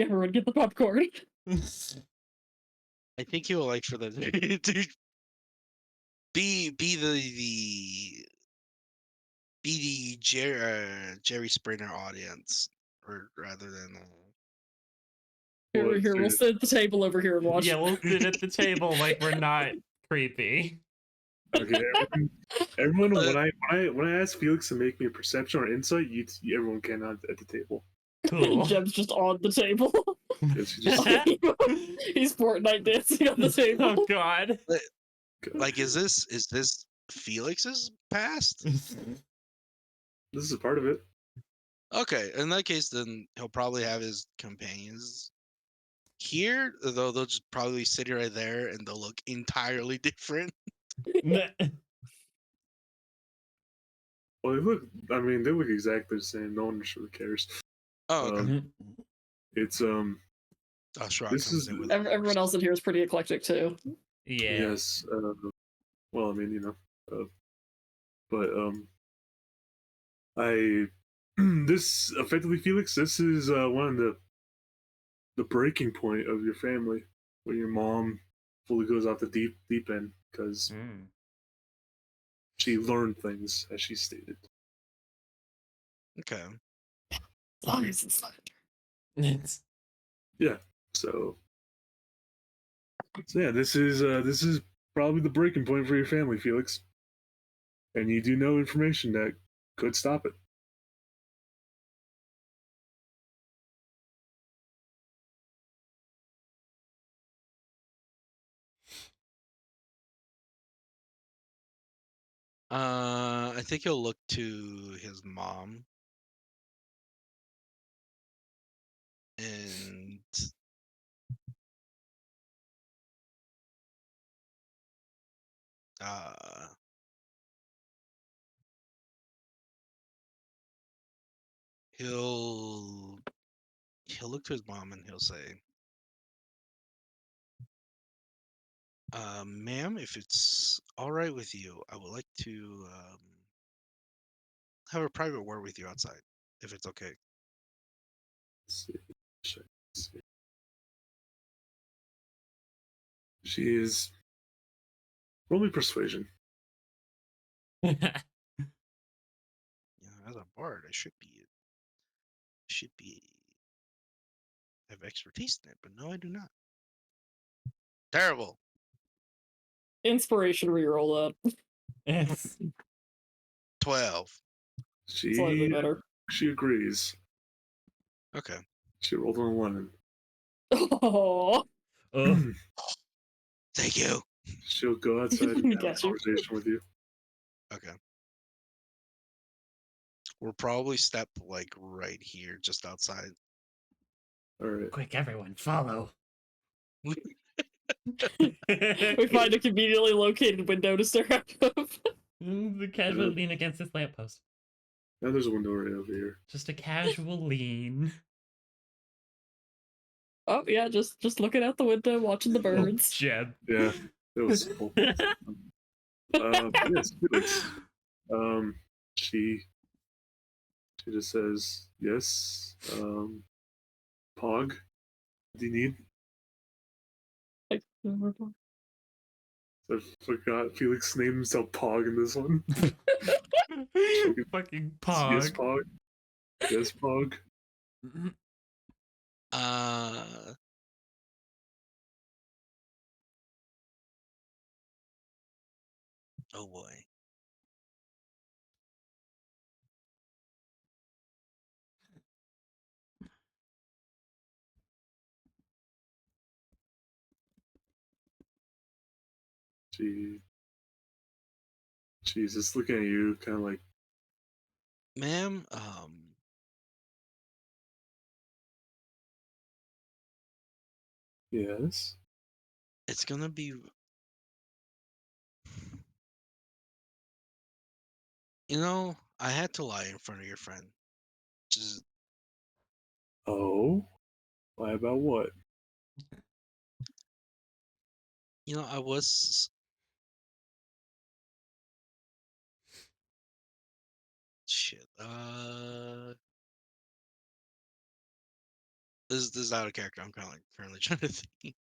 Everyone get the popcorn. I think he would like for them to be the Jerry Springer audience, or rather than. Well, Here, we'll sit at the table over here and watch. Yeah, we'll sit at the table like we're not creepy. okay, everyone. When I ask Felix to make me a perception or insight, everyone can at the table. Cool. Jeb's just on the table. Yes, you just He's Fortnite dancing on the table. Oh god. Is this Felix's past? this is a part of it. Okay, in that case, then he'll probably have his companions here, though they'll just probably sit right there and they'll look entirely different. Well, they look. I mean, they look exactly the same. No one really cares. Oh, okay. It's Ashra this comes is in with Everyone else in here is pretty eclectic too. Yeah. yes. Well, I mean, but I this effectively, Felix. This is one of the breaking point of your family when your mom fully goes off the deep end because Mm. she learned things as she stated. Okay. As long as it's not. It's Yeah. So yeah, this is probably the breaking point for your family, Felix. And you do know information that could stop it. I think he'll look to his mom and uh he'll look to his mom and he'll say, "Ma'am, if it's all right with you, I would like to have a private word with you outside, if it's okay." Let's see. Let's see. She is only persuasion. You know, as a bard, I should be have expertise in it, but no, I do not. Terrible. Inspiration reroll that. Yes. 12. Slightly better. She agrees. Okay. She rolled an 11. Oh, Oh, Thank you. She'll go outside and have a Got you. conversation with you. Okay. We'll probably step like right here, just outside. All right. quick, everyone, follow. we find a conveniently located window to stare out of. The casual lean against this lamppost. Now there's a window right over here. Just a casual lean. Oh yeah, just looking out the window, watching the birds. Jeb. Yeah, that was simple. Yes, Felix. She just says yes. Pog, what do you need? Like, I forgot Felix named himself Pog in this one. Fucking Yes, pog. Pog. Yes, Pog. Uh, oh boy. She's just looking at you, kind of like, Ma'am, yes. it's gonna be, you know, I had to lie in front of your friend. Just, Oh, lie about what? you know, I was shit. This is out of character. I'm kind of like currently trying to think.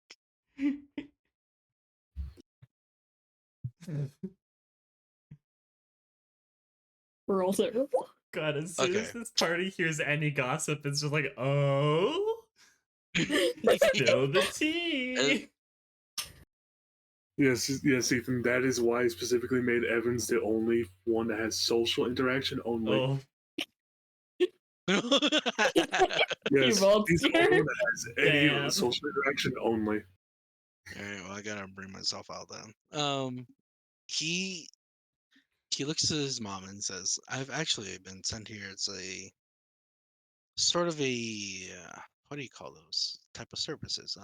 we're all terrible. God, as soon as Okay. this party hears any gossip, it's just like, oh, spill the tea. Yes, Ethan. That is why I specifically made Evans the only one that has social interaction only. Oh, You Yes, he's the only one that has any Damn. social interaction only. Alright, well, I gotta bring myself out then. He looks to his mom and says, "I've actually been sent here. It's a sort of a what do you call those type of services?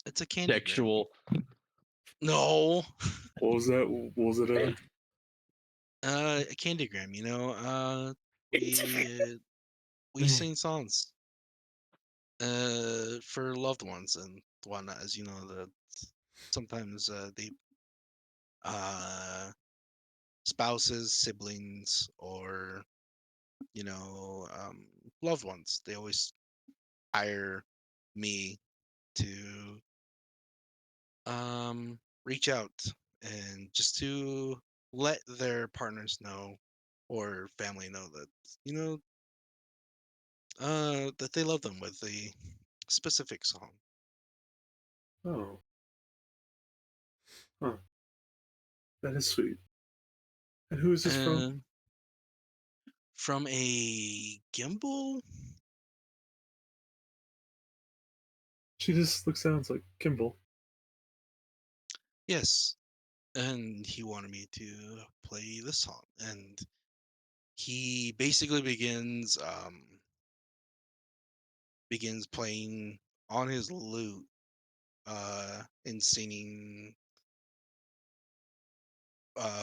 It's a candy. Sexual. No, What was that? What was it, Evan? a candygram. You know, we sing songs for loved ones and whatnot. As you know, that sometimes they spouses, siblings, or you know, loved ones. They always hire me to reach out and just to let their partners know or family know that you know that they love them with a specific song. Oh, huh. That is sweet. And who is this from? And from a gimbal. She just looks sounds like Kimball. Yes, and he wanted me to play this song, and he basically begins playing on his lute and singing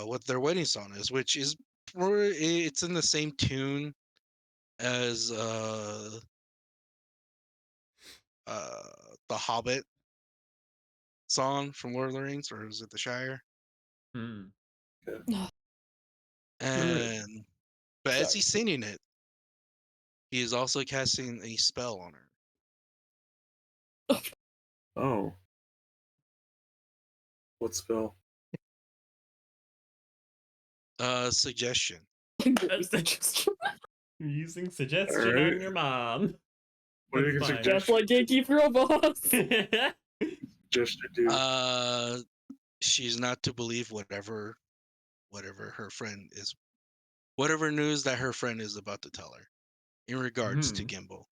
what their wedding song is, which is it's in the same tune as the Hobbit song from Lord of the Rings, or is it the Shire? Hmm. And but as Sorry. he's singing it, he is also casting a spell on her. Oh. What spell? Suggestion. You're using suggestion Alright. on your mom. What do you That's can fine. Just like Gatekeeper of Boss. Just to do. She's not to believe whatever her friend is, whatever news that her friend is about to tell her in regards to Gimbal.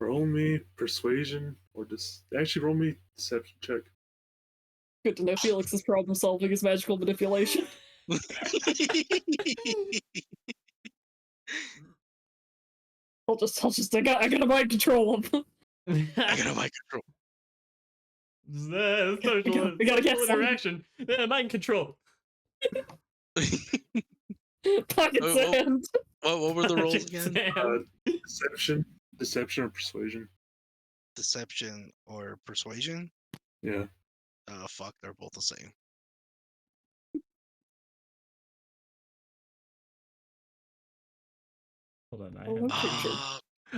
Roll me persuasion or just actually roll me deception check. Good to know Felix's problem solving is magical manipulation. I gotta mind control him. I gotta mind control. Social We gotta get some. interaction. Mind control. Pocket sand. What were the rolls again? Deception or persuasion. Deception or persuasion? Yeah. Fuck, they're both the same. Hold on, Oh,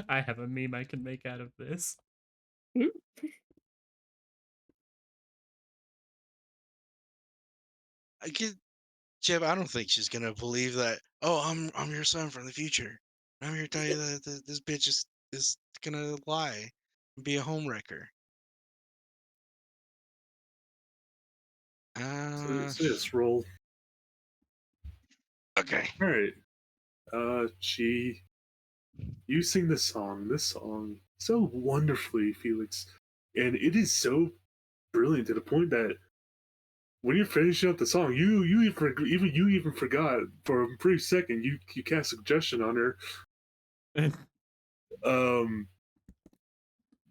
I have a meme I can make out of this. Jeb, I don't think she's gonna believe that. Oh, I'm your son from the future. I'm here to tell you that this bitch is gonna lie and be a homewrecker. So just roll. Okay. All right. You sing this song so wonderfully, Felix, and it is so brilliant to the point that when you're finishing up the song, you even forgot for a brief second. You cast suggestion on her.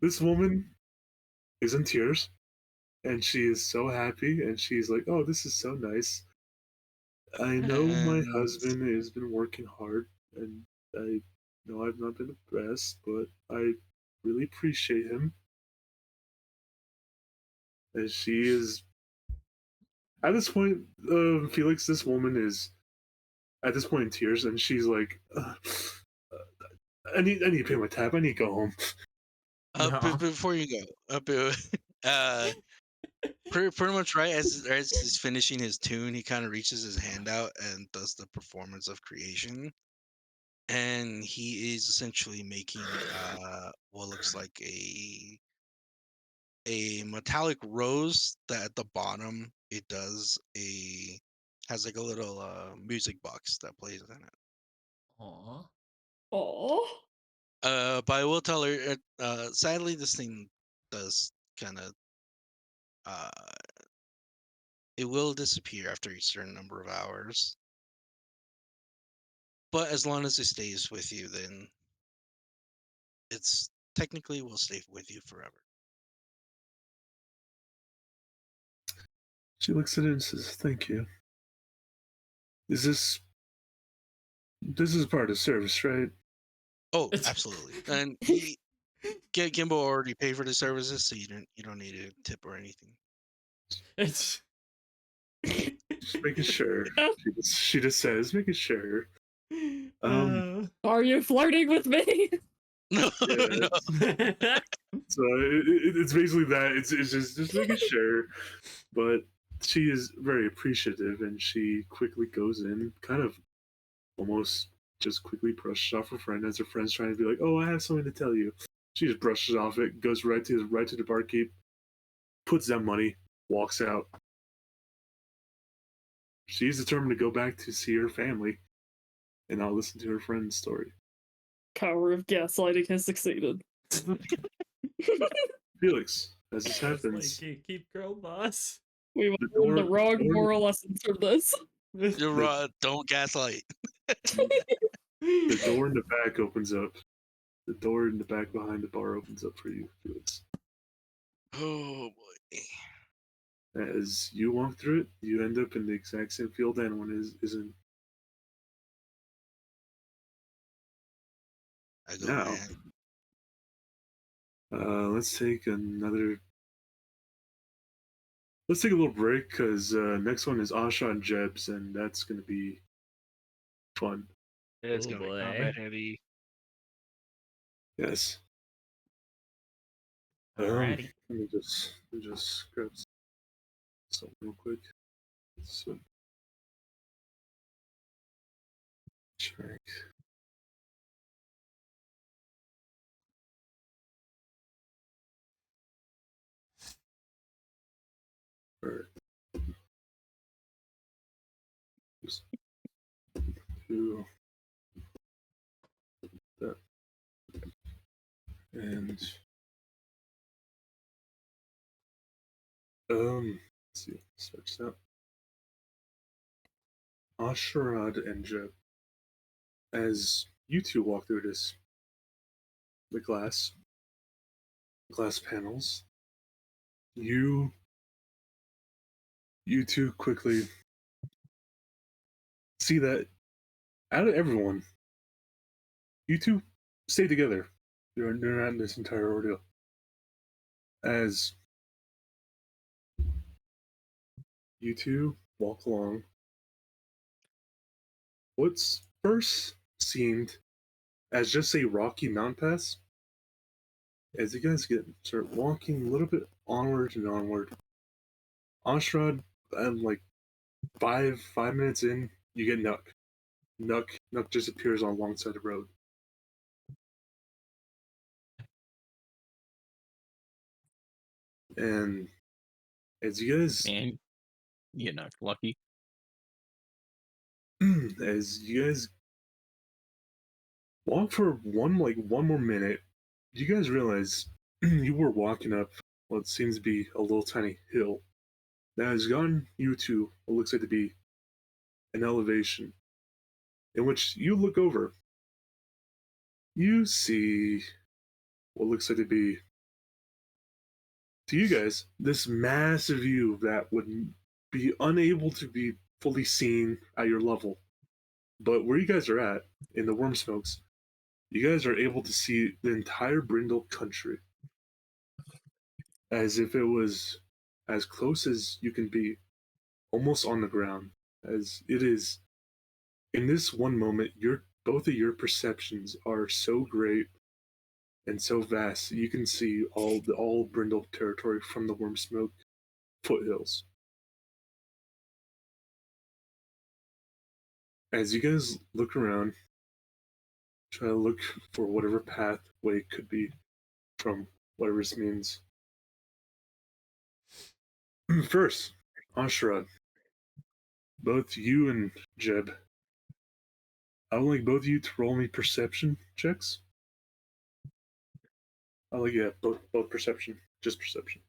This woman is in tears, and she is so happy, and she's like, "Oh, this is so nice. I know my husband has been working hard, and I know I've not been the best, but I really appreciate him." And she is at this point, Felix. This woman is at this point in tears, and she's like, "I need to pay my tab. I need to go home." Before you go, pretty much right as he's finishing his tune, he kind of reaches his hand out and does the performance of creation, and he is essentially making what looks like a metallic rose that at the bottom it has like a little music box that plays in it. Aww. Aww. But I will tell her, sadly, this thing does kind of it will disappear after a certain number of hours. But as long as it stays with you, then it's technically will stay with you forever. She looks at it and says, "Thank you. Is this is part of the service, right?" Oh, absolutely. And Gimbo already paid for the services, so you don't need a tip or anything. It's Just making sure. She just says, making sure. Are you flirting with me? No, Yeah, no. So it's basically that. It's just making sure. But she is very appreciative, and she quickly goes in, kind of almost just quickly brushes off her friend as her friend's trying to be like, "Oh, I have something to tell you." She just brushes off it, goes right to the barkeep, puts down money, walks out. She's determined to go back to see her family and not listen to her friend's story. Power of gaslighting has succeeded. Felix, as this happens, like, keep girl boss. We've learned the wrong moral lessons from this. You're right. Don't gaslight. the door in the back opens up. The door in the back behind the bar opens up for you, Felix. Oh boy. As you walk through it, you end up in the exact same field anyone is in. I go Now, in. let's take another. Let's take a little break because next one is Asha and Jebs, and that's gonna be fun. It's Oh gonna be boy. combat heavy. Yes. Alrighty. Let me just grab some real quick. So, check. Alright. Just do that. And let's see, search that. Asharad and Jeb. As you two walk through the glass panels, you two quickly see that out of everyone, you two stay together during this entire ordeal. As you two walk along, what's first seemed as just a rocky mountain pass, as you guys start walking a little bit onward and onward, Ashrad, and like 5 minutes in, you get Nuck. Nuck just appears on alongside the road. And as you guys Man, you're not lucky. as you guys walk for one more minute, you guys realize you were walking up what seems to be a little tiny hill that has gotten you to what looks like to be an elevation, in which you look over. You see what looks like to be, to you guys, this massive view that would be unable to be fully seen at your level. But where you guys are at, in the Worm Smokes, you guys are able to see the entire Brindle country as if it was as close as you can be, almost on the ground. As it is, in this one moment, both of your perceptions are so great and so vast. You can see all Brindle territory from the Wormsmoke foothills. As you guys look around, try to look for whatever pathway it could be from whatever this means. First, Ashrad, both you and Jeb, I would like both of you to roll me perception checks. Both perception, just perception.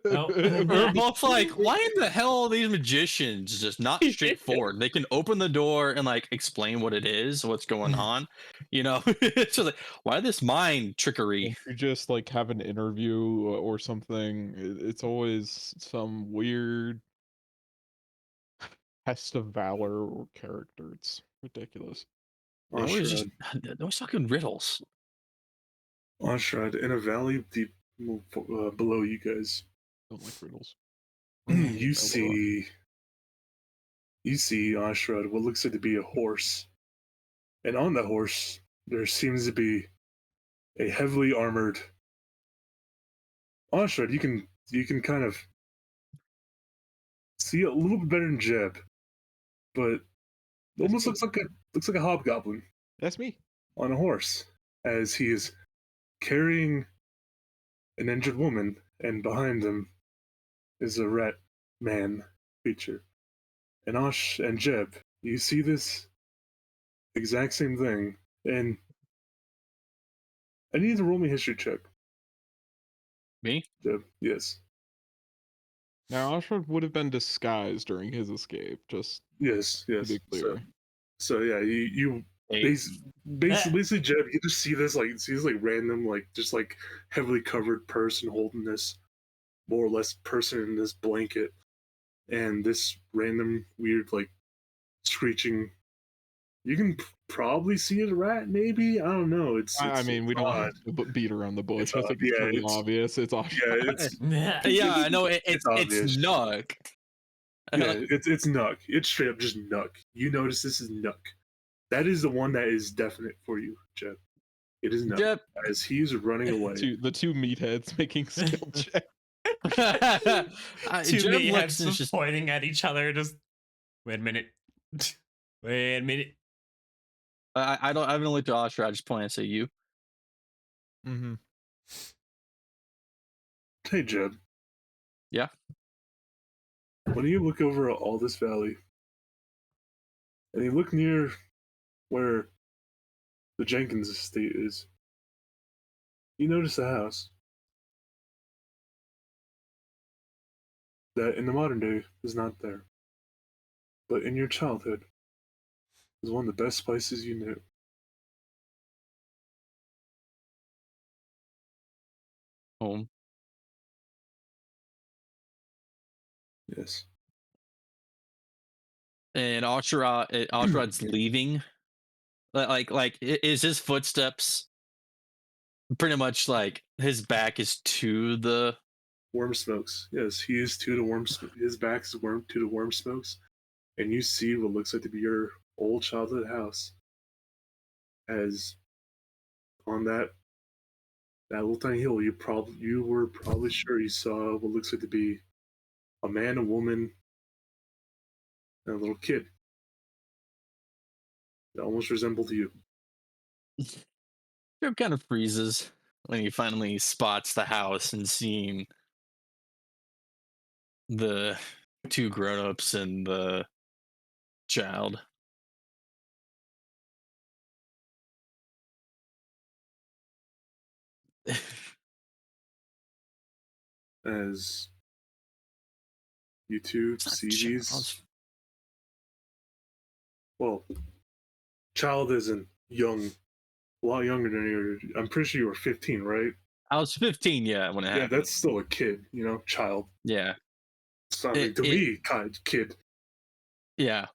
Oh. We're both like, why in the hell are these magicians just not straightforward? They can open the door and like explain what it is, what's going on. You know, it's just like, why this mind trickery? If you just like have an interview or something, it's always some weird test of valor or character. It's ridiculous. They always just Ashrad, those fucking riddles. Ashrad, in a valley deep below you guys, Don't like riddles. you see Ashrad what looks like to be a horse, and on that horse there seems to be a heavily armored Ashrad. You can kind of see a little bit better than Jeb, but it almost looks like a hobgoblin That's me. on a horse, as he is carrying an injured woman, and behind him is a rat man creature. And Ash and Jeb, you see this exact same thing, and I need you to roll me a history check. Me? Jeb, yes. Now, Ashford would have been disguised during his escape, just Yes, to yes. be clear. So yeah, you Eight. basically Jeb, you just see this random just heavily covered person holding this more or less person in this blanket, and this random weird screeching You can probably see a rat, maybe. I don't know. I mean, we don't odd. have to beat around the bush. It's I odd. think it's Yeah, pretty it's- obvious. It's all. Yeah, it's Yeah, I know It's it's obvious. Nuck. yeah, it's Nuck. It's straight up just Nuck. You notice this is Nuck. That is the one that is definite for you, Jeff. It is Nuck. Yep. As he's running away. The two meatheads making skill check. Two Jeb meatheads looks and just just pointing at each other. Just wait a minute. Wait a minute. I don't look to Oshra, I just point and say you. Mm-hmm. Hey, Jeb. Yeah. When you look over all this valley, and you look near where the Jenkins estate is, you notice a house that in the modern day is not there. But in your childhood is one of the best places you knew. Home. Yes. And Oshrad's leaving. Is his footsteps pretty much like his back is to the Worm smokes. Yes, he is to the worm. His back is worm to the worm smokes, and you see what looks like to be your old childhood house. As on that little tiny hill, you were probably sure you saw what looks like to be a man, a woman, and a little kid that almost resembled you. Trip kind of freezes when he finally spots the house and seeing the two grown-ups and the child. As you two It's not see child. these, well, child isn't young, a lot younger than you. I'm pretty sure you were 15, right? I was 15, yeah, when it Yeah, happened. that's still a kid, child. Yeah. It's not really, to me, kind of kid. Yeah.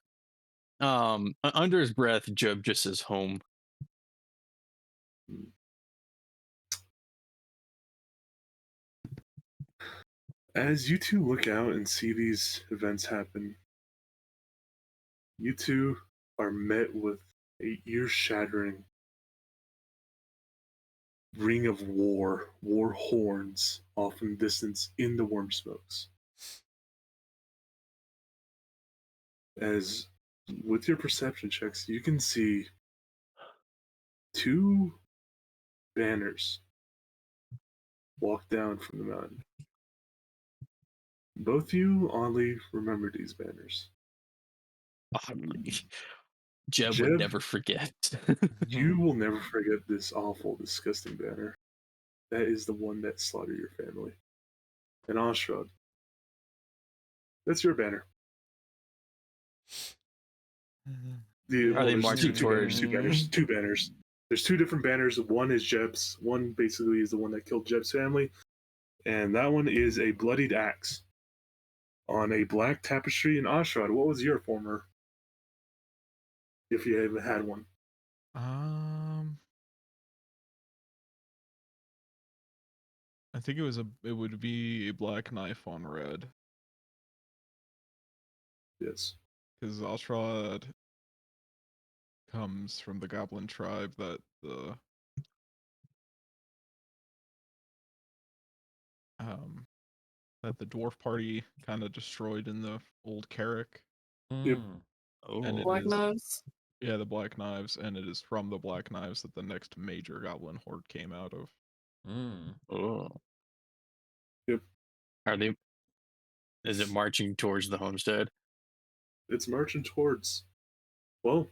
Under his breath, Job just says home. As you two look out and see these events happen, you two are met with a ear-shattering ring of war horns off in the distance in the worm smokes. As with your perception checks, you can see two banners walk down from the mountain. Both of you oddly remember these banners. Jeb Jeb, would never forget. You will never forget this awful, disgusting banner. That is the one that slaughtered your family. And Ostrad, that's your banner. Are they there's marching two banners. There's two different banners. One is Jeb's. One basically is the one that killed Jeb's family. And that one is a bloodied axe on a black tapestry. And Ostrad, what was your former, if you even had one? I think it would be a black knife on red. Yes. Because Ostrad comes from the goblin tribe that the dwarf party kind of destroyed in the old Carrick. Yep. And it Black is- Knives. Yeah, the Black Knives, and it is from the Black Knives that the next major goblin horde came out of. Oh. Yep. Is it marching towards the homestead? It's marching towards, well,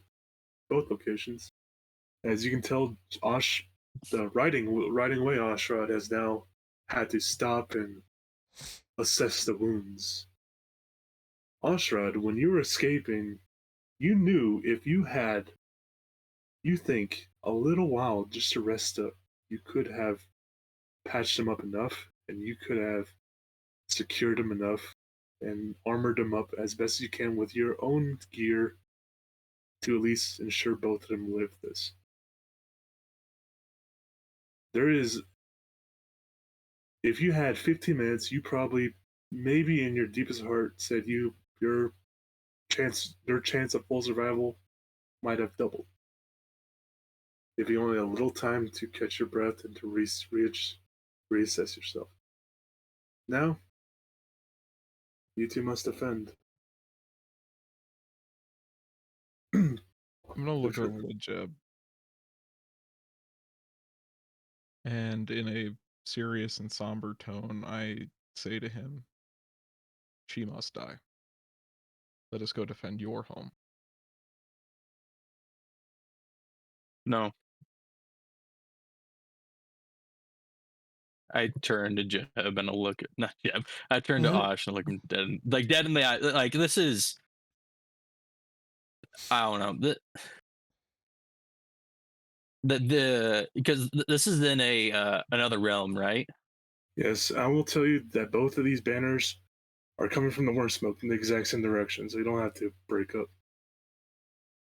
both locations. As you can tell, the riding away Ostrad has now had to stop and assess the wounds. Ostrad, when you were escaping, you knew if you had, you think, a little while just to rest up, you could have patched them up enough, and you could have secured them enough and armored them up as best you can with your own gear to at least ensure both of them live this. There is, if you had 15 minutes, you probably, maybe in your deepest heart, said their chance of full survival might have doubled. If you only had a little time to catch your breath and to reassess yourself. Now, you two must defend. I'm gonna look over at Jeb, and in a serious and somber tone, I say to him, "She must die. Let us go defend your home." No. I turn to Jeb and I look at not Jeb. I turn to Osh and look him dead in the eye. Like this is, I don't know. Because this is in a another realm, right? Yes, I will tell you that both of these banners are coming from the worm smoke in the exact same direction, so you don't have to break up.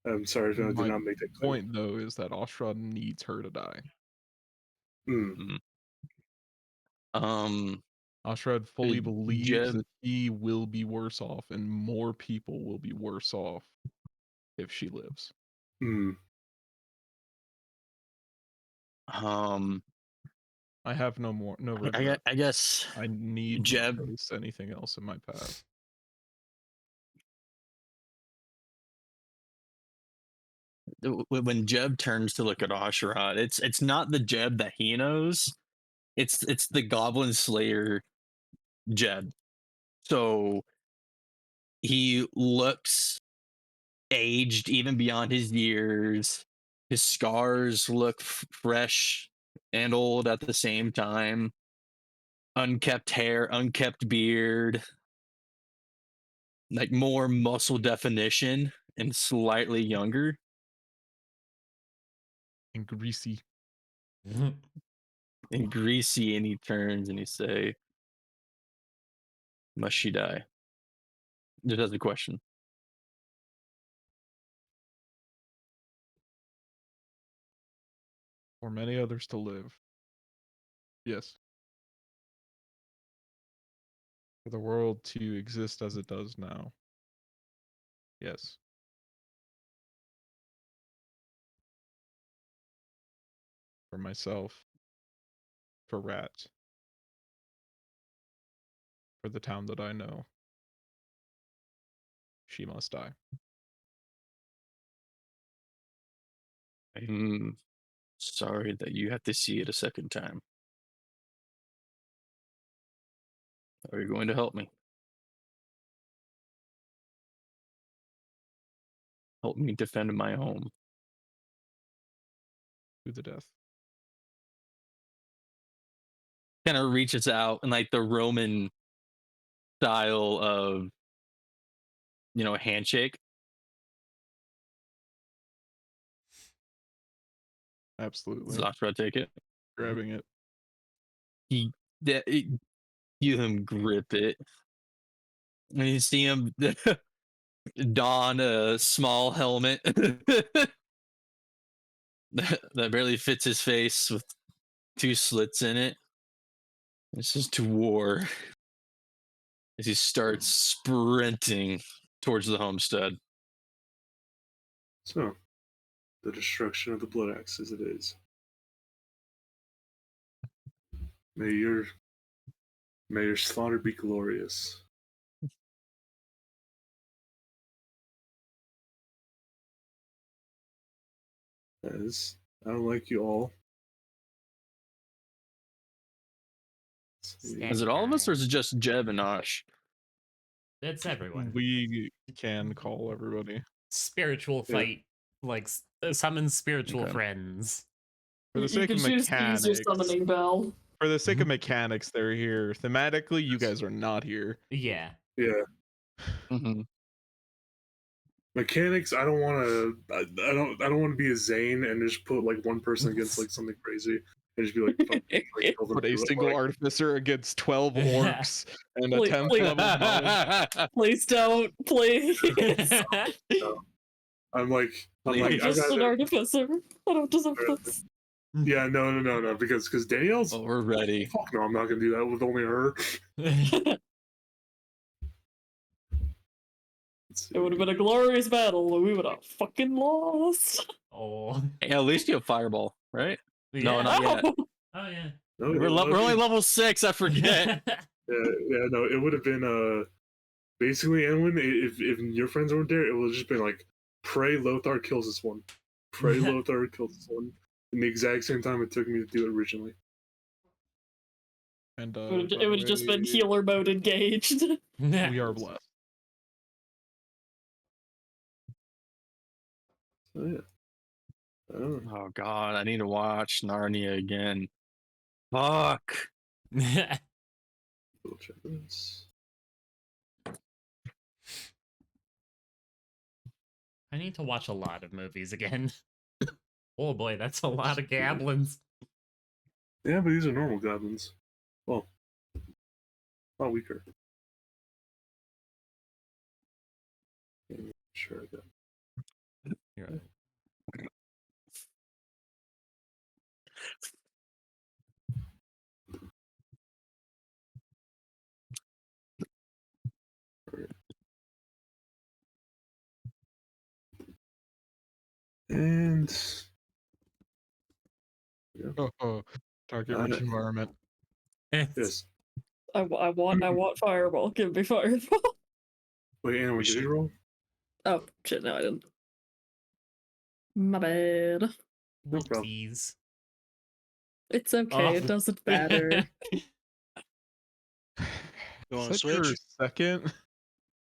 I'm sorry if I did My not make that clear. point, though, is that Ostrad needs her to die. Ostrad fully believes Jeb, that he will be worse off, and more people will be worse off if she lives. I have no regret. I guess I need Jeb. not face anything else in my path. When Jeb turns to look at Asherod, it's not the Jeb that he knows. It's the Goblin Slayer Jeb. So he looks aged even beyond his years. His scars look fresh and old at the same time. Unkept hair, unkept beard, like more muscle definition and slightly younger. And greasy. And greasy, and he turns and he say, "Must she die?" Just as a question. For many others to live. Yes. For the world to exist as it does now. Yes. For myself. For Rat. For the town that I know. She must die. I'm sorry that you have to see it a second time. Are you going to help me? Help me defend my home. To the death. Kind of reaches out in like the Roman style of, a handshake. Absolutely. Zatra take it. Grabbing it. You him grip it. And you see him don a small helmet that barely fits his face with 2 slits in it. This is to war. As he starts sprinting towards the homestead. So, the destruction of the Blood Axe as it is. May your slaughter be glorious. As I don't like you all. Is it all of us, or is it just Jeb and Osh? It's everyone. We can call everybody. Spiritual fight, like summon spiritual friends. For the sake you of can choose to use your mechanics. summoning bell. For the sake of mechanics, they're here. Thematically, you guys are not here. Yeah. Yeah. Mechanics, I don't want to. I don't want to be a Zane and just put like one person against like something crazy and just be like, fuck, like Put a single artificer against 12 orcs and a 10th level gnome. Please don't, please. No. I'm like, I'm I'd just an rather. artificer. I don't deserve Uh, this. Yeah, no, because Danielle's. Oh, we're ready. Fuck no, I'm not gonna do that with only her. Let's It would have see. been a glorious battle, and we would have fucking lost. Oh. Hey, at least you have fireball, right? No, Yeah. not yet. Oh, Oh yeah. No, We're, I we're only mean, level 6. I forget. no, it would have been basically, Anwin, if your friends weren't there, it would have just been like, pray Lothar kills this one, pray Lothar kills this one, in the exact same time it took me to do it originally. And it would have just been healer mode engaged. we are blessed. Oh yeah. Oh, Oh god, I need to watch Narnia again. Fuck. we'll check this. I need to watch a lot of movies again. Oh boy, that's a lot of goblins. Yeah, but these are normal goblins. Well, not weaker. Sure, I got. You're right. And Target rich Uh, environment. yes. I want fireball. Give me fireball. Wait, Anwin, did should- you roll? Oh shit! No, I didn't. My bad. No problem. Whoopsies. It's okay. Oh. It doesn't matter. You want to Is that your switch? second?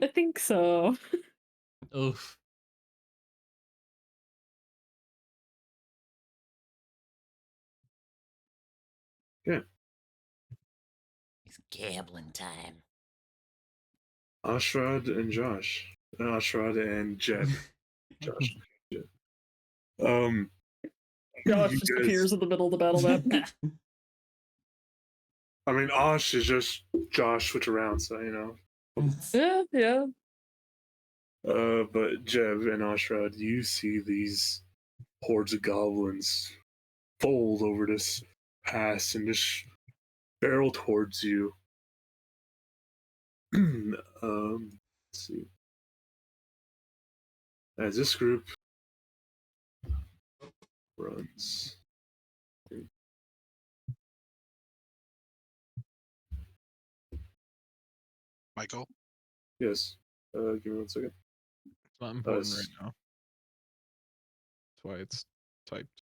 I think so. Oof. It's goblin time. Ashrad and Josh. Ashrad and Jeb. Josh. Jeb. Josh you just guys- appears in the middle of the battle map. I mean, Osh is just Josh switch around, so Yeah, yeah. But Jeb and Ashrad, you see these hordes of goblins fold over this pass and just barrel towards you. Let's see. As this group runs. Michael? Yes. Give me 1 second. It's not important s- right now. That's why it's typed.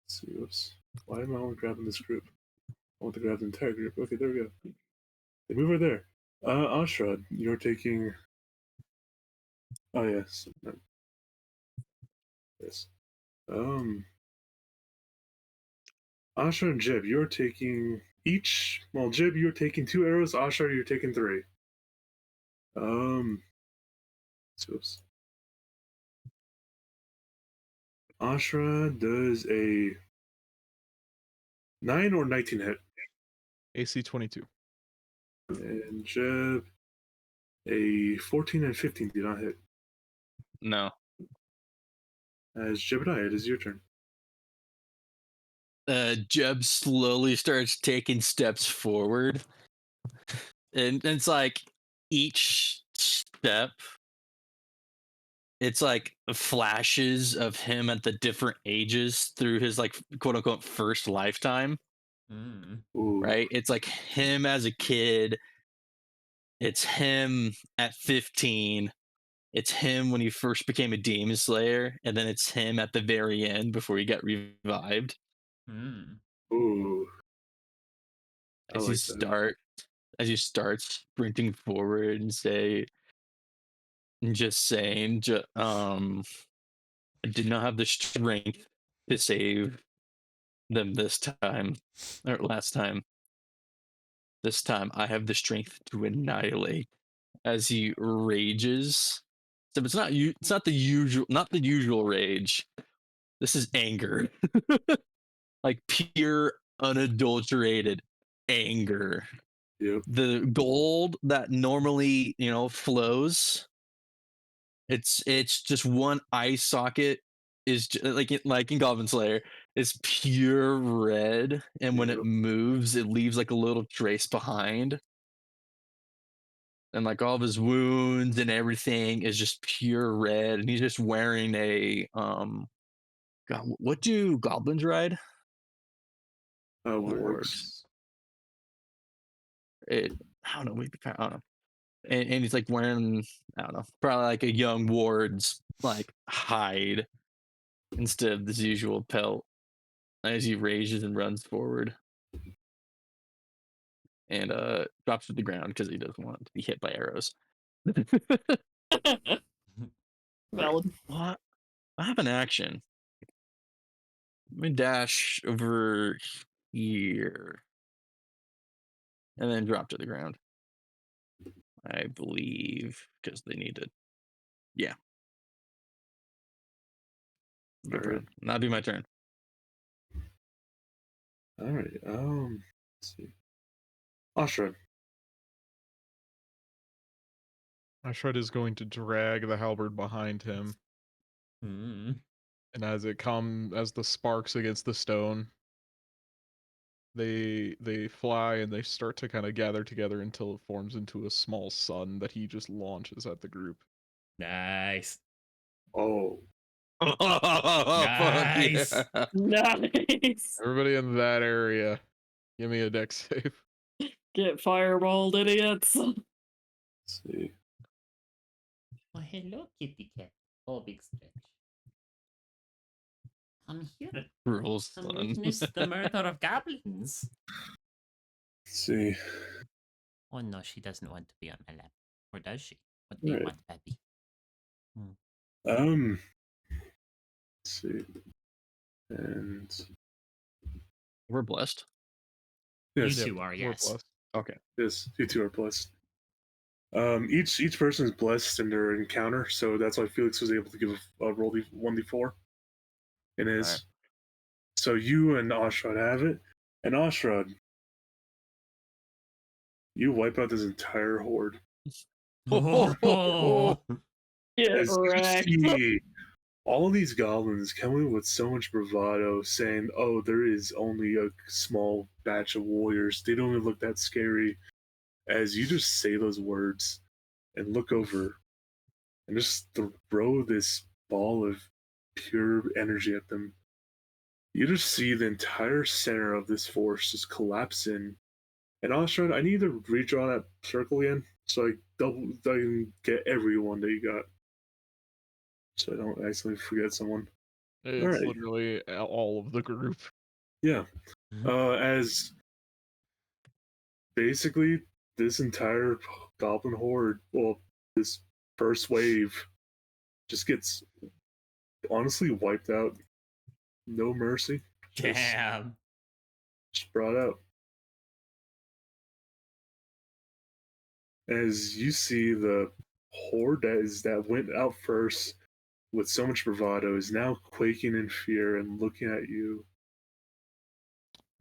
Let's see. Whoops. Why am I only grabbing this group? I want to grab the entire group. Okay, there we go. They move right there. Ashrad, you're taking. Oh yes. No. Yes. Ashrad and Jeb, you're taking each. Well, Jeb, you're taking 2 arrows. Ashrad, you're taking 3. Oops. Ashrad does a 9 or 19 hit, AC 22. and Jeb a 14 and 15 do not hit. No. As Jebediah, it is your turn. Jeb slowly starts taking steps forward. And it's like each step, it's like flashes of him at the different ages through his like quote unquote first lifetime, Ooh. right? It's like him as a kid. It's him at 15. It's him when he first became a demon slayer, and then it's him at the very end before he got revived. Ooh. I As you start sprinting forward and just saying, I did not have the strength to save them this time or last time. This time I have the strength to annihilate. As he rages, so it's not you. It's not the usual rage. This is anger. like pure unadulterated anger. Yep. The gold that normally, flows, it's just one eye socket is like in Goblin Slayer, it's pure red, and when it Yep. moves, it leaves like a little trace behind. And like all of his wounds and everything is just pure red, and he's just wearing a God, what do goblins ride? Wargs. It I don't know. I don't know. And he's like wearing, I don't know, probably like a young ward's like hide instead of this usual pelt as he rages and runs forward and drops to the ground because he doesn't want to be hit by arrows. Valid. What? I have an action. Let me dash over here and then drop to the ground. I believe because they need to. Yeah. Good All right. run. That'll be my turn. All right. Let's see. Ashra. Ashred is going to drag the halberd behind him, Hmm. and as the sparks against the stone, they fly and they start to kind of gather together until it forms into a small sun that he just launches at the group. Nice. Oh, Fuck Nice. yeah. Nice. Everybody in that area, give me a deck save. Get fireballed, idiots. let's see. Oh, hello, kitty cat. Oh, big stretch. I'm here. Cruel I'm son. witness the murder of goblins. Let's see. Oh no, she doesn't want to be on my lap. Or does she? What do you Right. want, Pappy? Let's see. And We're blessed. yes, You two are, We're yes. blessed. Okay. yes, you two are blessed. Each person is blessed in their encounter, so that's why Felix was able to give a roll 1d4 in his. Alright. So you and Ashrad have it, and Ashrad, you wipe out this entire horde. Oh. Get As you wrecked. see all of these goblins coming with so much bravado, saying, "Oh, there is only a small batch of warriors. They don't even look that scary." As you just say those words and look over and just throw this ball of pure energy at them, you just see the entire center of this force just collapse in. And Ostrad, I need to redraw that circle again so I can get everyone that you got, so I don't accidentally forget someone. It's Alright. literally all of the group. Yeah. As basically this entire goblin horde, well, this first wave just gets honestly wiped out. No mercy. Damn. Just brought out. As you see the horde that went out first with so much bravado is now quaking in fear and looking at you.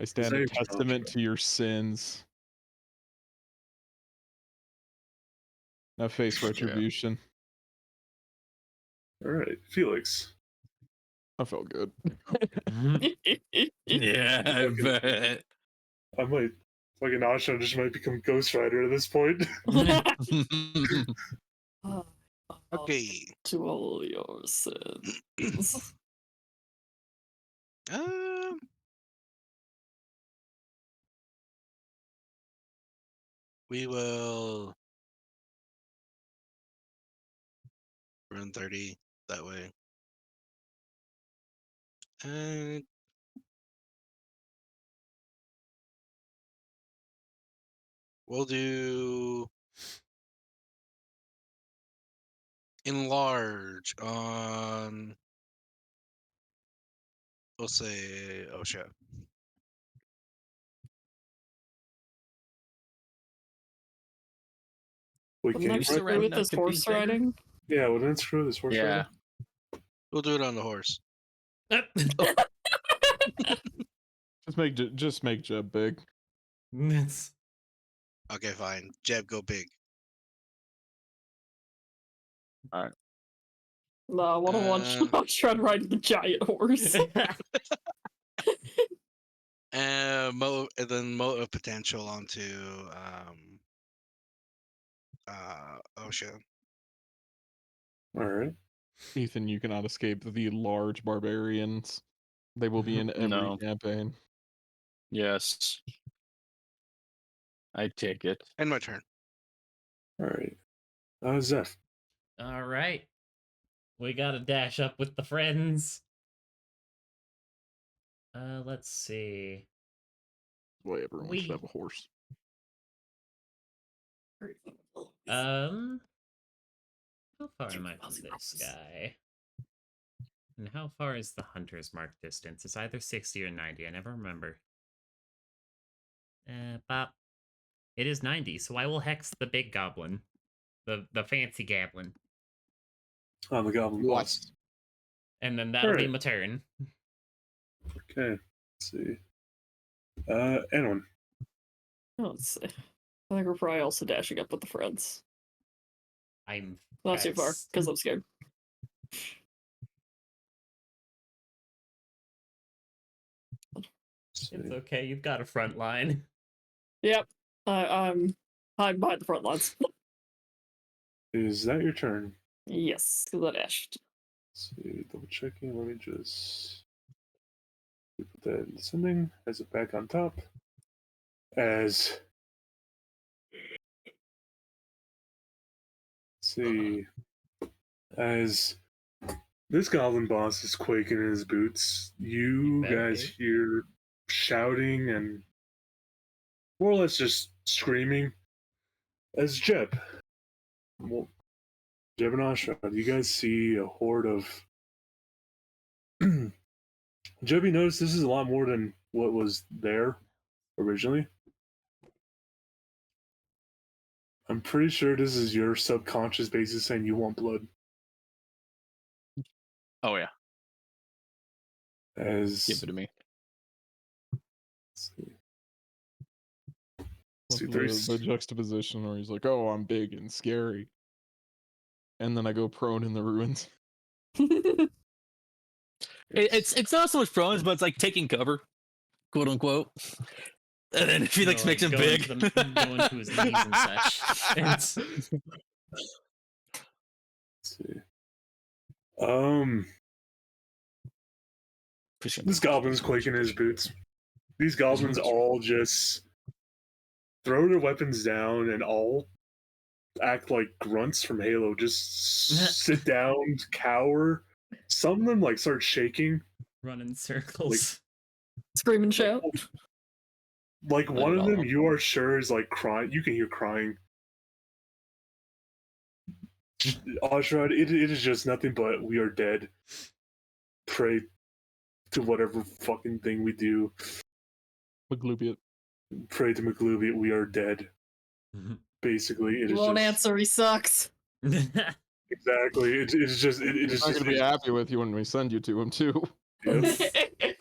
I stand that a your testament Joshua? to your sins. Now face retribution. All right, Felix. I felt good. Yeah, I bet. I might fucking Asha just might become Ghost Rider at this point. Okay. To all your sins. Um, we will run 30 that way. And we'll do enlarge on, we'll say, oh shit. We Wouldn't can't. that still screw riding with that this horse confused beggar? riding? Yeah, well then screw this horse Yeah. rider. We'll do it on the horse. Just make Jeb big. It's- Okay, fine. Jeb, go big. No, I want to watch Uh, Oshran ride the giant horse. and then motive potential onto Ocean. All right. Ethan, you cannot escape the large barbarians. They will be in every No. campaign. Yes. I take it. End my turn. All right. Zeph. All right. We gotta dash up with the friends. Let's see. Boy, everyone should have a horse. How far am I from this guy? And how far is the hunter's mark distance? It's either 60 or 90. I never remember. Bop. It is 90, so I will hex the big goblin. The fancy goblin. On the goblin boss. And then that'll be Alright. my turn. Okay. Let's see. Anyone. Let's see. I think we're probably also dashing up with the friends. I'm Not too far, fast. because I'm scared. It's okay, you've got a front line. Yep. I'm behind the front lines. Is that your turn? Yes, because I dashed. Let's see. Double checking. Let me just put that in descending. Has it back on top. As see, as this goblin boss is quaking in his boots, you better guys be. hear shouting and more or less just screaming as Jeb. Well, Jeb and Ashra, you guys see a horde of. Jeb, you notice this is a lot more than what was there originally. I'm pretty sure this is your subconscious basis saying you want blood. Oh yeah. As Give it to me. let's see. Love See, the, there's- the juxtaposition where he's like, "Oh, I'm big and scary," and then I go prone in the ruins. It's not so much pros, but it's like taking cover, quote unquote. And then Felix No, like makes him going big. to going to his knees and such. It's Let's see. This goblin's quaking in his boots. These goblins all just throw their weapons down and all act like grunts from Halo. Just sit down, cower. Some of them like start shaking. run in circles. Scream and shout. Like one of them, golem. you are sure is like crying. You can hear crying. Oshrod, it is just nothing but we are dead. Pray to whatever fucking thing we do. Maglubiot. Pray to McLuby, we are dead. Basically, it He is won't just answer, he sucks. exactly. It is just. It He's is not just. gonna be happy with you when we send you to him too. Yep.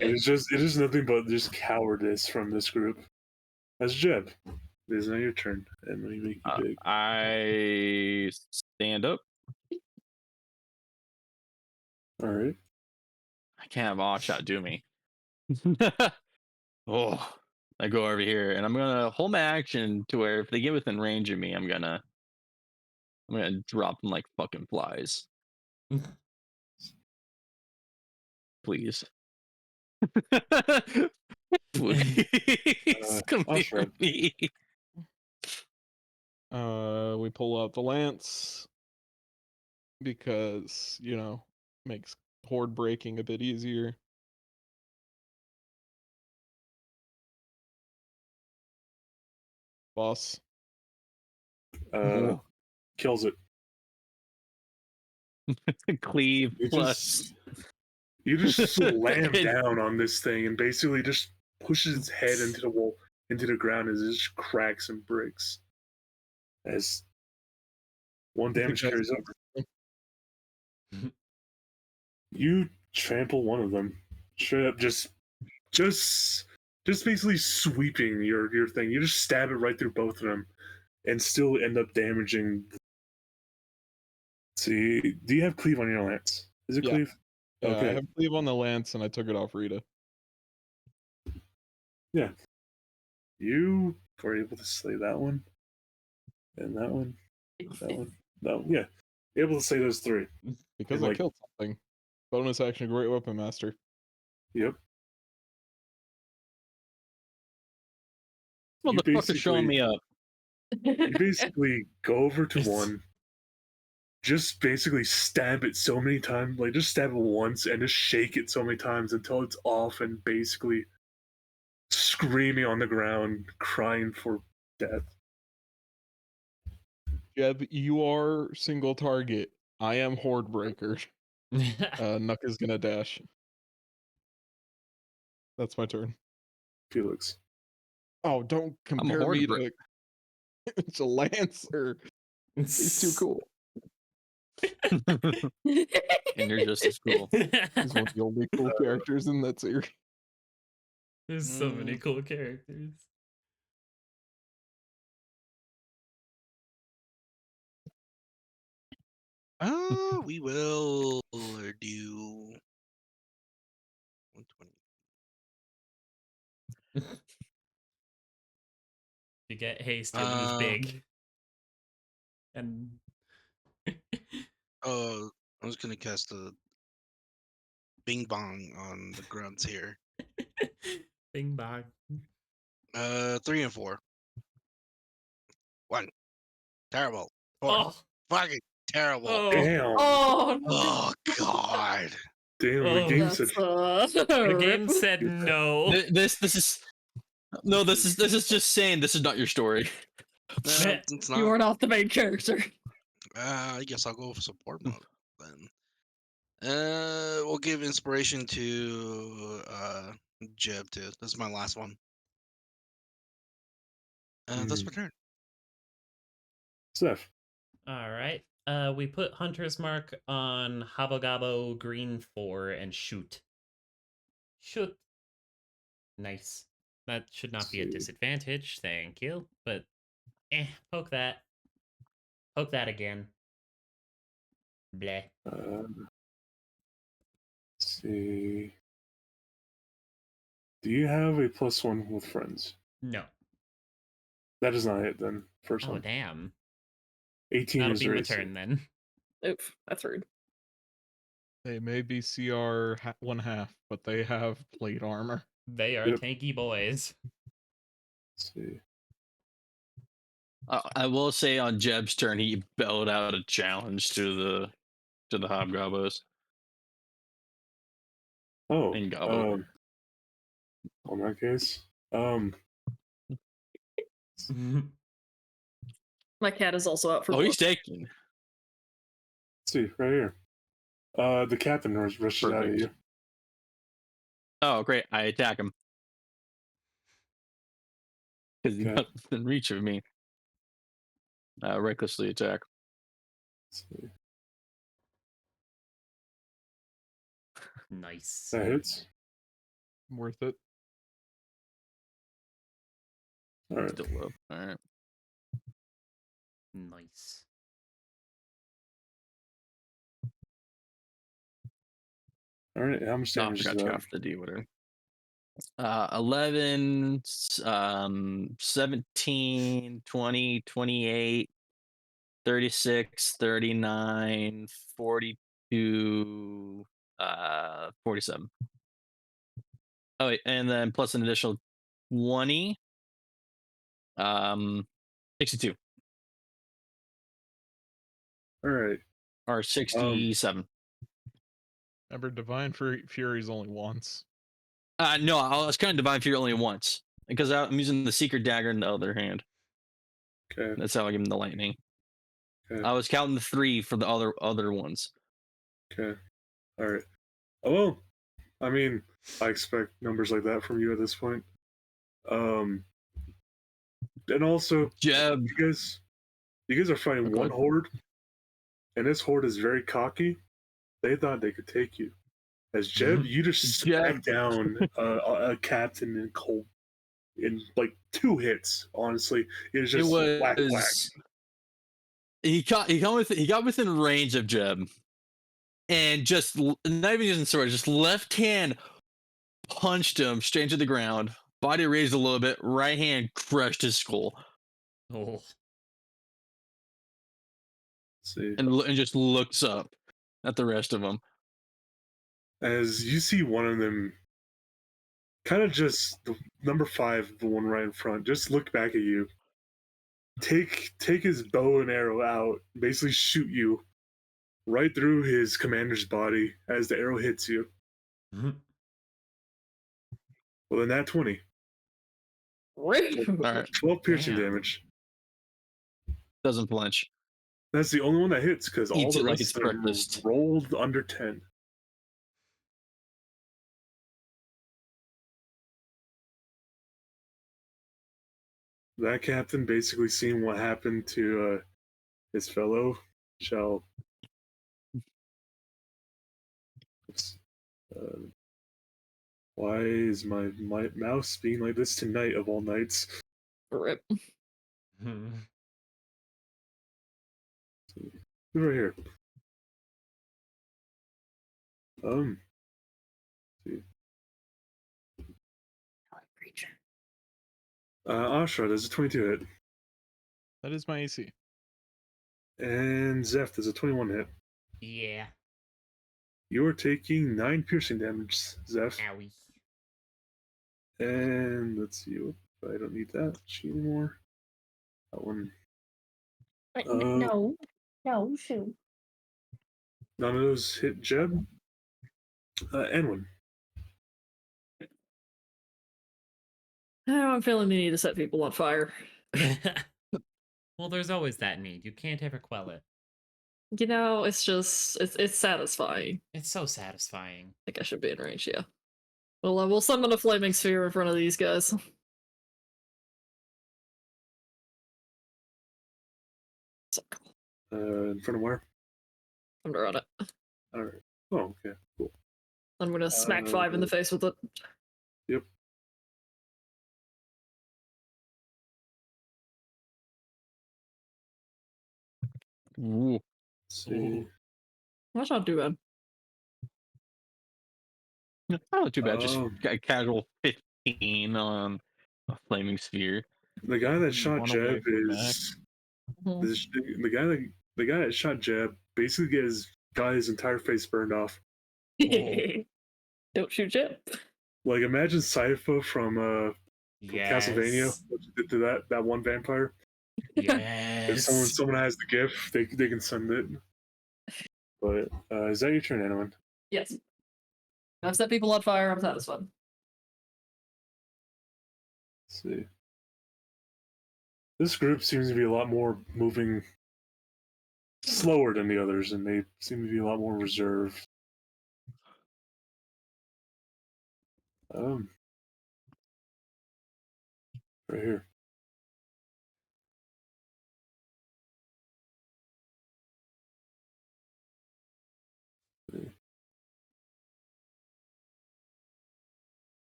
It is nothing but just cowardice from this group. As Jeb, it is now your turn, and let me make you big. I stand up. All right. I can't have all shot do me. Oh, I go over here and I'm gonna hold my action to where if they get within range of me, I'm gonna drop them like fucking flies. Please. Please come I'll near try. me. We pull out the lance because makes horde breaking a bit easier. Boss. Kills it. Cleave You plus. just slam down on this thing and basically just pushes its head into the wall, into the ground as it just cracks and breaks. As one damage carries over. You trample one of them. Straight up just just basically sweeping your thing. You just stab it right through both of them, and still end up damaging. See, do you have cleave on your lance? Is it Yeah. cleave? Yeah, I Okay. have cleave on the lance, and I took it off Rita. Yeah. You were able to slay that one, and that one, that one, that one. Yeah, you're able to slay those three. Because And, I like, killed something. Bonus action, great weapon master. yep. You Motherfucker showing me up. You basically go over to It's- one, just basically stab it so many times, like just stab it once and just shake it so many times until it's off and basically screaming on the ground, crying for death. Jeb, you are single target. I am horde breaker. Nuck is gonna dash. That's my turn. Felix. Oh, don't I'm a compare horde me to it's a lancer. He's too cool. And you're just as cool. He's one of the only cool characters in that series. There's so many cool characters. We will do 120. You get haste, it moves big. And I was gonna cast a Bing Bong on the grunts here. Bing bong. 3 and 4. 1. Terrible. 4. Oh, Fucking terrible. oh, Damn. Oh, no. Oh God. Damn, Oh, the game said That's the game rip. said no. This is no. This is just saying this is not your story. It's You not. are not the main character. I guess I'll go for support mode then. We'll give inspiration to Jeb too. This is my last one. That's my turn. Seth. All right. We put Hunter's Mark on Habogabo Green 4 and shoot. Shoot. Nice. That should not be a See. disadvantage, thank you. But poke that. Poke that again. Bleh. Let's see. Do you have a +1 with friends? No. That is not it then. First Oh one. damn. 18 That'll is be your my AC. turn then. Oof, that's rude. They may be CR 1/2, but they have plate armor. They are Yep. tanky boys. Let's see. I will say on Jeb's turn, he bellowed out a challenge to the hobgoblins Oh, and gobbled. in that case, My cat is also out for Oh, blood. he's taking. let's see right here. The captain rushes out at Perfect. you. Oh, great! I attack him because he's Okay. not within reach of me. Recklessly attack. Let's see. Nice. That hits. Worth it. All right. Still low. All right. Nice. All right. How much Oh, I damage is forgot to that? off the D whatever. 11, 17, 20, 28, 36, 39, 42, 47. Oh, wait, and then plus an additional 20, 62 All right. or 67. Remember, Divine Fury is only once. No, I was counting Divine Fury only once because I'm using the Secret Dagger in the other hand. Okay. That's how I give him the lightning. Okay. I was counting the 3 for the other ones. Okay. All right. Oh, well, I mean, I expect numbers like that from you at this point. And also, Jeb. you guys are fighting Okay. one horde, and this horde is very cocky. They thought they could take you. As Jeb, you just smack down a captain in cold in like 2 hits. Honestly, it was It just whack whack. was he got within range of Jeb, and just not even using sword, just left hand punched him straight into the ground. Body raised a little bit. Right hand crushed his skull, Oh. Let's see, and just looks up at the rest of them. as you see one of them, kind of just the number 5, the one right in front, just look back at you. Take his bow and arrow out, basically shoot you right through his commander's body as the arrow hits you. Well, then that 20. Rude. All right, 12 piercing Damn. damage. doesn't flinch. That's the only one that hits because all Eats the it like rest it's of them breakfast. rolled under 10. That captain, basically seeing what happened to his fellow, shall why is my mouse being like this tonight of all nights? Rip. Right here. See. Ashra, there's a 22 hit. That is my AC. And Zeph, there's a 21 hit. Yeah. You are taking 9 piercing damage, Zeph. Owie. And let's see. I don't need that sheet anymore. That one. No. No, shoot. None of those hit Jeb. Enwin. I'm feeling the need to set people on fire. Well, there's always that need. You can't ever quell it. You know, it's just it's satisfying. It's so satisfying. I think I should be in range, yeah. Well, we'll summon a flaming sphere in front of these guys. Circle. In front of where? I'm gonna run it. Alright. Oh, okay. Cool. I'm gonna smack 5 in the face with it. Yep. Ooh. Let's see. That's not too bad. Not too bad. Just Um, a casual 15 on a flaming sphere. The guy that shot One away Jeb from is Mhm. the guy that shot Jeb basically got his entire face burned off. Don't shoot Jip. Like imagine Sypha from Castlevania, what you did to that one vampire. If Yes. someone has the gift, they can send it. But is that your turn, anyone? Yes. I've set people on fire, I'm satisfied. Let's see. This group seems to be a lot more moving slower than the others, and they seem to be a lot more reserved. Right here.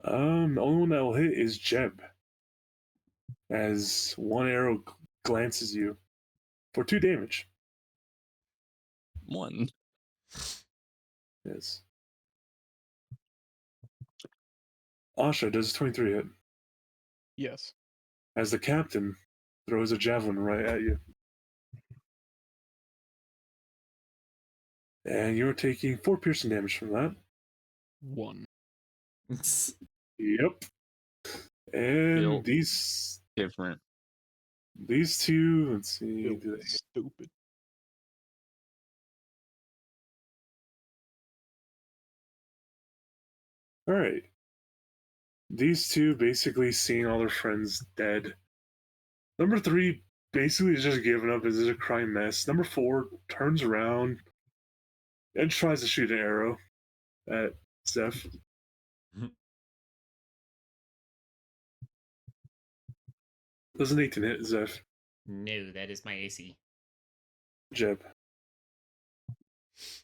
The only one that will hit is Jeb. As one arrow glances you for 2 damage. 1. Yes. Asha does 23 hit. Yes. As the captain throws a javelin right at you. And you're taking 4 piercing damage from that. 1. Yep. And Built these different. two, let's see. Built stupid. All right. These two basically seeing all their friends dead. Number 3 basically is just giving up as a crying mess. Number 4 turns around and tries to shoot an arrow at Zeph. Does an 18 hit, Zeph? No, that is my AC. Jeb.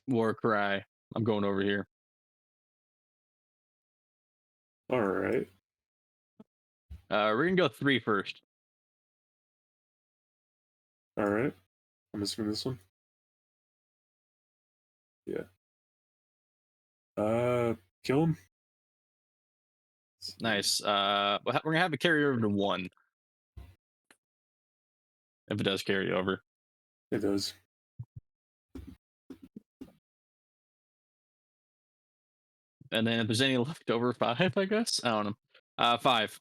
War cry. I'm going over here. All right. We're gonna go 3 first. All right. I'm assuming this one. Yeah. Kill him. Nice. We're gonna have it carry over to 1. If it does carry over. It does. And then if there's any left over, 5, I guess. I don't know. 5.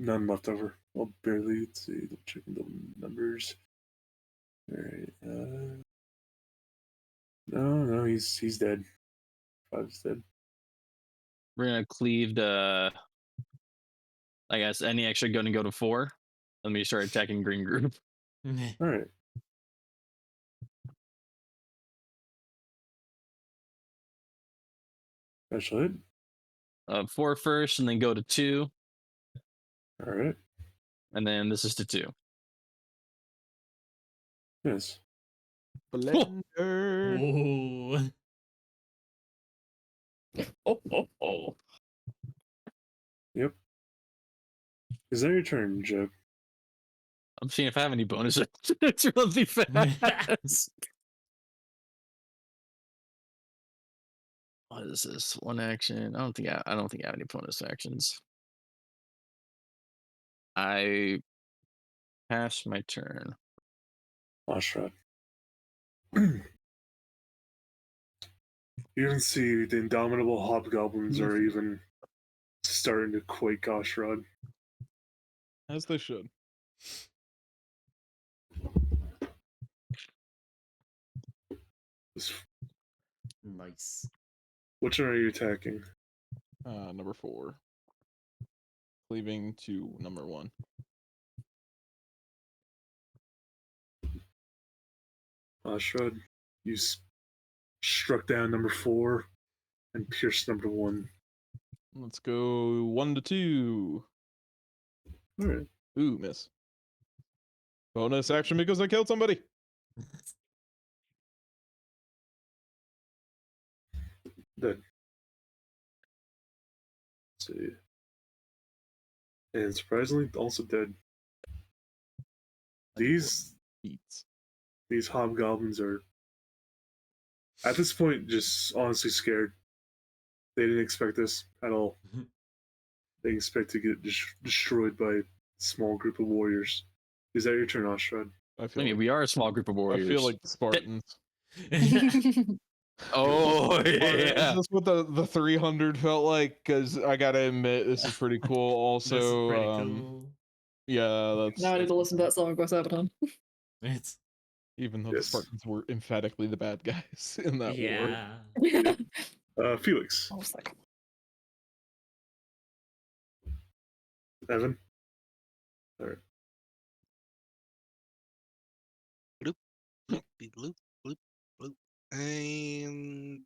None left over. Well, barely. Let's see. Checking the numbers. All right. No, he's dead. 5's dead. We're gonna cleave the. I guess any extra gonna go to 4. Let me start attacking green group. All right. Special hit. 4 first, and then go to 2, All right. and then this is to 2. Yes. Blender. Ooh. Oh. Yep. Is that your turn, Joe? I'm seeing if I have any bonuses. It's really fast. What is this? 1 action. I don't think I have any bonus actions. I pass my turn. Oshrat. You even see the indomitable hobgoblins are even starting to quake Oshrat. As they should. Nice. Which one are you attacking? Number 4. Cleaving to number 1. Oshrat, you struck down number 4 and pierced number 1. Let's go 1 to 2. All right. Ooh, miss. Bonus action because I killed somebody. Dead. Let's see. And surprisingly, also dead. These Beats. hobgoblins are at this point just honestly scared. They didn't expect this at all. They expect to get destroyed by a small group of warriors. Is that your turn, Ostrad? I I feel mean, like, we are a small group of I warriors. feel like the Spartans. Oh Is yeah. this what the 300 felt like? Because I gotta admit, this is pretty cool. Also, This is pretty cool. yeah, that's Now I need to listen to that song by Sabaton. It's even though the Yes. Spartans were emphatically the bad guys in that war. yeah. Felix. I was like, Evan. All right. Bloop, bloop, bloop, bloop. And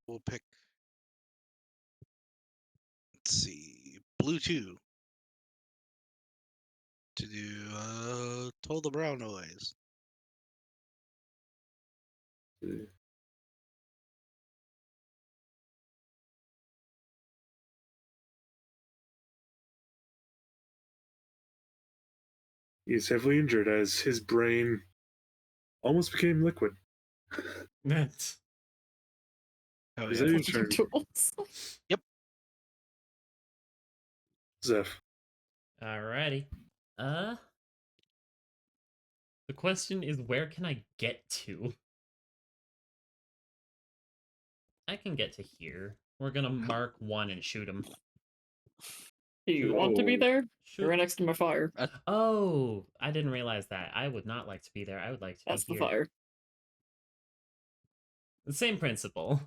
we'll pick. Let's see, blue 2 to do Toll the Brown noise. He's heavily injured as his brain almost became liquid. That's Oh Is yeah. that your "What's turn, tools?" Zeph? alrighty. The question is, where can I get to? I can get to here. We're gonna mark 1 and shoot him. Do you want to be Oh. there? Shoot. You're right next to my fire. Oh, I didn't realize that. I would not like to be there. I would like to That's be the here. fire. The same principle.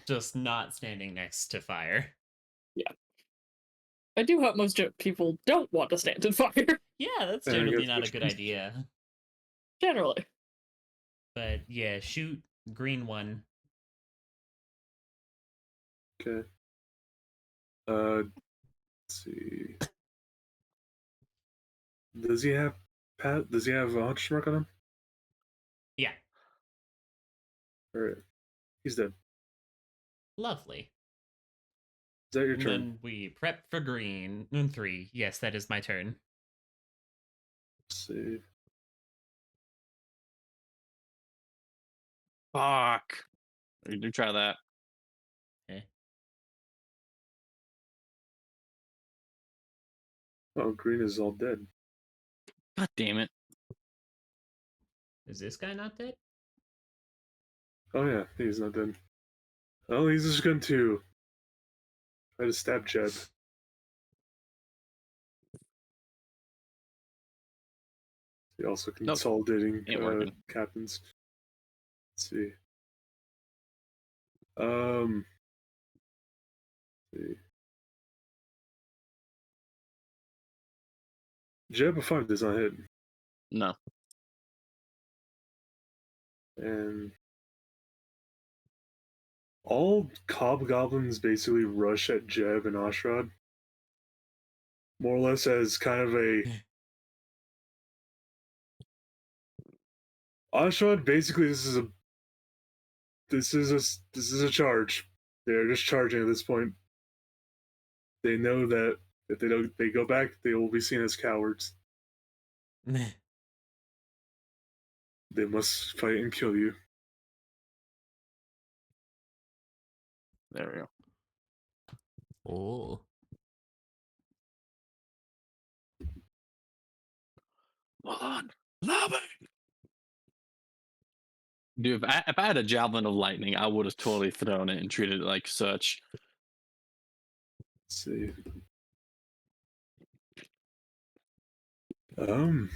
Just not standing next to fire. I do hope most people don't want to stand in fire. Yeah, that's I generally guess not a which good one? idea. Generally. But yeah, shoot green 1. Okay. Let's see. Does he have Does he have a hunch mark on him? Yeah, All right. He's dead. lovely. Is that your And turn? then we prep for green. 3. Yes, that is my turn. Let's see. Fuck. We do try that. Eh. Oh, green is all dead. God damn it. Is this guy not dead? Oh yeah, he's not dead. Oh, he's just going to try to stab Jeb. He also Nope. consolidating Ain't working. captains. Let's see. Let's see. Jeb a 5 does not hit, No. and all hobgoblins basically rush at Jeb and Ashrad, more or less as kind of a. Ashrad basically this is a charge. They're just charging at this point. They know that if they go back, they will be seen as cowards. They must fight and kill you. There we go. Oh. Hold on. Love it. Dude, if I had a javelin of lightning, I would have totally thrown it and treated it like such. Let's see. Um.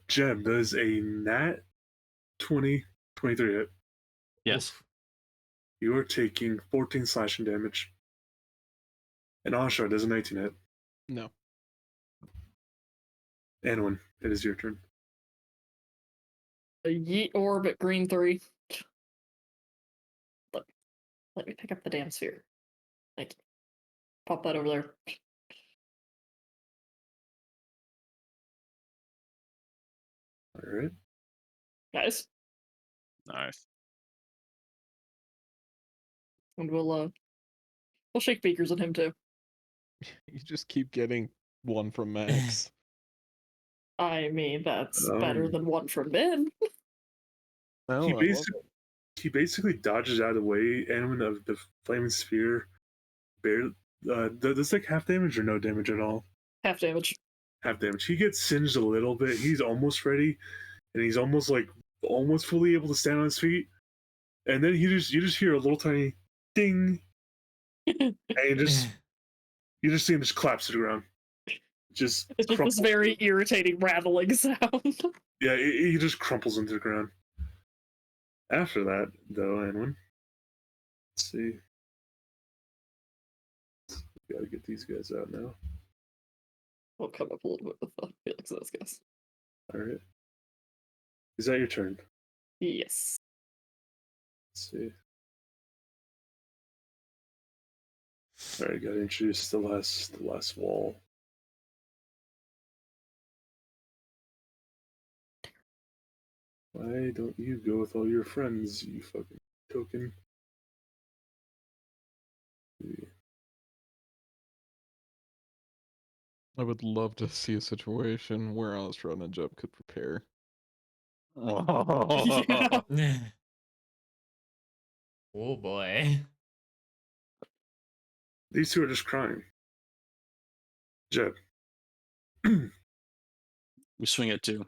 Jeb does a nat 20, 23 hit. Yes. Oof. You are taking 14 slashing damage. And Ashra does a 19 hit. No. Anwin, it is your turn. A yeet orb at green 3. Let me pick up the damn sphere. Thank you. Pop that over there. All right. Guys. Nice. And we'll shake beakers at him too. You just keep getting one from Max. I mean, that's better Um, than one from Ben. No, he I love basically it. he basically dodges out of the way. Anwin of the flaming sphere. Barely, does like half damage or no damage at all? Half damage. Half damage. He gets singed a little bit. He's almost ready, and he's almost fully able to stand on his feet. And then you just hear a little tiny ding, and you just see him just collapse to the ground. Just It's just this crumples. very irritating rattling sound. Yeah, he just crumples into the ground. After that, though, Anwin, let's see. Gotta get these guys out now. We'll come up a little bit with Felix those guys. All right. Is that your turn? Yes. Let's see. All right, gotta introduce the last wall. Why don't you go with all your friends, you fucking token? I would love to see a situation where Osron and Jeb could prepare. Yeah. Oh boy. These two are just crying. Jeb. We swing it too.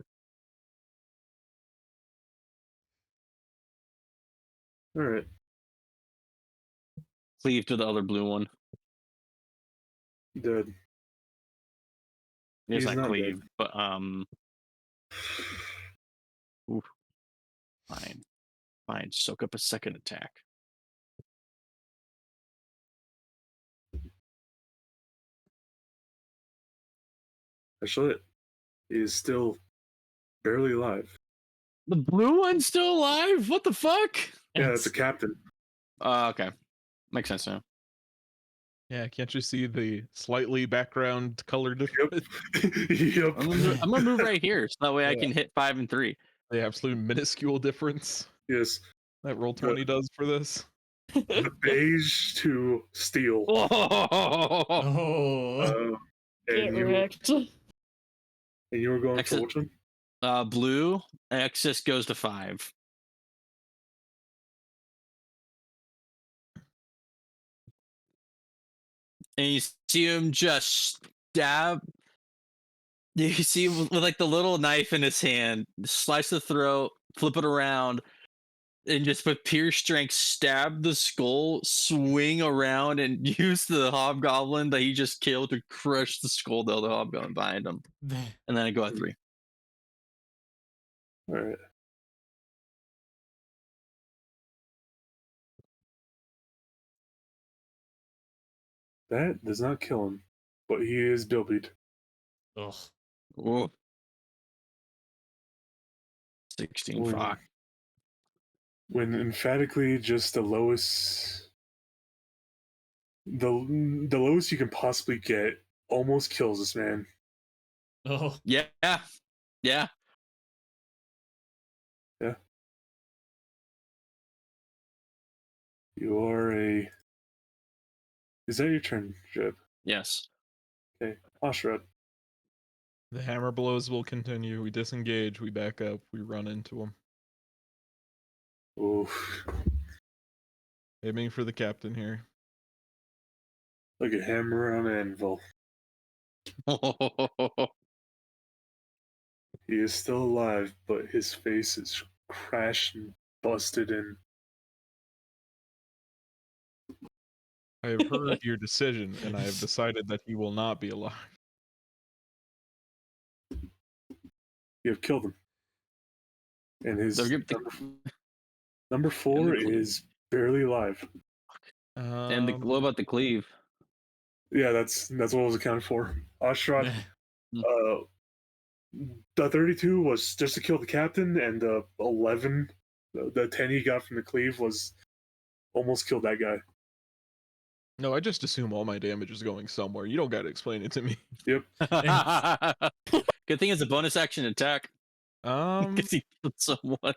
All right. Cleave to the other blue one. Dead. It's He's not not cleave, dead. but oof. Fine. Soak up a second attack. Actually, he is still barely alive. The blue one's still alive? What the fuck? Yeah, that's a captain. Okay. Makes sense now. Yeah, can't you see the slightly background color difference? Yep. I'm gonna move right here so that way I Yeah. can hit 5 and 3. The absolute minuscule difference Yes. that roll 20 does for this. The beige to steel. Oh. Get And you wrecked. were going for Exit. which one? Blue. Excess goes to 5. And you see him just stab. You see him with like the little knife in his hand, slice the throat, flip it around, and just with pure strength stab the skull, swing around, and use the hobgoblin that he just killed to crush the skull of the other hobgoblin behind him. And then I go at 3. All right. That does not kill him, but he is bilbied. Ugh. Whoa. 16. When- Fuck. When emphatically just the lowest you can possibly get almost kills this man. Oh. Yeah. Yeah. You are a. Is that your turn, Jeb? Yes. Okay, Oshred. The hammer blows will continue. We disengage, we back up, we run into them. Oof. Aiming for the captain here. Like a hammer on an anvil. He is still alive, but his face is crashed and busted in. I have heard your decision, and I have decided that he will not be alive. You have killed him. And his So give the- number 4 and the- is barely alive. and what about the cleave? Yeah, that's what was accounted for. Oshrat, the 32 was just to kill the captain, and the 11, the 10 he got from the cleave was almost killed that guy. No, I just assume all my damage is going somewhere. You don't got to explain it to me. Yep. Good thing it's a bonus action attack. Because he killed someone.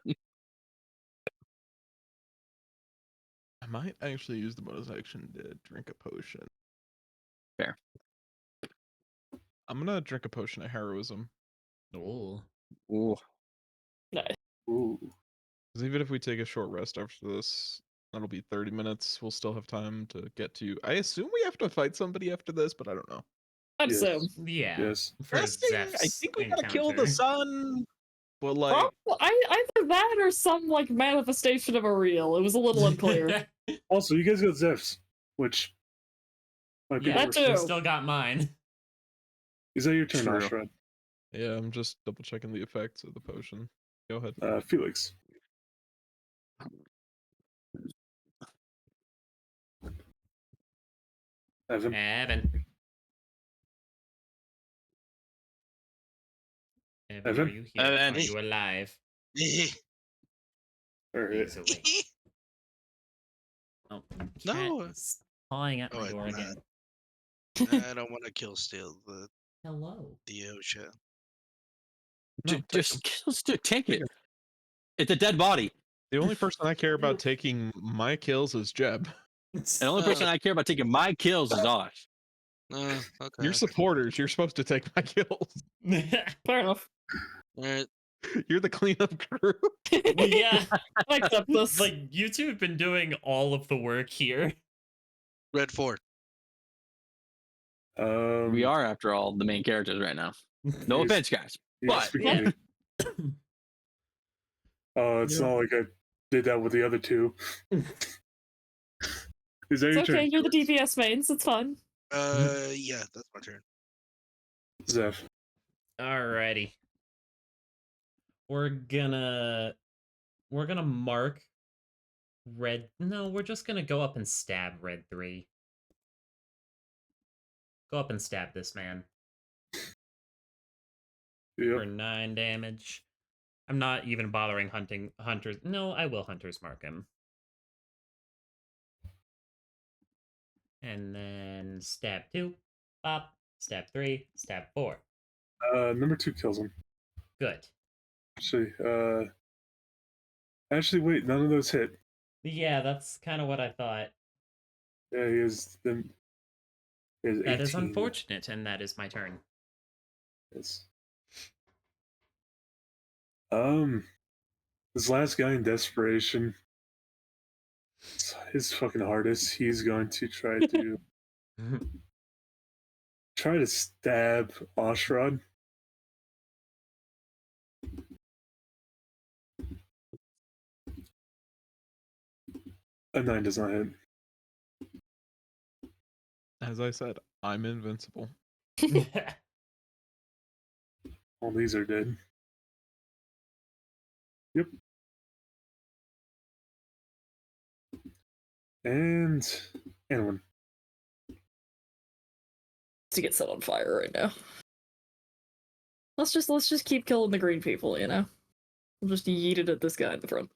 I might actually use the bonus action to drink a potion. Fair. I'm gonna drink a potion of heroism. Oh. Ooh. Nice. Ooh. Because even if we take a short rest after this, that'll be 30 minutes. We'll still have time to get to. I assume we have to fight somebody after this, but I don't know. I'd Yes. assume. Yeah. Yes. For Resting, I Zeph's think we gotta kill the encounter. sun. But like, Either that or some like manifestation of a reel. It was a little unclear. Also, you guys got Zephs, which might be Yeah, That worse. too. I still got mine. Is that your turn, True. Oshred? yeah, I'm just double checking the effects of the potion. Go ahead. Felix. Evan. Evan. Evan, Evan? are you here? Evan. Are you alive? All right. He's awake. Oh, No. cat is pawing at Oh, my it's door not. again. I don't want to kill Steel Hello. the OSHA. No, Just take it. It's a dead body. The only person I care about taking my kills is Jeb. And the only person I care about taking my kills is Osh. Okay. You're supporters. You're supposed to take my kills. Fair enough. Alright. You're the cleanup crew. Yeah. I accept this. Like, you two have been doing all of the work here. Red 4. We are, after all, the main characters right now. No Yes. offense, guys. Yeah, But speak to me. It's Yeah. not like I did that with the other two. Is that It's your okay, turn? you're the DPS mains, it's fine. Yeah, that's my turn. Zeph. Alrighty. We're gonna mark red. No, we're just gonna go up and stab red 3. Go up and stab this man for Yep. 9 damage. I'm not even bothering hunting hunters. No, I will hunter's mark him. And then stab 2, pop, stab 3, stab 4. Number 2 kills him. Good. Actually, wait, none of those hit. Yeah, that's kind of what I thought. Yeah, he is 18. That is unfortunate, and that is my turn. Yes. This last guy in desperation, his fucking hardest. He's going to try to stab Oshrod. A 9 does not hit. As I said, I'm invincible. All these are dead. Yep. And one. To get set on fire right now. Let's just keep killing the green people, you know? We'll just yeet it at this guy in the front.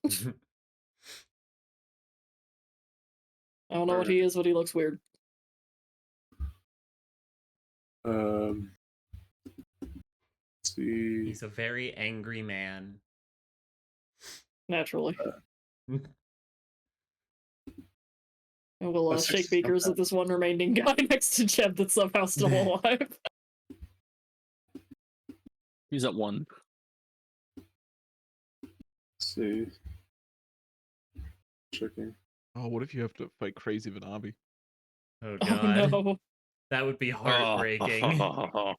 I don't know what he is, but he looks weird. Let's see. He's a very angry man. Naturally. And we'll shake beakers at this one remaining guy next to Jeb that's somehow still alive. He's at 1. Let's see. Checking. Oh, what if you have to fight Crazy Vanabi? Oh Oh god. no. That would be heartbreaking. Oh,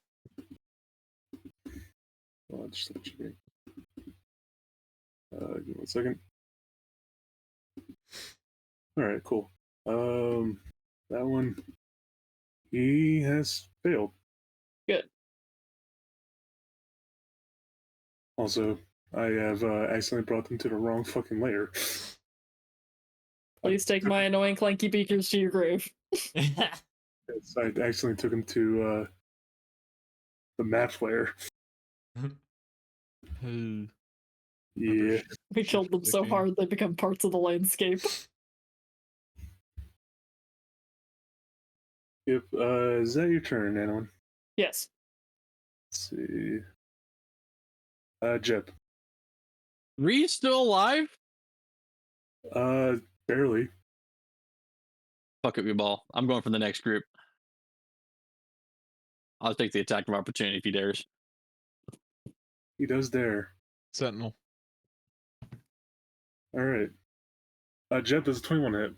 just checking. Give me 1 second. Alright, cool. That one, he has failed. Good. Also, I have accidentally brought them to the wrong fucking layer. Please take my annoying clanky beakers to your grave. Yes, I accidentally took them to the map layer. Yeah. We killed them so hard they become parts of the landscape. Yep. Is that your turn, anyone? Yes. Let's see. Jeb. Reed's still alive? Barely. Fuck it, we ball. I'm going for the next group. I'll take the attack of opportunity if he dares. He does dare. Sentinel. Alright. Jeb does a 21 hit.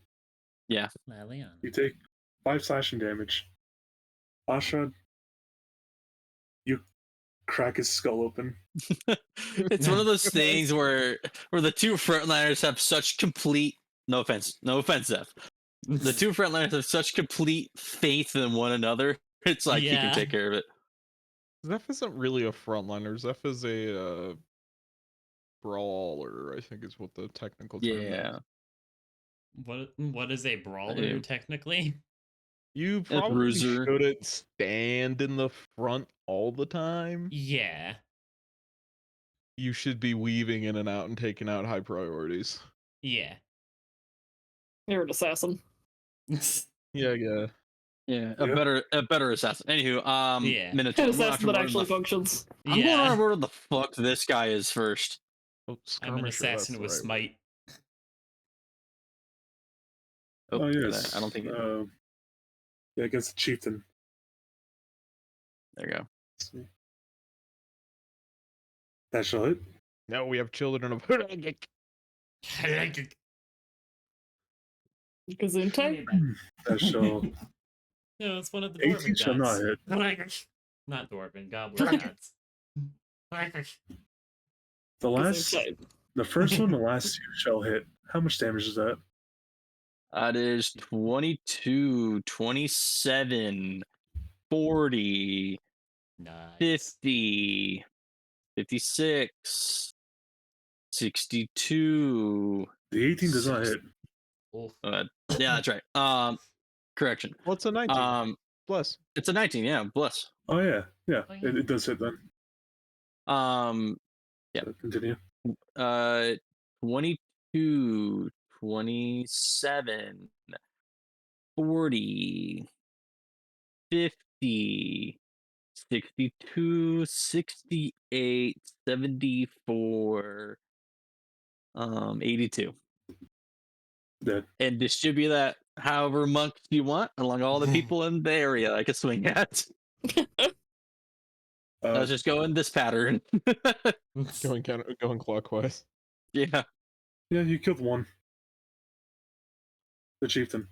Yeah. Leliana. You take 5 slashing damage. Asha, you crack his skull open. It's one of those things where the two frontliners have such complete no offense, Zeph. The two frontliners have such complete faith in one another. It's like he can take care of it. Zeph isn't really a frontliner. Zeph is a brawler, I think is what the technical term is. What is a brawler technically? You probably bruiser. shouldn't stand in the front all the time. Yeah. You should be weaving in and out and taking out high priorities. Yeah. You're an assassin. Yeah. Yeah, a better assassin. Anywho, Yeah. Minotaur. An assassin that actually functions. I'm going on where the fuck this guy is first. Oh, I'm an assassin with smite. Oh yes. I don't think. Yeah, against the chieftain. There you go. Let's see. That shall hit. Now we have children of Gesundheit? That shall. No, it's one of the 18 dwarven shall not gods. hit. Not dwarven, goblin gods. The first one, the last two shall hit. How much damage is that? That is 22, 27, 40, Nice. 50, 56, 62. The 18 does not hit. Yeah, that's right. Correction. What's a 19? Bless. It's a 19, yeah, bless. Oh yeah. It does hit then. Yeah. So continue. 22, 27, 40, 50, 62, 68, 74, 82. Dead. And distribute that however much you want along all the people in the area I can swing at. Uh, Let's just go in this pattern. Going clockwise. Yeah. yeah, you killed one. The chieftain.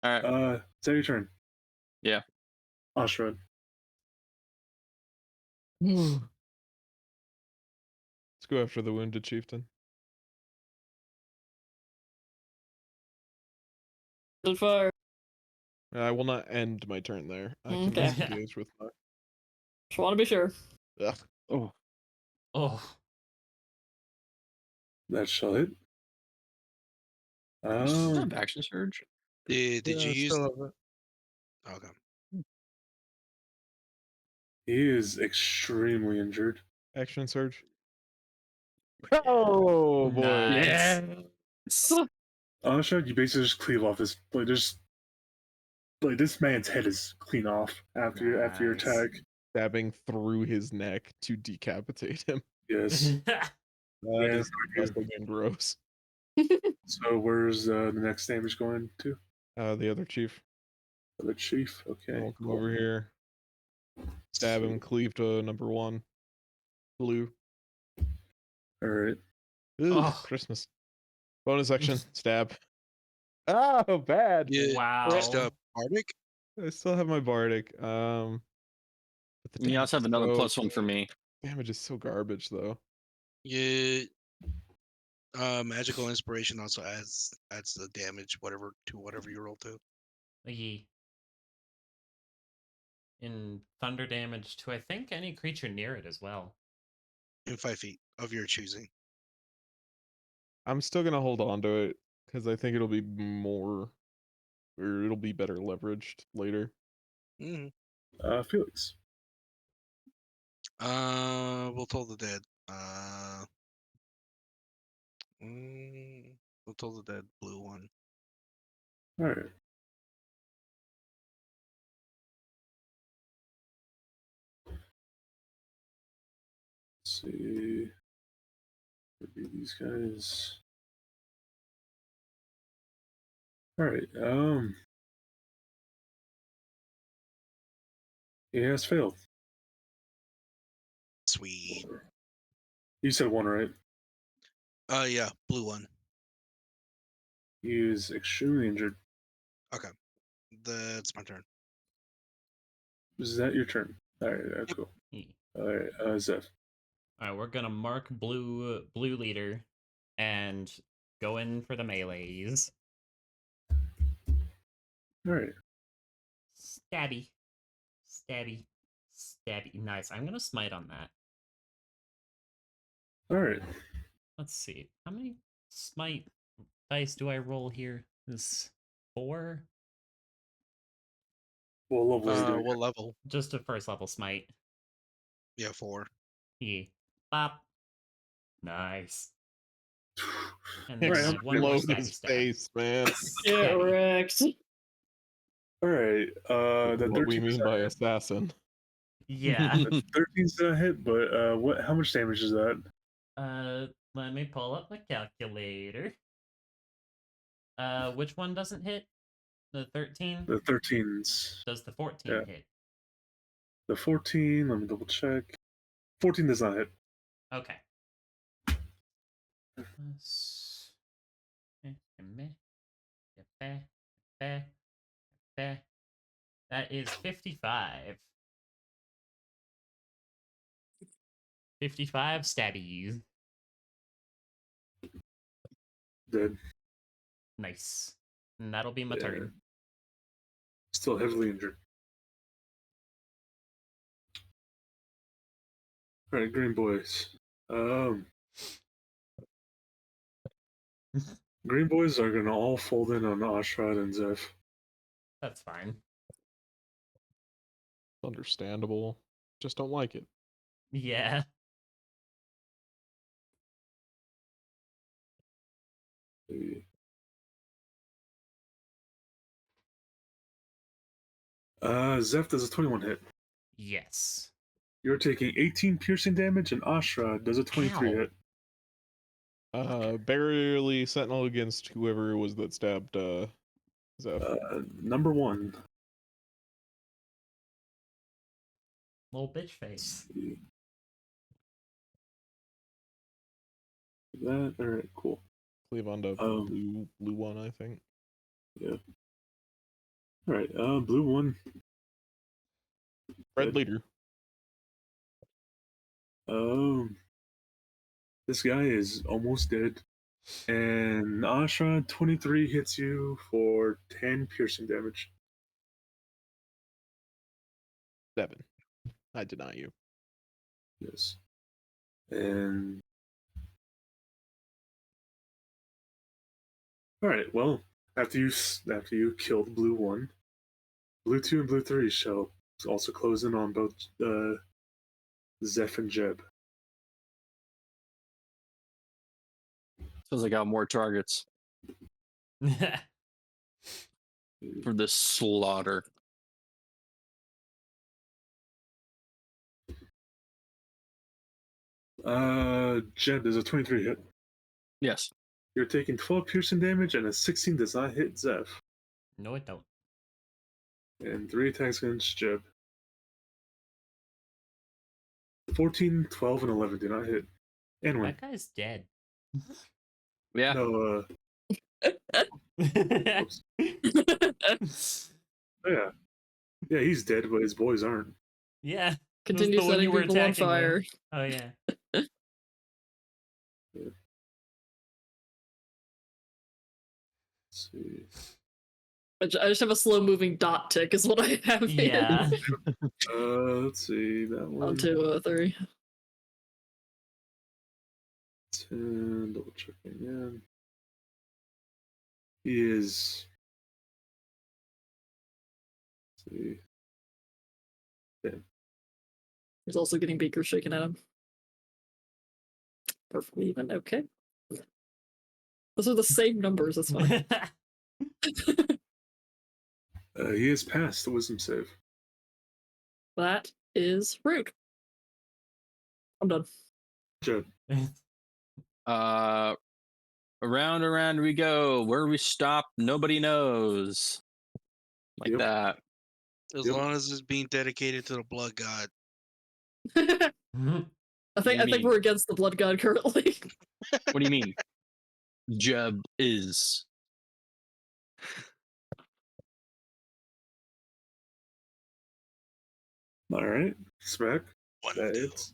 All right. Is that your turn? Yeah. Ostrad. Let's go after the wounded chieftain. Fire. I will not end my turn there. I can Okay. disengage with my. Just want to be sure. Ugh. Oh. Oh, That shall hit. Still have action surge. Did Yeah, you I use? still have it. Okay. he is extremely injured. Action surge. Oh boy. nice. Ostrad, you basically just cleave off his like this man's head is clean off after your Nice. attack. Stabbing through his neck to decapitate him. Yes. That Yeah, is disgusting and gross. So where's the next damage going to? The other chief. The chief. Okay. I'll come over here. Stab him, cleave to number 1. Blue. All right. Ooh, Oh. Christmas. Bonus action. Stab. Oh, bad. Yeah. Wow. Just Bardic. I still have my bardic. But the You also have damage another is +1 for me. damage is so garbage though. Yeah. Magical inspiration also adds the damage whatever you roll to. Ye. In thunder damage to I think any creature near it as well. In 5 feet of your choosing. I'm still gonna hold on to it because I think it'll be more, or it'll be better leveraged later. Mm-hmm. Felix. We'll toll the dead. We'll toll the dead blue one. All right. Let's see. Would be these guys. All right. He has failed. Sweet. You said one, right? Yeah, blue one. He is extremely injured. Okay. That's my turn. Is that your turn? All right. Yep. Cool. Ye. All right. Zeph. All right, we're gonna mark blue leader and go in for the melees. All right. Stabby, stabby, stabby. Nice. I'm gonna smite on that. All right. Let's see. How many smite dice do I roll here? This 4? Well, lovely. What level? Just a first level smite. Yeah, 4. Yeah. Bop. Nice. And All then right. one more Explode stabby his stab. face, man. Get Stabby. wrecked. All right. The What we 13 mean by assassin. Yeah. 13's gonna hit, but what? How much damage is that? Let me pull up my calculator. Which one doesn't hit? The 13? The 13's. Does the 14 Yeah. hit? The 14. Let me double check. 14 does not hit. Okay. That is 55. 55 stabbies. Dead. Nice. And that'll be my Yeah. turn. Still heavily injured. All right, green boys. Green boys are gonna all fold in on Ostrad and Zeph. That's fine. Understandable. Just don't like it. Yeah. Zeph does a 21 hit. Yes. You're taking 18 piercing damage, and Ashra does a 23 Ow. hit. Barely sentinel against whoever it was that stabbed Zeph. Number 1. Little bitch face. That alright, cool. Cleave on to blue one, I think. Yeah. Alright, blue 1. Red leader. This guy is almost dead. And Ashra 23 hits you for 10 piercing damage. 7. I deny you. Yes. And alright, well, after you killed blue 1, blue 2 and blue 3 shall also close in on both Zeph and Jeb. Feels like I got more targets for this slaughter. Jeb, there's a 23 hit. Yes. You're taking 12 piercing damage, and a 16 does not hit Zeph. No, it don't. And 3 attacks against Jeb. 14, 12, and 11 do not hit. And win. That guy's dead. Yeah. No, oops. Oh, yeah. Yeah, he's dead, but his boys aren't. Yeah. Continue the one setting you were people on attacking with. fire. Oh yeah. Let's see. I just have a slow moving dot tick is what I have. Yeah. Let's see. That one. On 2, 3. 10, double checking again. He is. Let's see. 10. He's also getting beakers shaken at him. Perfectly even. Okay. Those are the same numbers. That's fine. He has passed the wisdom save. That is rude. I'm done. Jeb. Around we go. Where we stop, nobody knows. Like Yep. that. As Yep. long as it's being dedicated to the blood god. I think mean? we're against the blood god currently. What do you mean? Jeb is. All right. Smack. One That do. hits.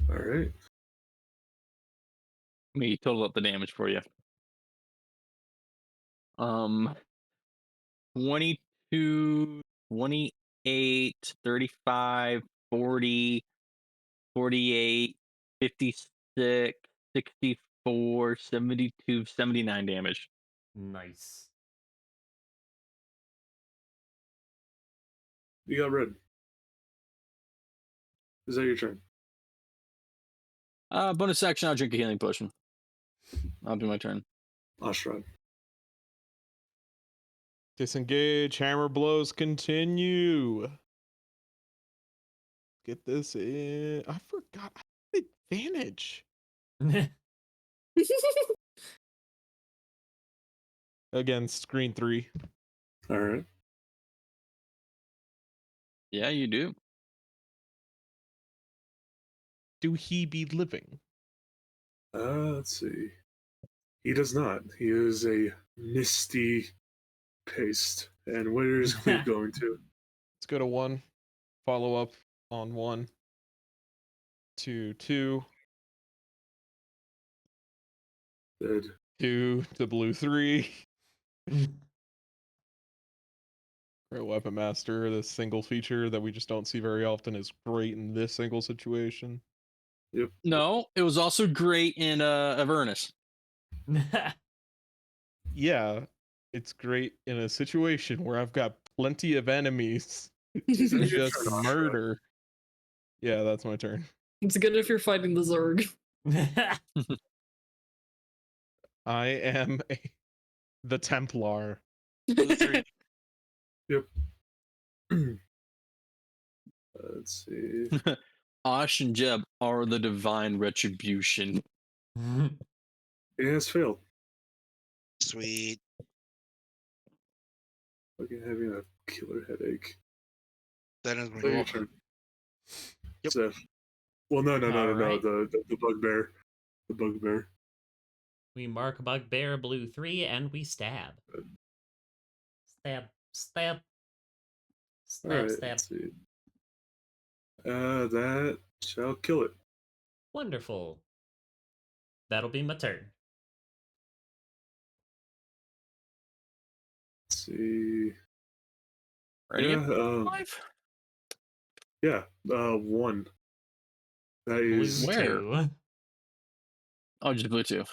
All right. Let me total up the damage for you. 22, 28, 35, 40, 48, 56, 64, 72, 79 damage. Nice. You got red. Is that your turn? Bonus action, I'll drink a healing potion. I'll do my turn. Ashra. Disengage. Hammer blows continue. Get this in. I forgot. I had advantage against screen 3. All right. Yeah, you do. Do he be living? Let's see. He does not. He is a misty paste. And where is Cleve going to? Let's go to 1. Follow up on 1. 2, 2. Dead. 2 to blue 3. Great Weapon Master, this single feature that we just don't see very often, is great in this single situation. Yep. No, it was also great in Avernus. Yeah, it's great in a situation where I've got plenty of enemies. It's It's your just turn, Ashra. murder. Yeah, that's my turn. It's good if you're fighting the Zerg. I am the Templar. Blue 3. Let's see. Ash and Jeb are the divine retribution. It has failed. Sweet. Fucking having a killer headache. That is my So your goal. turn. Yep. Zeph. Well, no. Alright. The bugbear. The bugbear. We mark bugbear blue 3 and we stab. Stab. Stab. Stab. Alright, Stab. let's see. That shall kill it. Wonderful. That'll be my turn. Let's see. Ready? Yeah, Live? yeah, 1. That Blue is Where? 2. Oh, just blue two.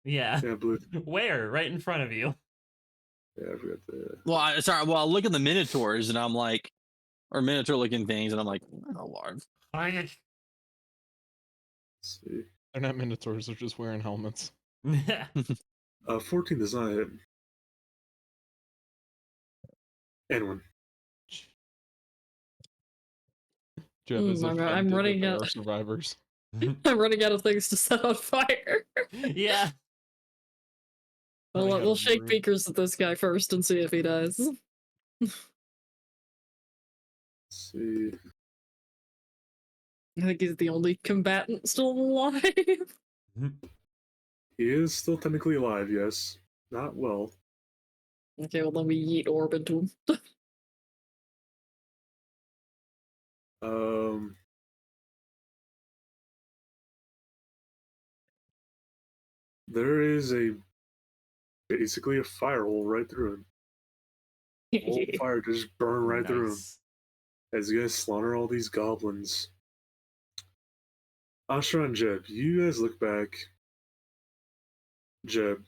Yeah. yeah, blue. Where? Right in front of you. Yeah, I forgot the. Well, sorry. Well, I look at the minotaurs and I'm like, or minotaur looking things, and I'm like, oh lord. Let's see. They're not minotaurs, they're just wearing helmets. 14 does not hit. And 1. Jeb is I'm offended that running they out. are survivors. I'm running out of things to set on fire. Yeah. Well, Running out we'll of shake room. beakers at this guy first and see if he dies. Let's see. I think he's the only combatant still alive. He is still technically alive, yes. Not well. Okay, well, let me yeet orb into him. Um. There is basically a fire hole right through him. Whole fire just burn right through him Nice. as you guys slaughter all these goblins. Ashra and Jeb, you guys look back. Jeb,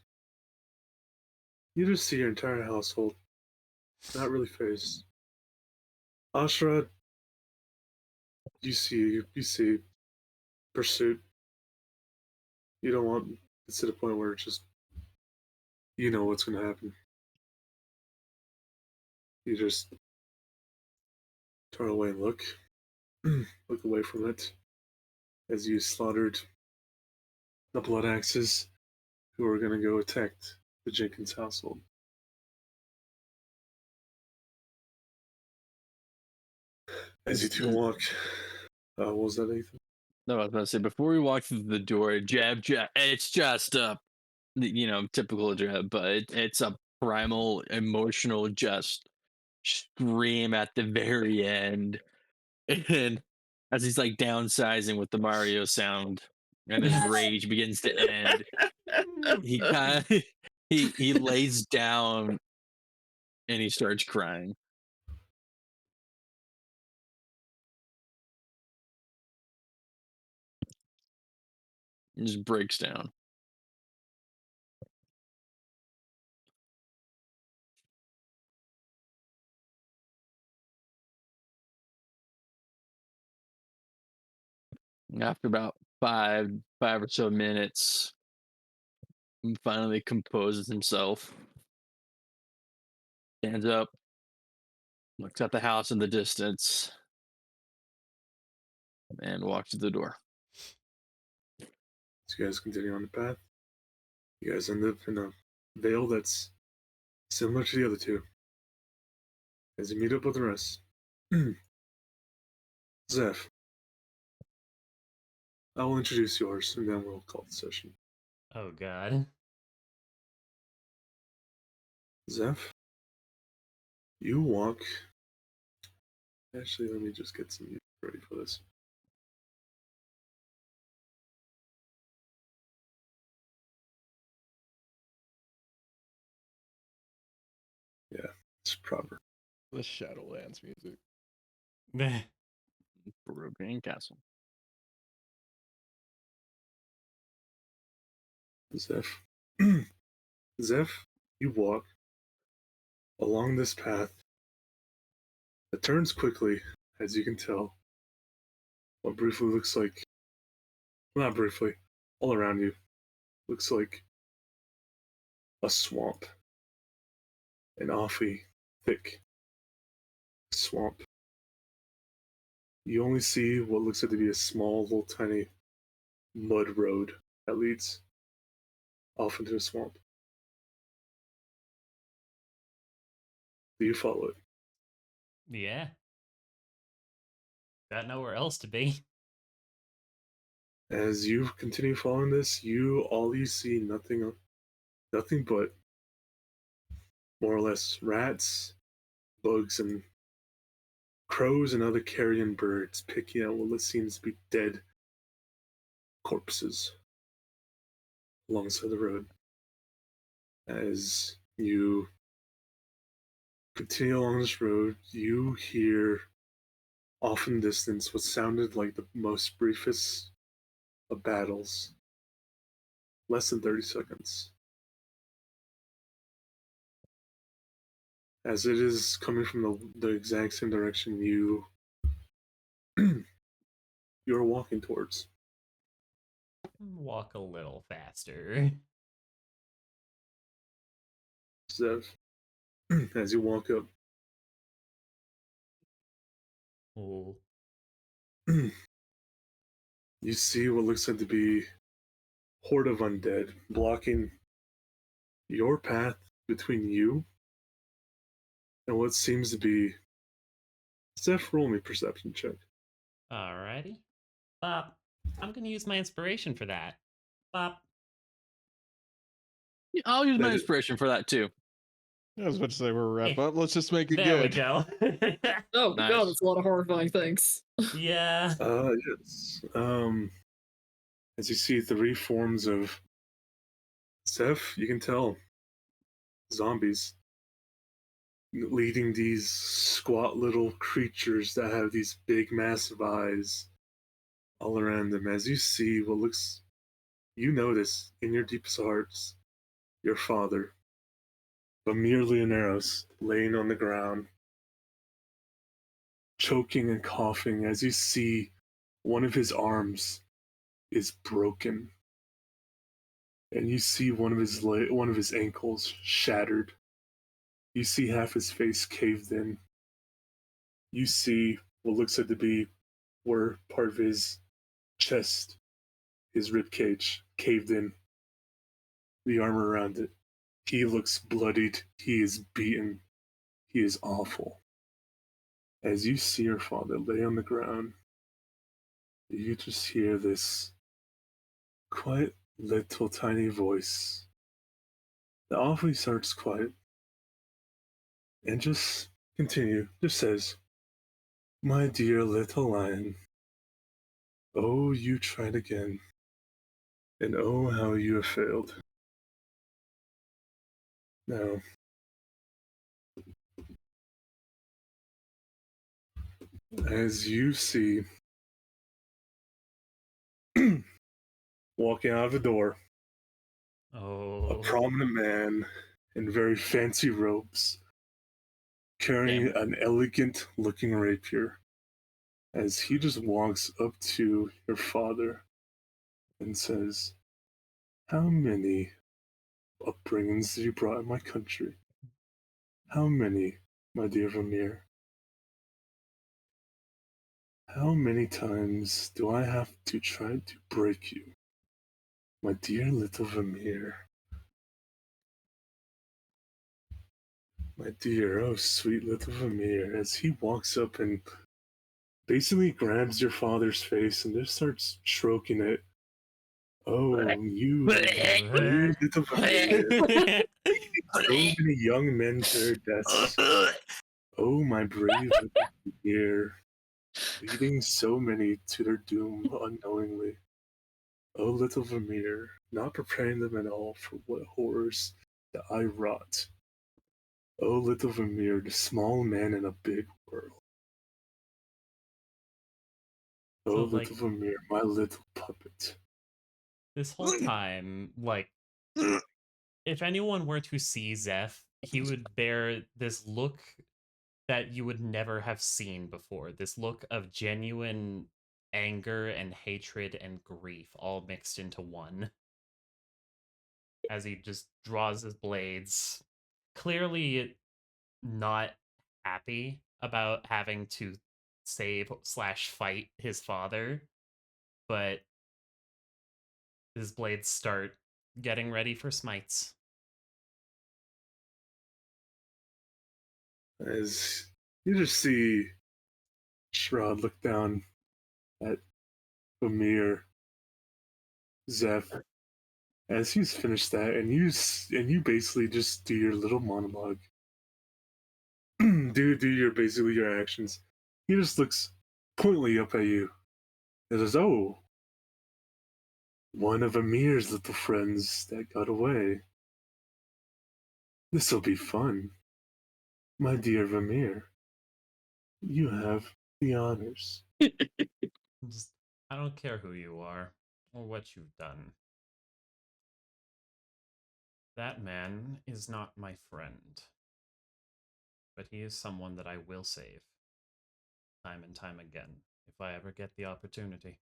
you just see your entire household not really phased. Ashra, you see pursuit. You don't want it's to the point where it's just you know what's gonna happen. You just turn away and look. Look away from it as you slaughtered the blood axes who are gonna go attack the Jenkins household. As you two walk, what was that, Ethan? No, I was about to say before we walk through the door, Jab, it's just typical Jab, but it's a primal, emotional, just scream at the very end, and as he's like downsizing with the Mario sound, and his rage begins to end, he kind of he lays down and he starts crying. He just breaks down. After about five or so minutes, he finally composes himself, stands up, looks at the house in the distance, and walks to the door. So you guys continue on the path. You guys end up in a vale that's similar to the other two. As you meet up with the rest. Zeph, I will introduce yours and then we'll call the session. Oh god. Zeph, you walk. Actually, let me just get some music ready for this. Yeah, it's proper. The Shadowlands music. Peruvian Castle. Zeph. Zeph, you walk along this path It turns quickly, as you can tell. What briefly looks like, not briefly, all around you, looks like a swamp. An awfully thick swamp. You only see what looks like to be a small, little tiny mud road that leads off into the swamp. Do you follow it? Yeah. Got nowhere else to be. As you continue following this, all you see nothing but more or less rats, bugs, and crows and other carrion birds picking at what seems to be dead corpses alongside the road. As you continue along this road, you hear off in the distance what sounded like the most briefest of battles. Less than 30 seconds. As it is coming from the exact same direction you're walking towards. Walk a little faster. Zev, as you walk up, Oh. you see what looks like to be horde of undead blocking your path between you and what seems to be. Zev, roll me perception check. Alrighty. Bop. I'm gonna use my inspiration for that. Bop. I'll use my That is- inspiration for that too. I was about to say we're wrap up. Let's just make it There we good. go. Oh Nice. god, that's a lot of horrifying things. Yeah. Yes. As you see three forms of Zev, you can tell zombies leading these squat little creatures that have these big, massive eyes all around them. As you see what looks, you notice in your deepest hearts your father, Vamir Leoneros, laying on the ground, choking and coughing. As you see, one of his arms is broken, and you see one of his ankles shattered. You see half his face caved in. You see what looks like to be where part of his chest, his rib cage, caved in. The armor around it. He looks bloodied. He is beaten. He is awful. As you see your father lay on the ground, you just hear this quiet little tiny voice that awfully starts quiet and just says, "My dear little lion, oh, you tried again, and oh, how you have failed. Now, as you see, walking out of the door, a Oh. prominent man in very fancy robes, carrying an elegant looking rapier, as he just walks up to your father and says, "How many upbringings you brought in my country? How many, my dear Vamir? How many times do I have to try to break you, my dear little Vamir? My dear, oh sweet little Vamir," as he walks up and basically grabs your father's face and just starts stroking it. "Oh, you little Vamir, so many young men to their deaths. Oh, my brave little Vamir, leading so many to their doom unknowingly. Oh, little Vamir, not preparing them at all for what horrors that I wrought. Oh, little Vamir, the small man in a big world. Oh, So, like, little Vamir, my little puppet." this whole time, like, if anyone were to see Zeph, he would bear this look that you would never have seen before. This look of genuine anger and hatred and grief all mixed into one. As he just draws his blades, clearly not happy about having to save/fight his father, but his blades start getting ready for smites. As you just see Shrod look down at Amir, Zeph, as he's finished that, and you basically just do your little monologue. do your basically your actions. He just looks pointedly up at you and says, "Oh, one of Amir's little friends that got away. This'll be fun. My dear Vamir, you have the honors." Just, I don't care who you are or what you've done. That man is not my friend, but he is someone that I will save time and time again if I ever get the opportunity.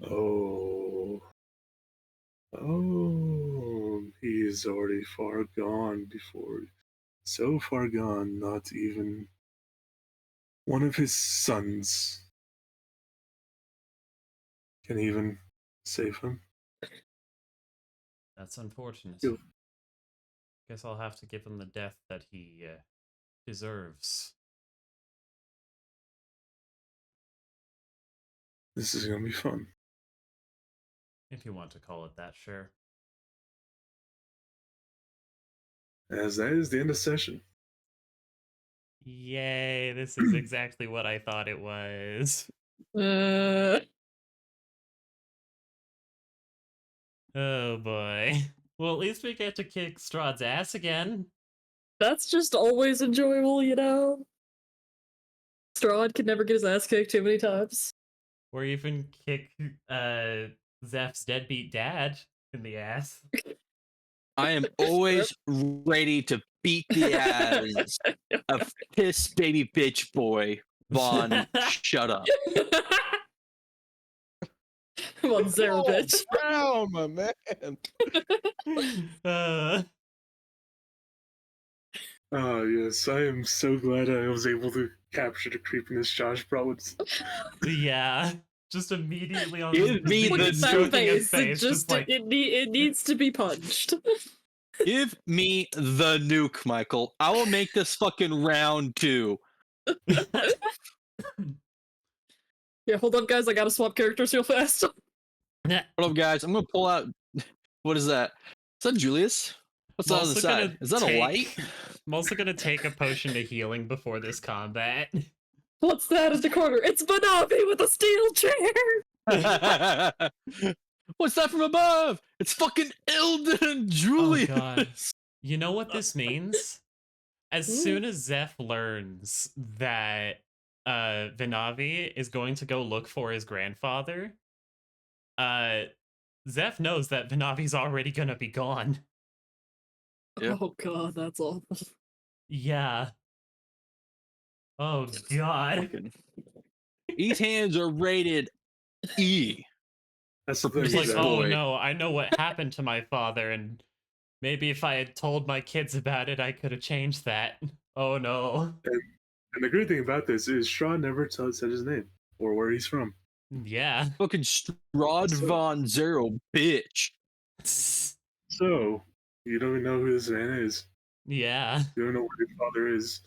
Oh, he is already far gone before. So far gone, not even one of his sons can even save him. That's unfortunate. You'll- Guess I'll have to give him the death that he deserves. This is gonna be fun. If you want to call it that, sure. As that is the end of session. Yay, this is exactly what I thought it was. Oh boy. Well, at least we get to kick Strahd's ass again. That's just always enjoyable, you know? Strahd can never get his ass kicked too many times. Or even kick Zeph's deadbeat dad in the ass. I am always ready to beat the ass of piss baby bitch boy. Vaughn, shut up. Come on, Zara, Oh, bitch. Brown, my man. Oh, yes, I am so glad I was able to capture the creepiness Josh brought with. Yeah. Just immediately on Give me Look the at that stroking his face. face, just like it needs to be punched. Give me the nuke, Michael. I will make this fucking round 2. Yeah, hold up, guys. I gotta swap characters real fast. Hold up, guys. I'm gonna pull out. What is that? Is that Julius? What's I'm on the also side? gonna Is that a light? I'm also gonna take a potion to healing before this combat. What's that in the corner? It's Banabi with a steel chair! What's that from above? It's fucking Ilden and Julius. Oh god. You know what this means? As Ooh. soon as Zeph learns that Vinavi is going to go look for his grandfather, Zeph knows that Vinavi's already gonna be gone. Yeah. Oh god, that's awful. Yeah. Oh god. Fucking- These hands are rated E. That's the For thing. It's like, Piss Zach. oh boy. no, I know what happened to my father, and maybe if I had told my kids about it, I could have changed that. Oh no. And the great thing about this is Shaw never said his name or where he's from. Yeah. Fucking Strahd So- von Zero, bitch. So, you don't even know who this man is. Yeah. You don't know where your father is.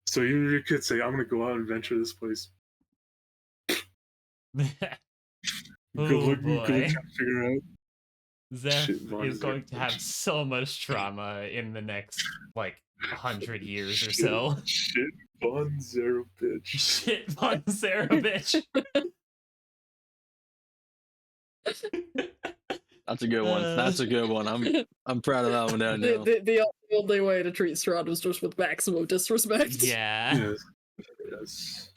So your kids say, "I'm gonna go out and venture this place. Go Oh look, go boy. try to figure out." Zeph Shit, Vaughn is is going to very have much- so much trauma in the next, like, 100 years or Shit, so. Shit, Von Zero, bitch. Shit, Von Sarah, bitch. That's a good one. That's a good one. I'm proud of that one down now. The only way to treat Strahd was just with maximum disrespect. Yeah. Yes. Yes.